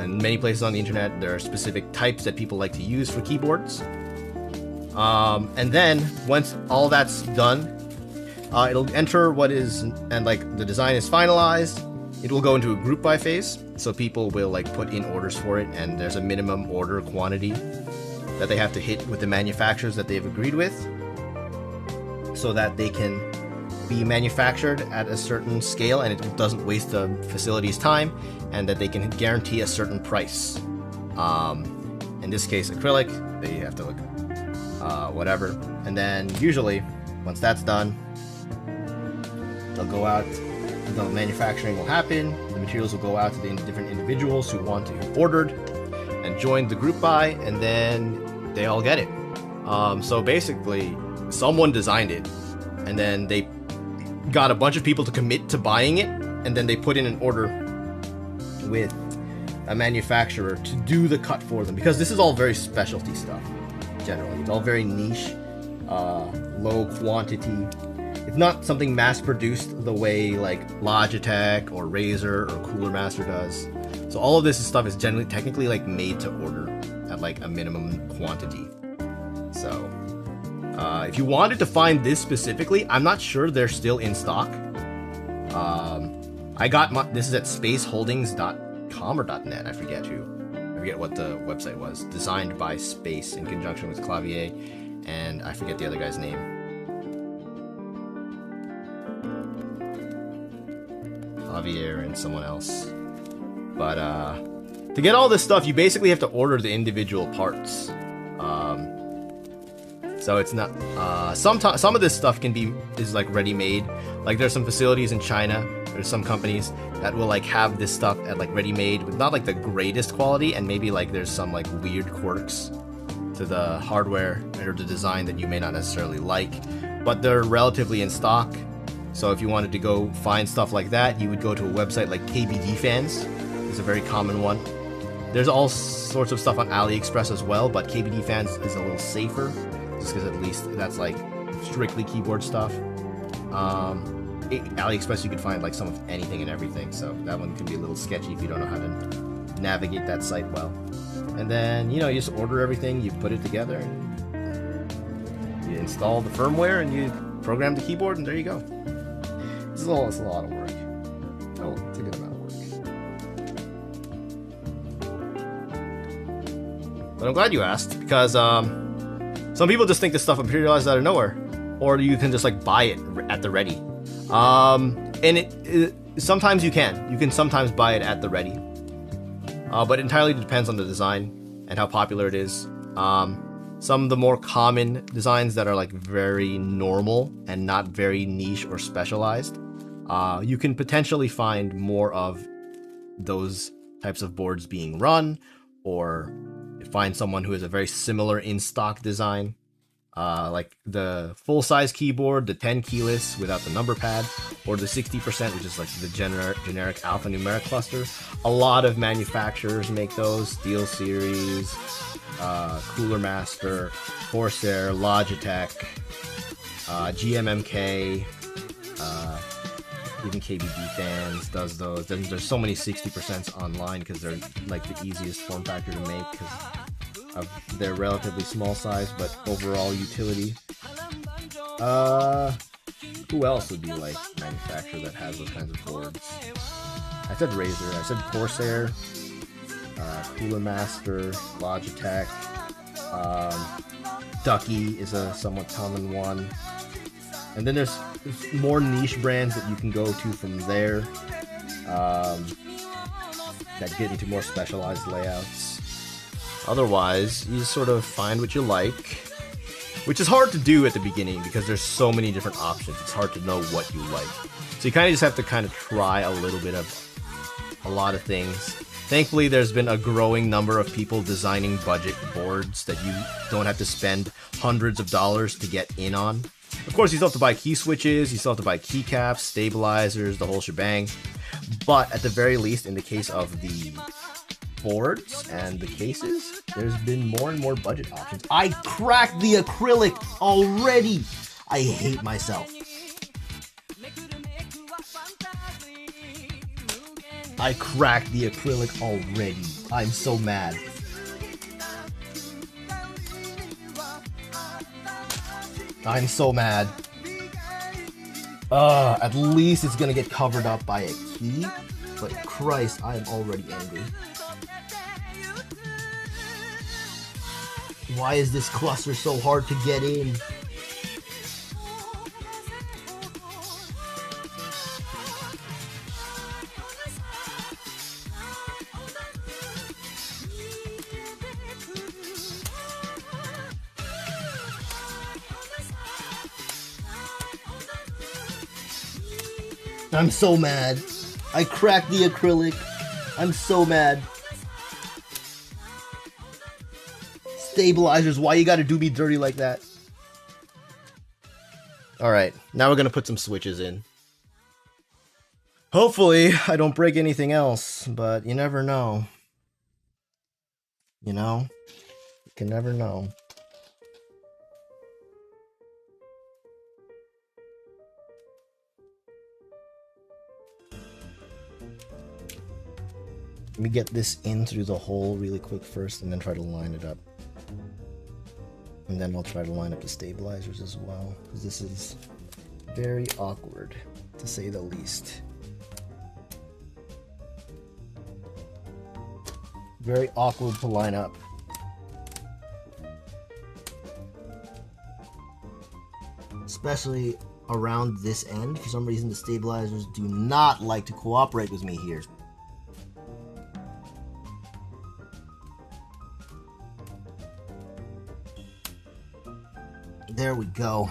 In many places on the internet, there are specific types that people like to use for keyboards. And then, once all that's done, it'll enter what is, and like the design is finalized, it will go into a group buy phase. So people will like put in orders for it, and there's a minimum order quantity that they have to hit with the manufacturers that they've agreed with, so that they can be manufactured at a certain scale and it doesn't waste the facility's time, and that they can guarantee a certain price. In this case, acrylic, they have to look whatever, and then usually once that's done, they'll go out, the manufacturing will happen, the materials will go out to the different individuals who want to ordered and join the group buy, and then they all get it. So basically, someone designed it, and then they got a bunch of people to commit to buying it, and then they put in an order with a manufacturer to do the cut for them, because this is all very specialty stuff. Generally, it's all very niche, low quantity. It's not something mass-produced the way like Logitech or Razer or Cooler Master does. So all of this stuff is generally technically like made to order at like a minimum quantity. So if you wanted to find this specifically, I'm not sure they're still in stock. I got this is at spaceholdings.com or .net. I forget what the website was. Designed by Space in conjunction with Qlavier, and I forget the other guy's name. Qlavier and someone else. But to get all this stuff, you basically have to order the individual parts. So it's not some of this stuff is like ready-made. Like there's some facilities in China, there's some companies that will like have this stuff at like ready-made with not like the greatest quality, and maybe like there's some like weird quirks to the hardware or the design that you may not necessarily like, but they're relatively in stock. So if you wanted to go find stuff like that, you would go to a website like KBD Fans. It's a very common one. There's all sorts of stuff on AliExpress as well, but KBD Fans is a little safer, just because at least that's like strictly keyboard stuff. AliExpress, you could find like some of anything and everything, so that one can be a little sketchy if you don't know how to navigate that site well. And then, you know, you just order everything, you put it together, and you install the firmware, and you program the keyboard, and there you go. It's a lot of work. Oh, it's a good amount of work. But I'm glad you asked, because some people just think this stuff materializes out of nowhere, or you can just like buy it at the ready. And sometimes you can sometimes buy it at the ready, but it entirely depends on the design and how popular it is. some of the more common designs that are like very normal and not very niche or specialized, you can potentially find more of those types of boards being run, or find someone who has a very similar in-stock design. Like the full-size keyboard, the 10 keyless without the number pad, or the 60%, which is like the generic alphanumeric cluster. A lot of manufacturers make those. Steel Series, Cooler Master, Corsair, Logitech, GMMK, even KBB Fans does those. Then there's so many 60% online because they're like the easiest form factor to make because of their relatively small size but overall utility. Who else would be like manufacturer that has those kinds of boards? I said Razer, I said Corsair, Cooler Master, Logitech, Ducky is a somewhat common one. And then there's more niche brands that you can go to from there that get into more specialized layouts. Otherwise, you just sort of find what you like, which is hard to do at the beginning because there's so many different options. It's hard to know what you like. So you kind of just have to kind of try a little bit of a lot of things. Thankfully, there's been a growing number of people designing budget boards that you don't have to spend hundreds of dollars to get in on. Of course, you still have to buy key switches, you still have to buy keycaps, stabilizers, the whole shebang. But at the very least, in the case of the boards and the cases, there's been more and more budget options. I cracked the acrylic already! I hate myself. I cracked the acrylic already. I'm so mad. I'm so mad. At least it's gonna get covered up by a key. But Christ, I am already angry. Why is this cluster so hard to get in? I'm so mad. I cracked the acrylic. I'm so mad. Stabilizers, why you gotta do me dirty like that? Alright, now we're gonna put some switches in. Hopefully, I don't break anything else, but you never know. You know? You can never know. Let me get this in through the hole really quick first and then try to line it up. And then I'll try to line up the stabilizers as well, because this is very awkward, to say the least. Very awkward to line up. Especially around this end. For some reason the stabilizers do not like to cooperate with me here. There we go.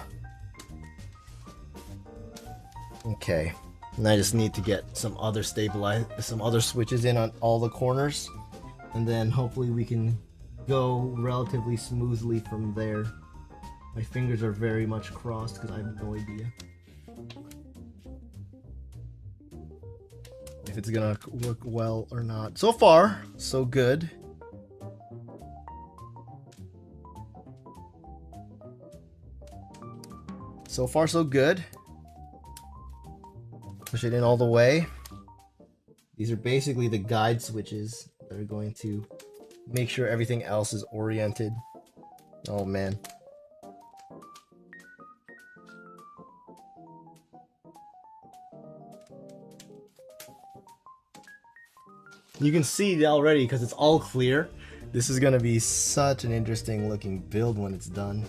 Okay, and I just need to get some other switches in on all the corners, and then hopefully we can go relatively smoothly from there. My fingers are very much crossed because I have no idea if it's gonna work well or not. So far, so good. So far, so good. Push it in all the way. These are basically the guide switches that are going to make sure everything else is oriented. Oh man. You can see already, because it's all clear, this is going to be such an interesting looking build when it's done.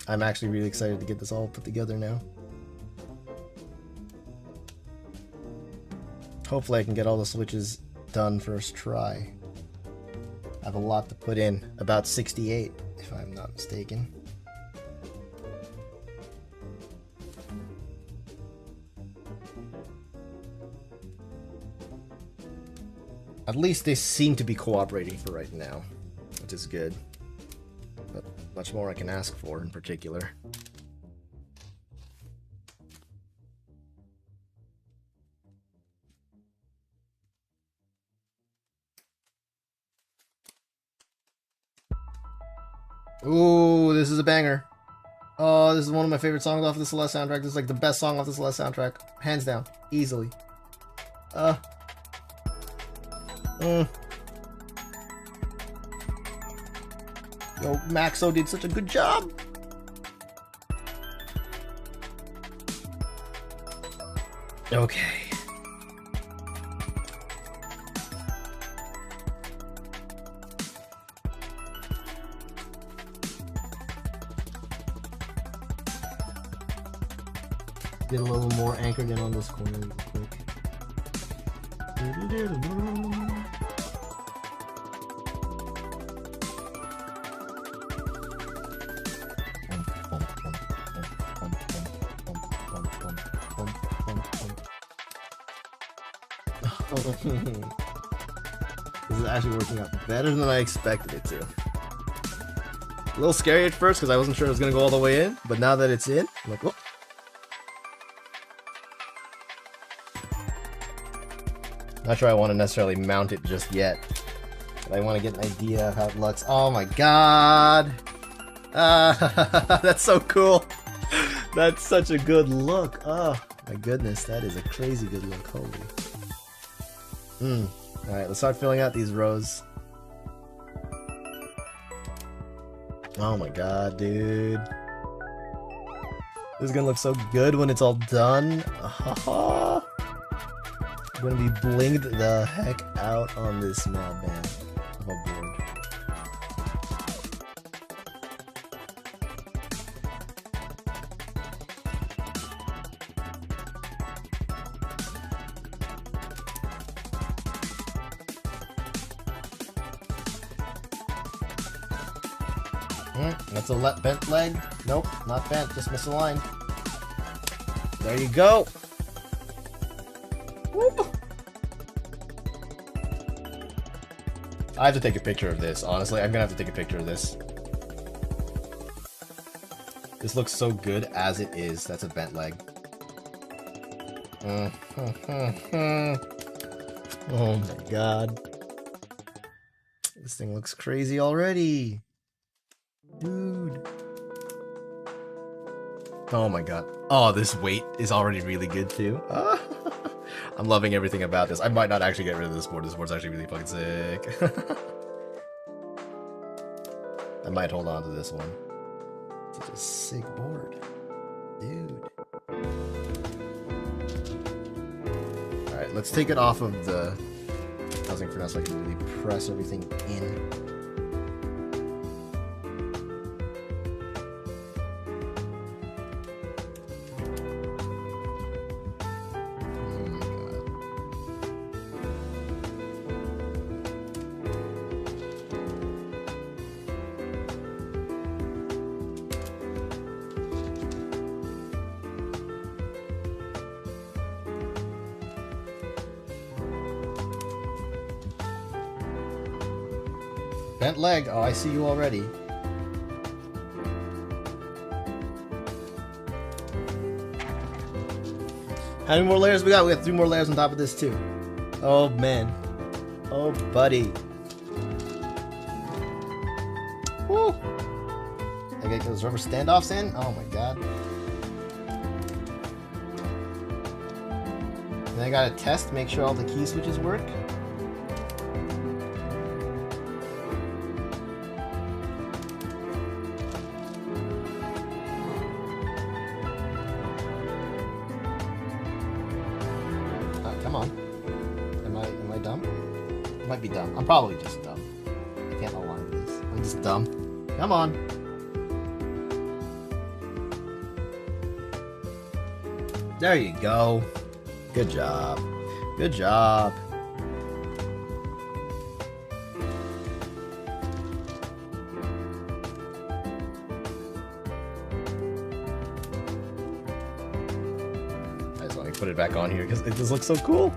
I'm actually really excited to get this all put together now. Hopefully I can get all the switches done first try. I have a lot to put in. About 68, if I'm not mistaken. At least they seem to be cooperating for right now, which is good. But much more I can ask for in particular. Ooh, this is a banger. Oh, this is one of my favorite songs off the Celeste soundtrack. This is like the best song off the Celeste soundtrack. Hands down. Easily. Yo, Maxo did such a good job. Okay. Get a little more anchored in on this corner real quick. This is actually working out better than I expected it to. A little scary at first because I wasn't sure it was going to go all the way in, but now that it's in, I'm like, whoop. Not sure I want to necessarily mount it just yet, but I want to get an idea of how it looks. Oh my god! That's so cool! That's such a good look! Oh my goodness, that is a crazy good look, holy. Alright, let's start filling out these rows. Oh my god, dude. This is gonna look so good when it's all done. I'm gonna be blinged the heck out on this map, man. Of a board. That's a bent leg. Nope, not bent, just misaligned. There you go. Whoop. I have to take a picture of this, honestly. I'm gonna have to take a picture of this. This looks so good as it is. That's a bent leg. Oh my god. This thing looks crazy already. Dude. Oh my god. Oh, this weight is already really good too. I'm loving everything about this. I might not actually get rid of this board. This board's actually really fucking sick. I might hold on to this one. Such a sick board. Dude. Alright, let's take it off of the housing for now so I can really press everything in. Bent leg. Oh, I see you already. How many more layers we got? We got 3 more layers on top of this too. Oh man. Oh buddy. Woo. I get those rubber standoffs in. Oh my god. Then I gotta test, make sure all the key switches work. Be dumb. I'm probably just dumb. I can't align this. I'm just dumb. Come on. There you go. Good job. Good job. put it back on here because it just looks so cool.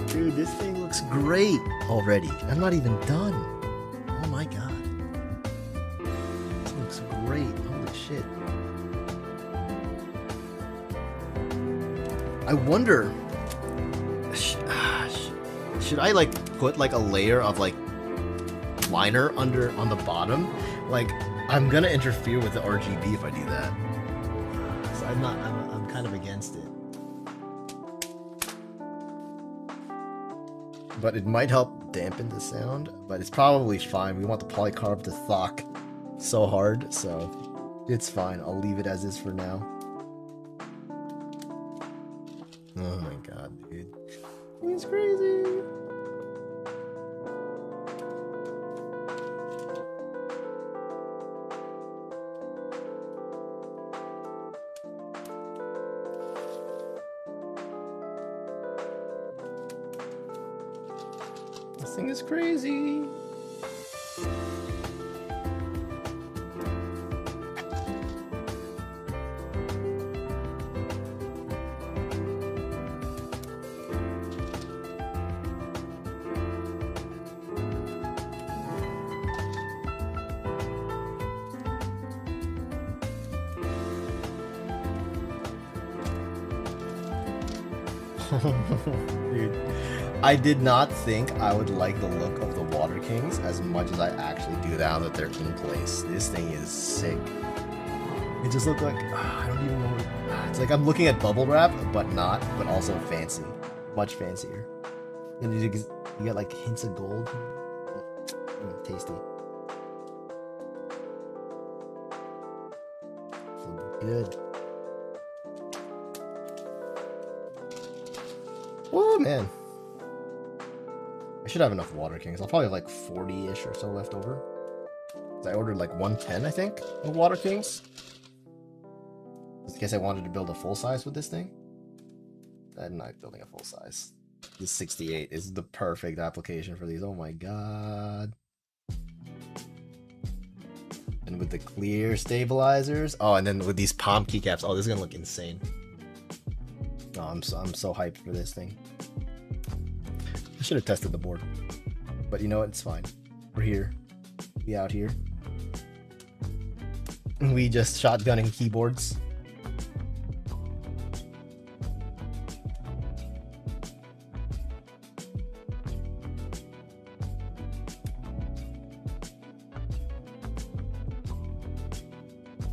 Dude, this thing looks great already. I'm not even done. Oh my god. This looks great. Holy shit. I wonder, should I like put like a layer of like liner under on the bottom? Like, I'm gonna interfere with the RGB if I do that. So I'm kind of against it. But it might help dampen the sound, but it's probably fine. We want the polycarb to thock so hard, so it's fine. I'll leave it as is for now. Oh my god, dude. It's crazy. This thing is crazy. Dude, I did not think I would like the look of the Water Kings as much as I actually do now that they're in place. This thing is sick. It just looked like, I don't even know what, it's like I'm looking at bubble wrap, but not, but also fancy. Much fancier. And you get like hints of gold. Tasty. So good. Oh man, I should have enough Water Kings. I'll probably have like 40-ish or so left over. I ordered like 110, I think, of Water Kings. Just in case I wanted to build a full size with this thing. I'm not building a full size. The 68 is the perfect application for these. Oh my god. And with the clear stabilizers. Oh, and then with these palm keycaps. Oh, this is gonna look insane. Oh, I'm so hyped for this thing. I should have tested the board. But you know what? It's fine. We're here. We out here. We just shotgunning keyboards.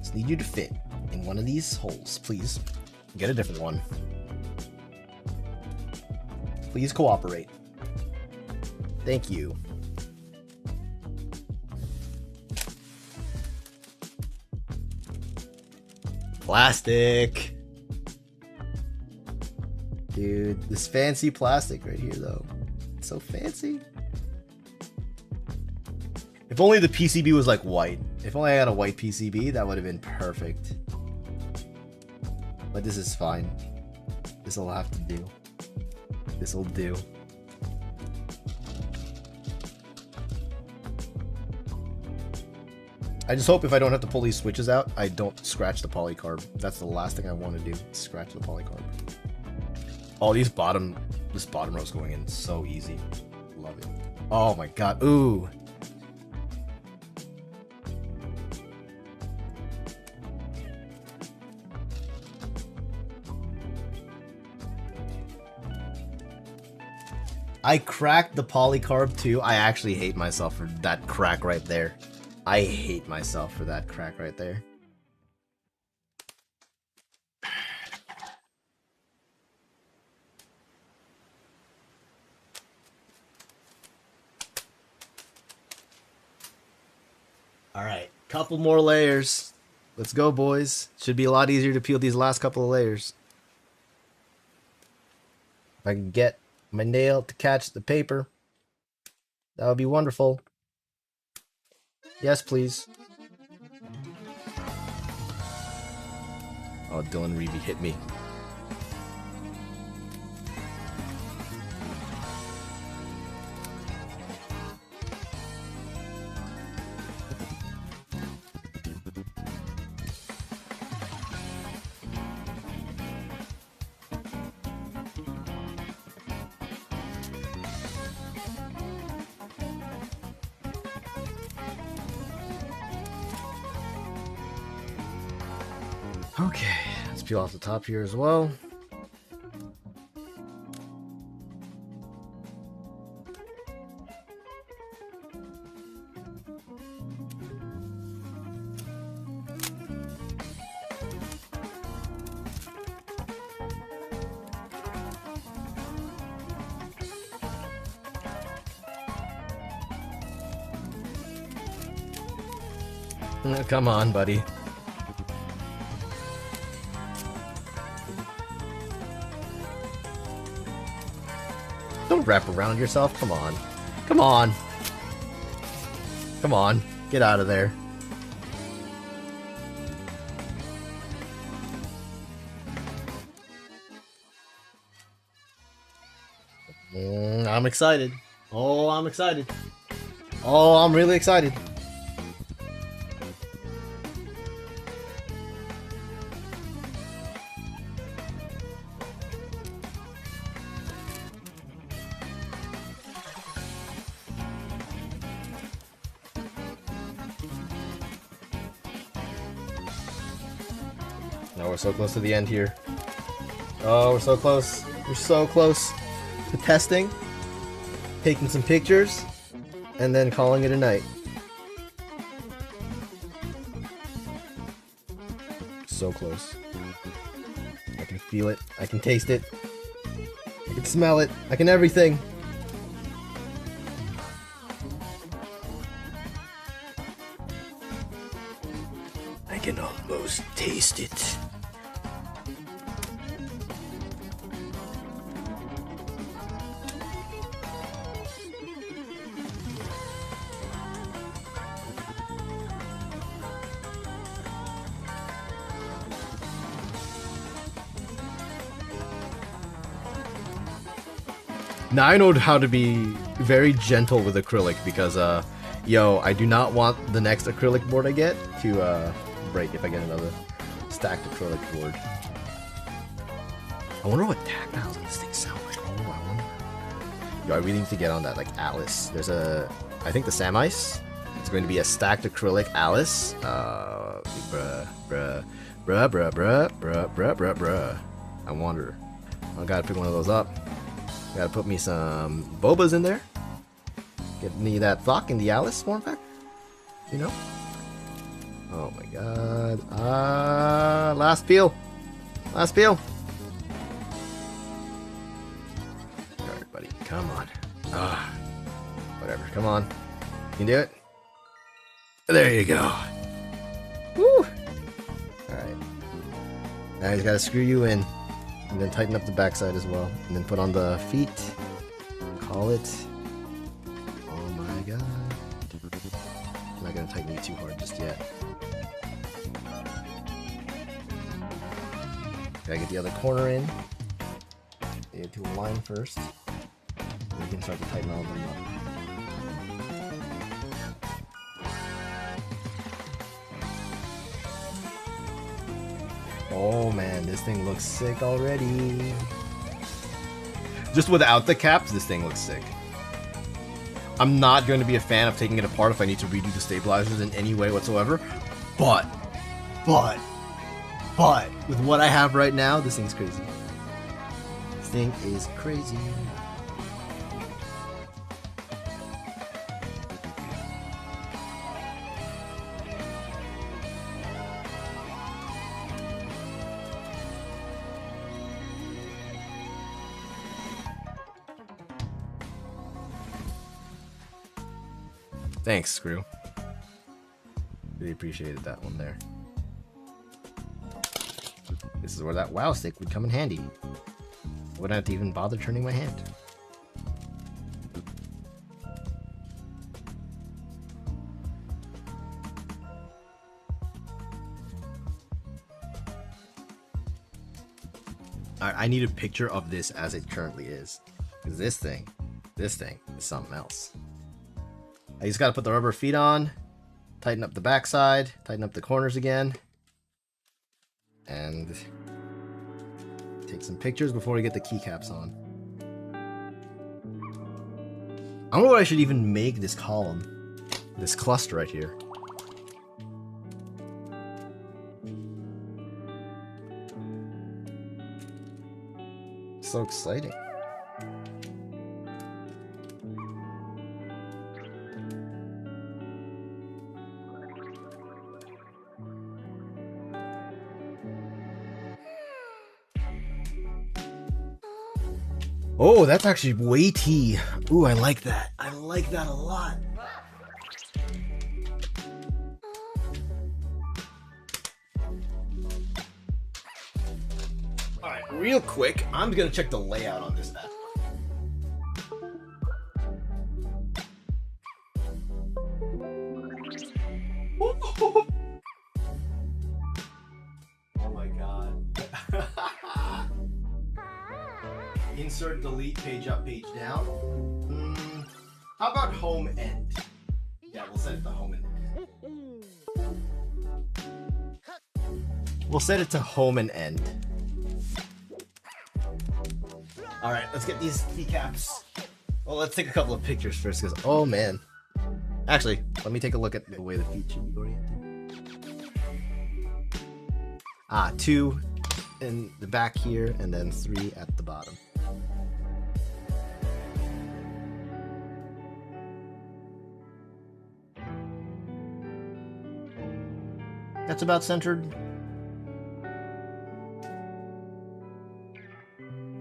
Just need you to fit in one of these holes, please. Get a different one. Please cooperate. Thank you. Plastic. Dude, this fancy plastic right here though. It's so fancy. If only the PCB was like white. If only I had a white PCB, that would have been perfect. But this is fine. This will have to do. This'll do. I just hope if I don't have to pull these switches out, I don't scratch the polycarb. That's the last thing I want to do, scratch the polycarb. Oh, this bottom row's going in so easy. Love it. Oh my god, ooh. I cracked the polycarb too. I actually hate myself for that crack right there. I hate myself for that crack right there. Alright, couple more layers. Let's go, boys. Should be a lot easier to peel these last couple of layers. If I can get my nail to catch the paper, that would be wonderful. Yes, please. Oh, Dylan Reevy hit me. Okay, let's peel off the top here as well. Come on, buddy. Don't wrap around yourself. Come on. Come on. Come on. Get out of there. I'm excited. Oh, I'm excited. Oh, I'm really excited. No, we're so close to the end here. Oh, we're so close. We're so close to testing, taking some pictures, and then calling it a night. So close. I can feel it. I can taste it. I can smell it. I can everything. I can almost taste it. Now I know how to be very gentle with acrylic because, yo, I do not want the next acrylic board I get to break if I get another stacked acrylic board. I wonder what tactiles on this thing sound like. Oh, I wonder. Yo, I really need to get on that, like, Alice. There's a, I think the Sam Ice. It's going to be a stacked acrylic Alice. Bruh. I wonder. I gotta pick one of those up. Gotta put me some bobas in there. Get me that Thok in the Alice form factor. You know? Oh my god. Last peel. Last peel. Alright, buddy. Come on. Whatever. Come on. You can do it. There you go. Woo! Alright. Now he's gotta screw you in. And then tighten up the backside as well. And then put on the feet. Call it. Oh my god. I'm not gonna tighten it too hard just yet. Gotta get the other corner in. Get to a line first. And we can start to tighten all of them up. Oh man, this thing looks sick already. Just without the caps, this thing looks sick. I'm not going to be a fan of taking it apart if I need to redo the stabilizers in any way whatsoever. But, with what I have right now, this thing's crazy. This thing is crazy. Thanks, Screw. Really appreciated that one there. This is where that WoW stick would come in handy. Wouldn't have to even bother turning my hand. Alright, I need a picture of this as it currently is. Because this thing is something else. I just gotta put the rubber feet on, tighten up the backside, tighten up the corners again, and take some pictures before we get the keycaps on. I don't know what I should even make this column, this cluster right here. so exciting. Oh, that's actually weighty. Ooh, I like that. I like that a lot. Alright, real quick, I'm gonna check the layout on this bad boy. Oh my god. Insert, delete, page up, page down. How about home end? Yeah, we'll set it to home and end. We'll set it to home and end. Alright, let's get these keycaps. Well, let's take a couple of pictures first, because, oh man. Actually, let me take a look at the way the feet should be oriented. 2 in the back here, and then 3 at the bottom. That's about centered.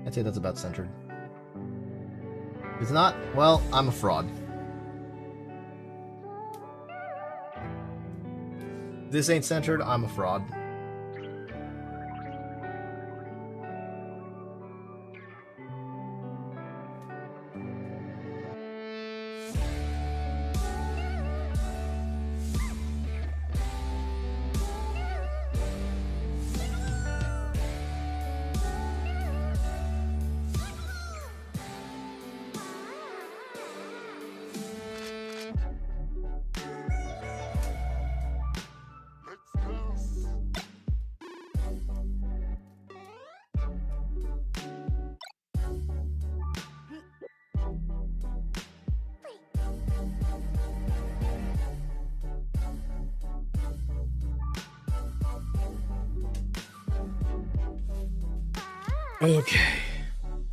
I'd say that's about centered. If it's not, well, I'm a fraud. If this ain't centered, I'm a fraud. Okay.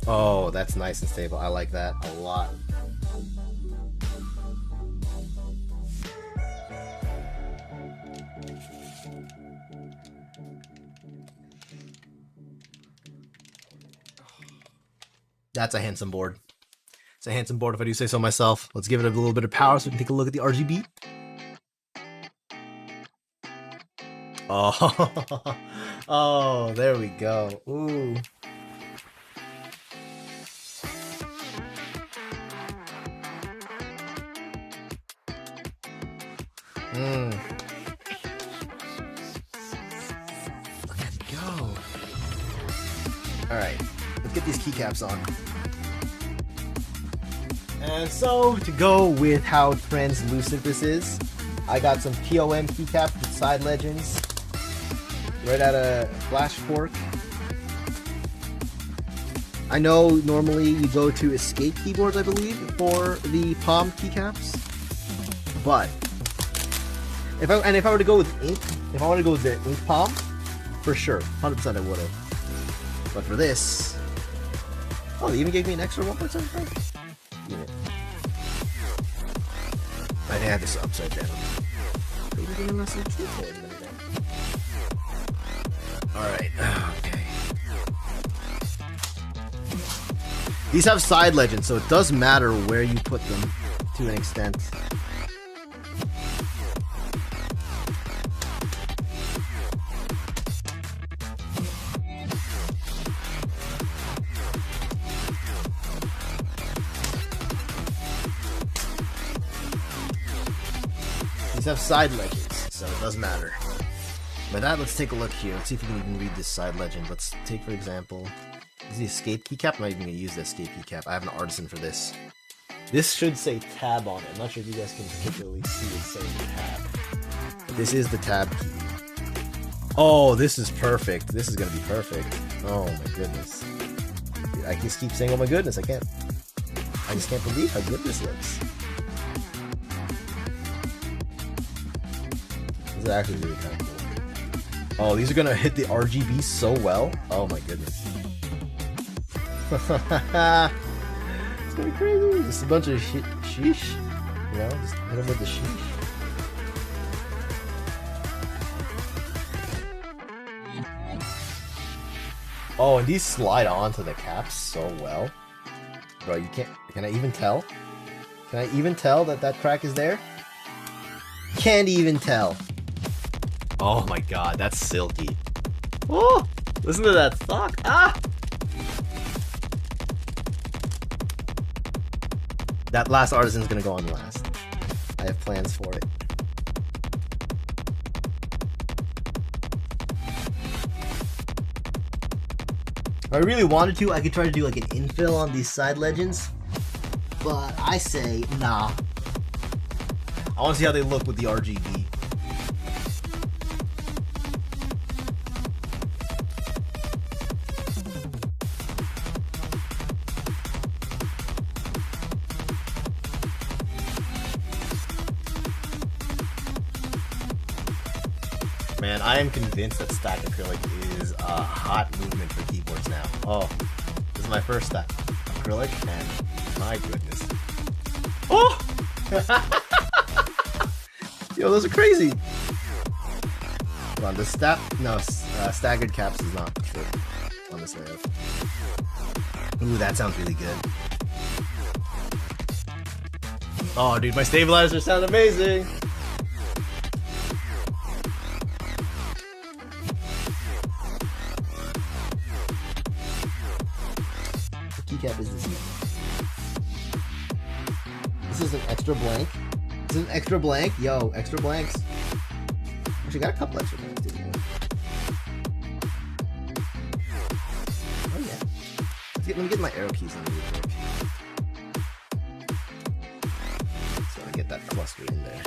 Oh, that's nice and stable. I like that a lot. That's a handsome board. It's a handsome board if I do say so myself. Let's give it a little bit of power so we can take a look at the RGB. Oh, oh, there we go. Ooh. Look at it go. Alright, let's get these keycaps on. And so, to go with how translucent this is, I got some POM keycaps with side legends. Right out of Flash Fork. I know normally you go to Escape keyboards, I believe, for the Palm keycaps. But if I were to go with ink, if I want to go with the ink Palm, for sure, 100% I would have. But for this, oh, they even gave me an extra 1.75. Unit. I think I have this upside down. Maybe give me less than 2. Alright, okay. These have side legends, so it does matter where you put them to an extent. These have side legends, so it does matter. By that, let's take a look here. Let's see if we can even read this side legend. Let's take, for example, is the Escape keycap? I'm not even going to use the Escape keycap. I have an artisan for this. This should say tab on it. I'm not sure if you guys can particularly see it saying tab. But this is the tab key. Oh, this is perfect. This is going to be perfect. Oh my goodness. I just keep saying, oh my goodness, I can't. I just can't believe how good this looks. This is actually really kind of cool. Oh, these are gonna hit the RGB so well. Oh my goodness. It's gonna be crazy. Just a bunch of sheesh. You know, just hit him with the sheesh. Oh, and these slide onto the caps so well. Bro, you can't... Can I even tell? Can I even tell that that crack is there? Can't even tell. Oh my god, that's silky. Oh, listen to that thunk. Ah! That last artisan's gonna go on last. I have plans for it. If I really wanted to, I could try to do like an infill on these side legends. But I say, nah. I want to see how they look with the RGB. Man, I am convinced that stack acrylic is a hot movement for keyboards now. Oh, this is my first stack acrylic, and my goodness. Oh! Yo, those are crazy. Hold on, the staggered caps is not true on this layout. Ooh, that sounds really good. Oh, dude, my stabilizers sound amazing. Keycap is this one. This is an extra blank. This is an extra blank. Yo, extra blanks. Actually, got a couple extra blanks, didn't you? Oh yeah. Let me get my arrow keys in really quick. So I get that cluster in there.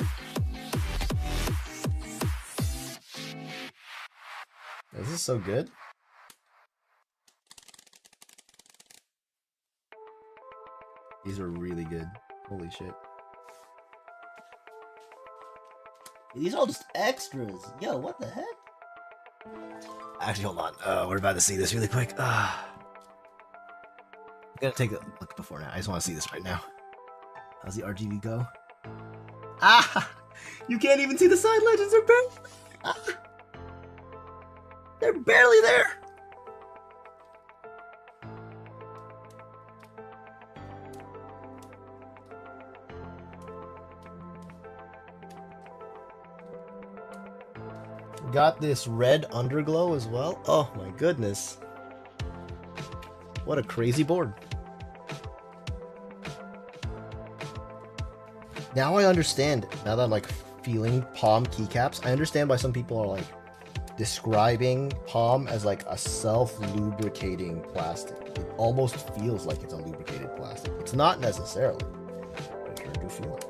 This is so good. These are really good. Holy shit. These are all just extras. Yo, what the heck? Actually, hold on. We're about to see this really quick. I'm gonna take a look before now. I just want to see this right now. How's the RGB go? Ah! You can't even see the side legends. They're barely... Ah, they're barely there. Got this red underglow as well. Oh my goodness. What a crazy board. Now I understand, now that I'm like feeling palm keycaps, I understand why some people are like describing palm as like a self-lubricating plastic. It almost feels like it's a lubricated plastic. It's not necessarily, but I sure do feel it.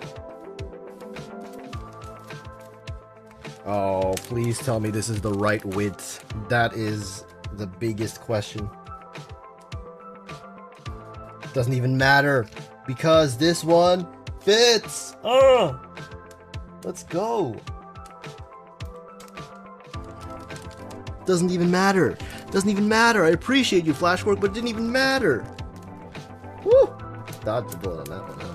Oh, please tell me this is the right width. That is the biggest question. Doesn't even matter because this one fits. Oh, let's go. Doesn't even matter. Doesn't even matter. I appreciate you, Flashwork, but it didn't even matter. Woo! Dodged the bullet on that one, huh?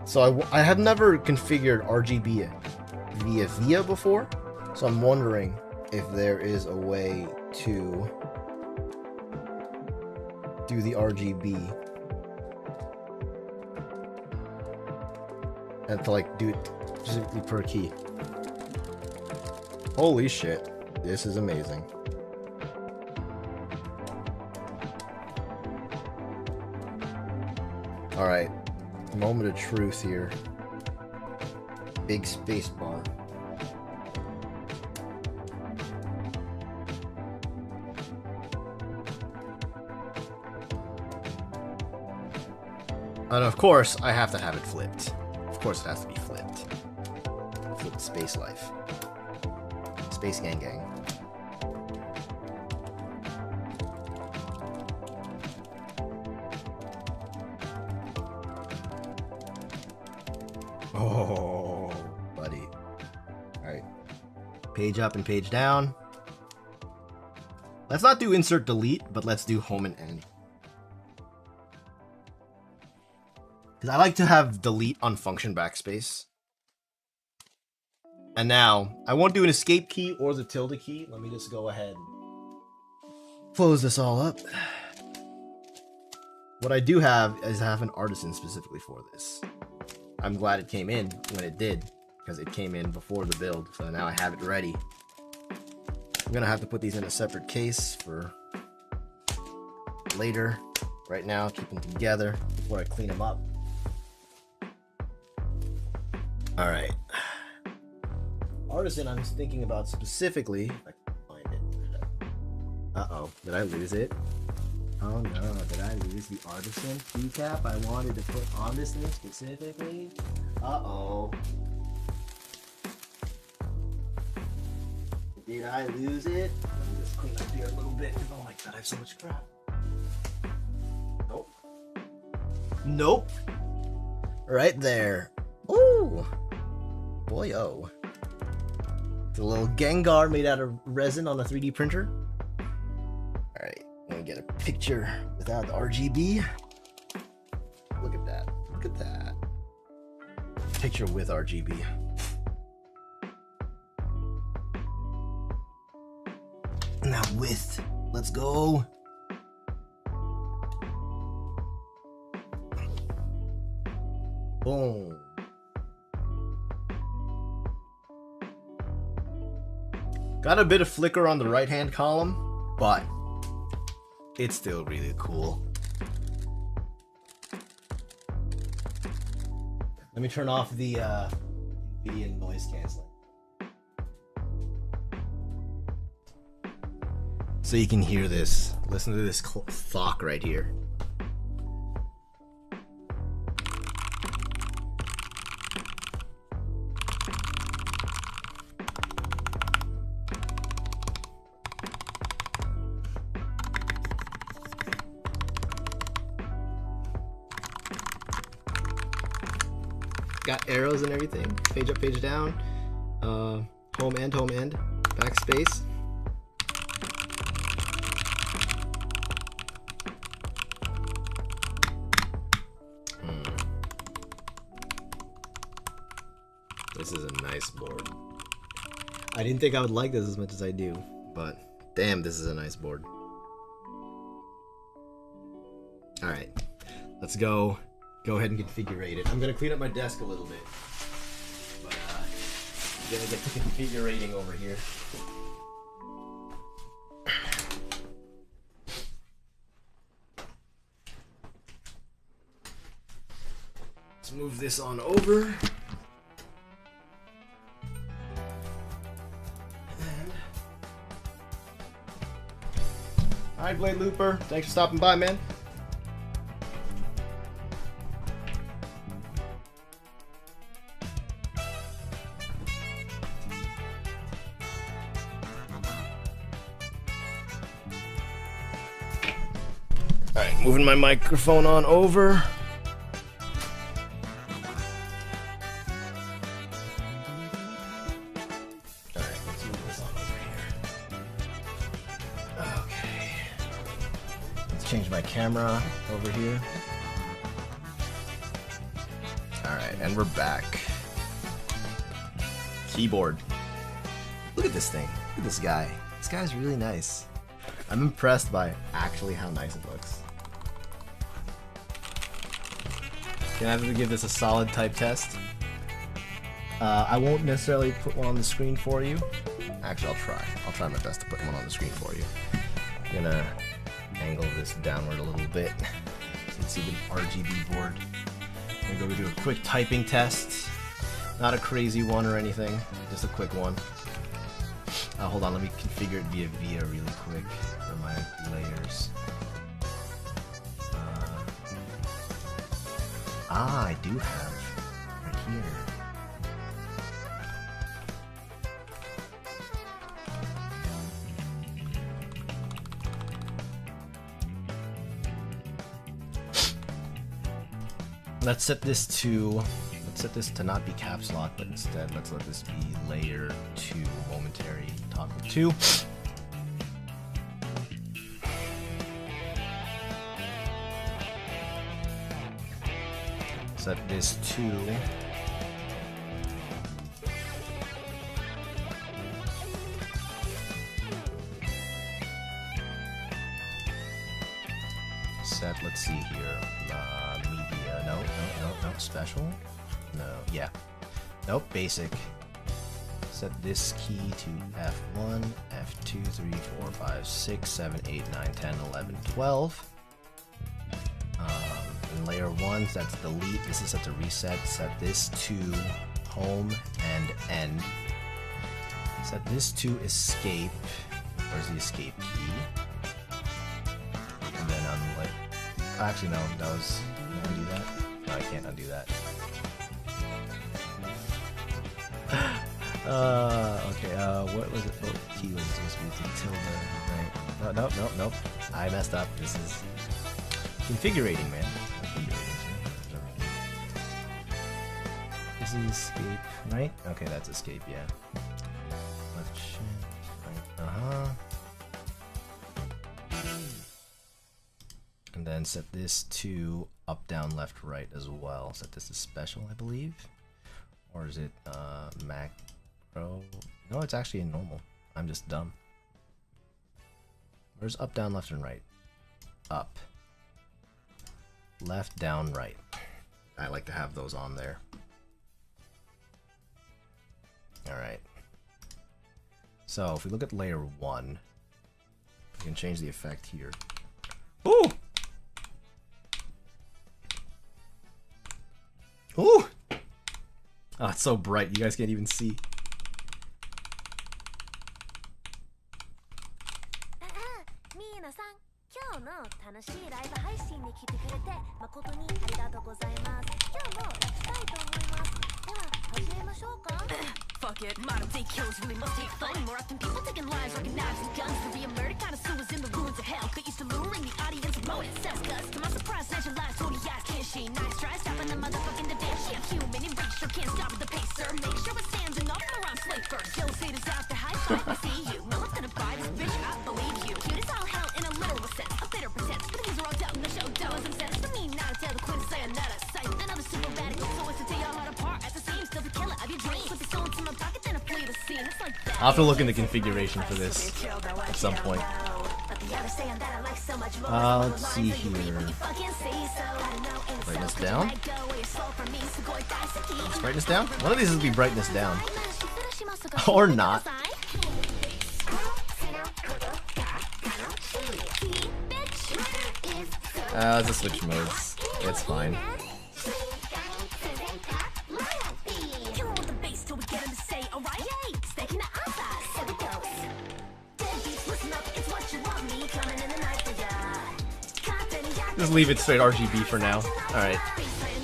So I have never configured RGB via before, so I'm wondering if there is a way to do the RGB and to like do it specifically per key. Holy shit, this is amazing. All right. Moment of truth here. Big space bar. And of course, I have to have it flipped. Of course, it has to be flipped. Flipped space life. Space gang gang. Oh, buddy. Alright. Page up and page down. Let's not do insert delete, but let's do home and end. Because I like to have delete on function backspace. And now, I won't do an escape key or the tilde key. Let me just go ahead and close this all up. What I do have is I have an artisan specifically for this. I'm glad it came in when it did, because it came in before the build, so now I have it ready. I'm gonna have to put these in a separate case for later. Right now, keep them together before I clean them up. Alright. Artisan, I'm thinking about specifically. If I can find it. Uh-oh, did I lose it? Oh no, did I lose the artisan keycap I wanted to put on this thing specifically? Uh-oh. Did I lose it? Let me just clean up here a little bit. Oh my god, I have so much crap. Nope. Nope. Right there. Ooh. Boy, oh. It's a little Yiancar made out of resin on a 3D printer. Alright. Let me get a picture without the RGB. Look at that. Look at that. Picture with RGB. Now with. Let's go. Boom. Got a bit of flicker on the right-hand column, but it's still really cool. Let me turn off the NVIDIA noise canceling. So you can hear this. Listen to this clock right here. Got arrows and everything. Page up, page down. Home end, backspace. This is a nice board. I didn't think I would like this as much as I do, but damn, this is a nice board. Alright, let's go ahead and configure it. I'm gonna clean up my desk a little bit, but I'm gonna get to configurating over here. Let's move this on over. Alright, Blade Looper, thanks for stopping by, man. Alright, moving my microphone on over. Alright, let's move this on over here. Okay. Let's change my camera over here. Alright, and we're back. Keyboard. Look at this thing. Look at this guy. This guy's really nice. I'm impressed by actually how nice it looks. Gonna have to give this a solid type test. I won't necessarily put one on the screen for you. Actually, I'll try. I'll try my best to put one on the screen for you. I'm gonna angle this downward a little bit. So you can see the RGB board. I'm gonna go do a quick typing test. Not a crazy one or anything, just a quick one. Hold on, let me configure it via really quick for my layers. I do have right here. Let's set this to, let's set this to not be caps lock, but instead let's let this be layer 2 momentary toggle 2. Set this to set, let's see here, media, no, special, no, yeah, nope, basic. Set this key to F1, F2, 3, 4, 5, 6, 7, 8, 9, 10, 11, 12. In layer 1, that's delete, this is set to reset. Set this to home and end. Set this to escape. Where's the escape key? And then actually no, that was, can I undo that? No, I can't undo that. Okay, what was it? What key was it supposed to be? Tilde, right? Nope. I messed up. This is configurating, man. This is escape, right? Okay, that's escape, yeah. Left shift, right, And then set this to up, down, left, right as well. Set this to special, I believe. Or is it macro? No, it's actually in normal. I'm just dumb. Where's up, down, left, and right? Up. Left, down, right. I like to have those on there. Alright. So, if we look at layer 1, we can change the effect here. Ooh! Ooh! Oh, it's so bright, you guys can't even see. Fuck it, modern day killers really must take fun. More often people taking lives, rocking knives and guns. To be a murder connoisseur is in the ruins of hell. Get used to luring the audience and blowing cells. Cause to my surprise, snatch your lives, 40 eyes, can't she? Nice try, stopping the motherfucking the damn. She a human in reach, sure can't stop with the pacer. Make sure it stands and up around slave first. Yellow haters out to high five, I see you. No one's gonna buy this bitch, I believe you. Cute as all hell in a literal sense. A bitter pretense, but these are all doubt in the show. Doesn't sense to me now. Tell the queen to say another sight. Another super radical, so as to tear your heart apart. At the same, still the killer of your dreams. With the soul into my pocket, then I flee the scene. It's like that. I'll have to look in the configuration for this at some point. Let's see here. Brightness down. Brightness down? One of these will be brightness down. Or not. Let's just switch modes. It's fine. Just leave it straight RGB for now. Alright.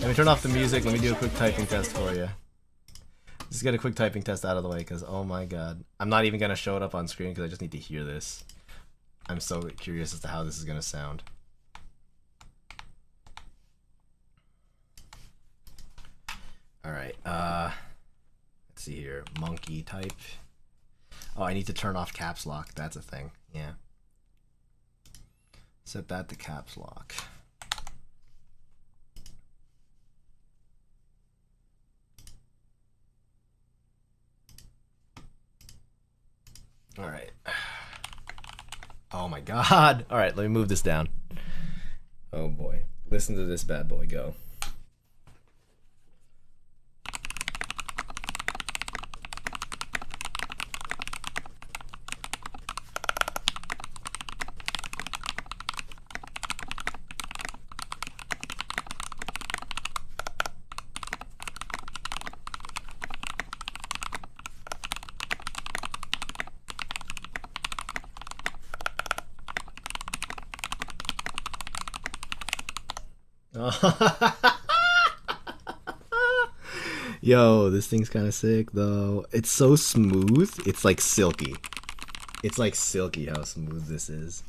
Let me turn off the music. Let me do a quick typing test for you. Just get a quick typing test out of the way because, oh my god. I'm not even going to show it up on screen because I just need to hear this. I'm so curious as to how this is going to sound. Alright. Let's see here. Monkey type. Oh, I need to turn off caps lock. That's a thing. Yeah. Set that to caps lock. All right. Oh my god. All right, let me move this down. Oh boy. Listen to this bad boy go. Yo, this thing's kind of sick though. It's so smooth. It's like silky. It's like silky how smooth this is.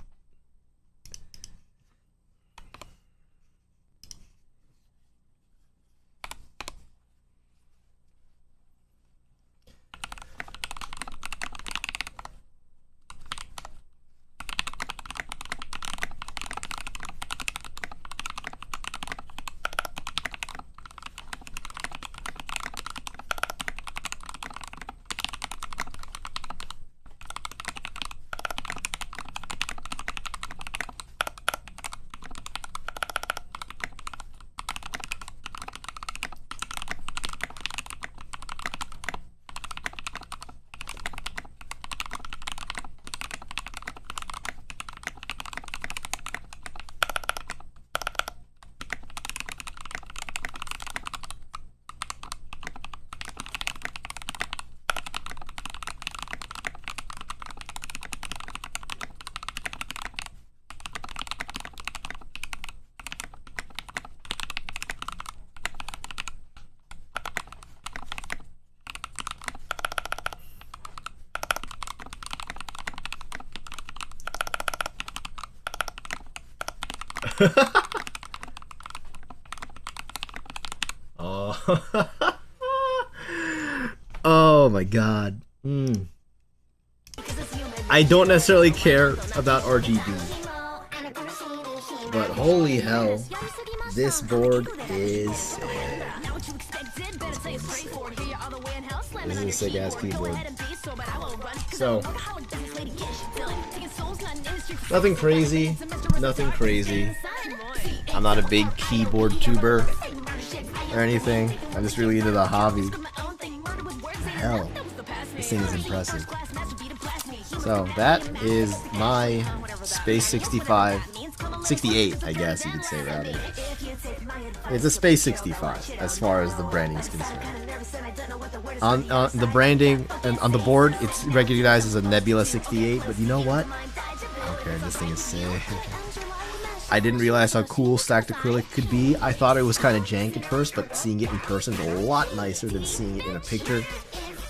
Oh. Oh my god. I don't necessarily care about RGB, but holy hell, this board is sick. This is a sick ass keyboard. So, nothing crazy, nothing crazy. I'm not a big keyboard tuber or anything. I'm just really into the hobby. Hell, this thing is impressive. So that is my Space 65, 68, I guess you could say rather. It's a Space 65 as far as the branding is concerned. On the branding and on the board, it's recognized as a Nebula 68, but you know what? I don't care. This thing is sick. I didn't realize how cool stacked acrylic could be. I thought it was kind of jank at first, but seeing it in person is a lot nicer than seeing it in a picture.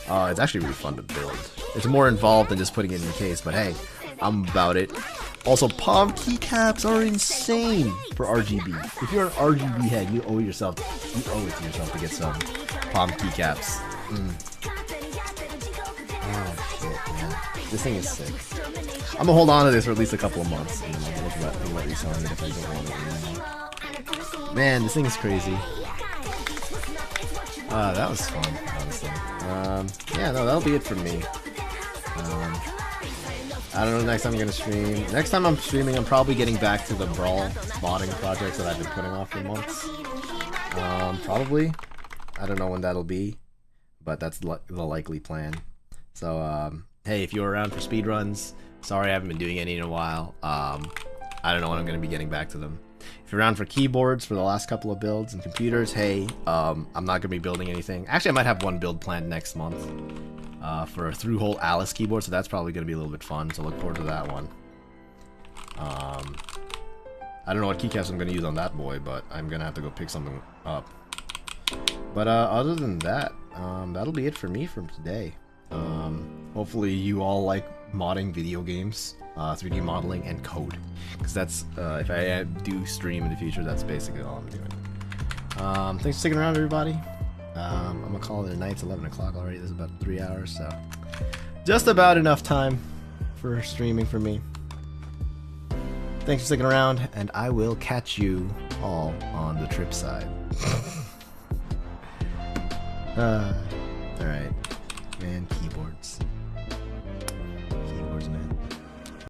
It's actually really fun to build. It's more involved than just putting it in the case, but hey, I'm about it. Also, palm keycaps are insane for RGB. If you're an RGB head, you owe it to yourself to get some palm keycaps. Oh shit, man. This thing is sick. I'm gonna hold on to this for at least a couple of months, and then I'll think about reselling it if I don't want it anymore. Man, this thing is crazy. That was fun, honestly. Yeah, no, that'll be it for me. I don't know next time I'm gonna stream. Next time I'm streaming, I'm probably getting back to the Brawl modding projects that I've been putting off for months. Probably. I don't know when that'll be, but that's the likely plan. So, hey, if you're around for speedruns, sorry I haven't been doing any in a while. I don't know when I'm gonna be getting back to them. If you're around for keyboards for the last couple of builds and computers, hey, I'm not gonna be building anything. Actually, I might have one build planned next month for a through-hole Alice keyboard, so that's probably gonna be a little bit fun. So look forward to that one. I don't know what keycaps I'm gonna use on that boy, but I'm gonna have to go pick something up. But other than that, that'll be it for me from today. Hopefully you all like modding video games, 3D modeling, and code, because that's if I do stream in the future, that's basically all I'm doing. Thanks for sticking around, everybody. I'm gonna call it a night. It's 11 o'clock already. This is about 3 hours, so just about enough time for streaming for me. Thanks for sticking around, and I will catch you all on the trip side. Alright. Man,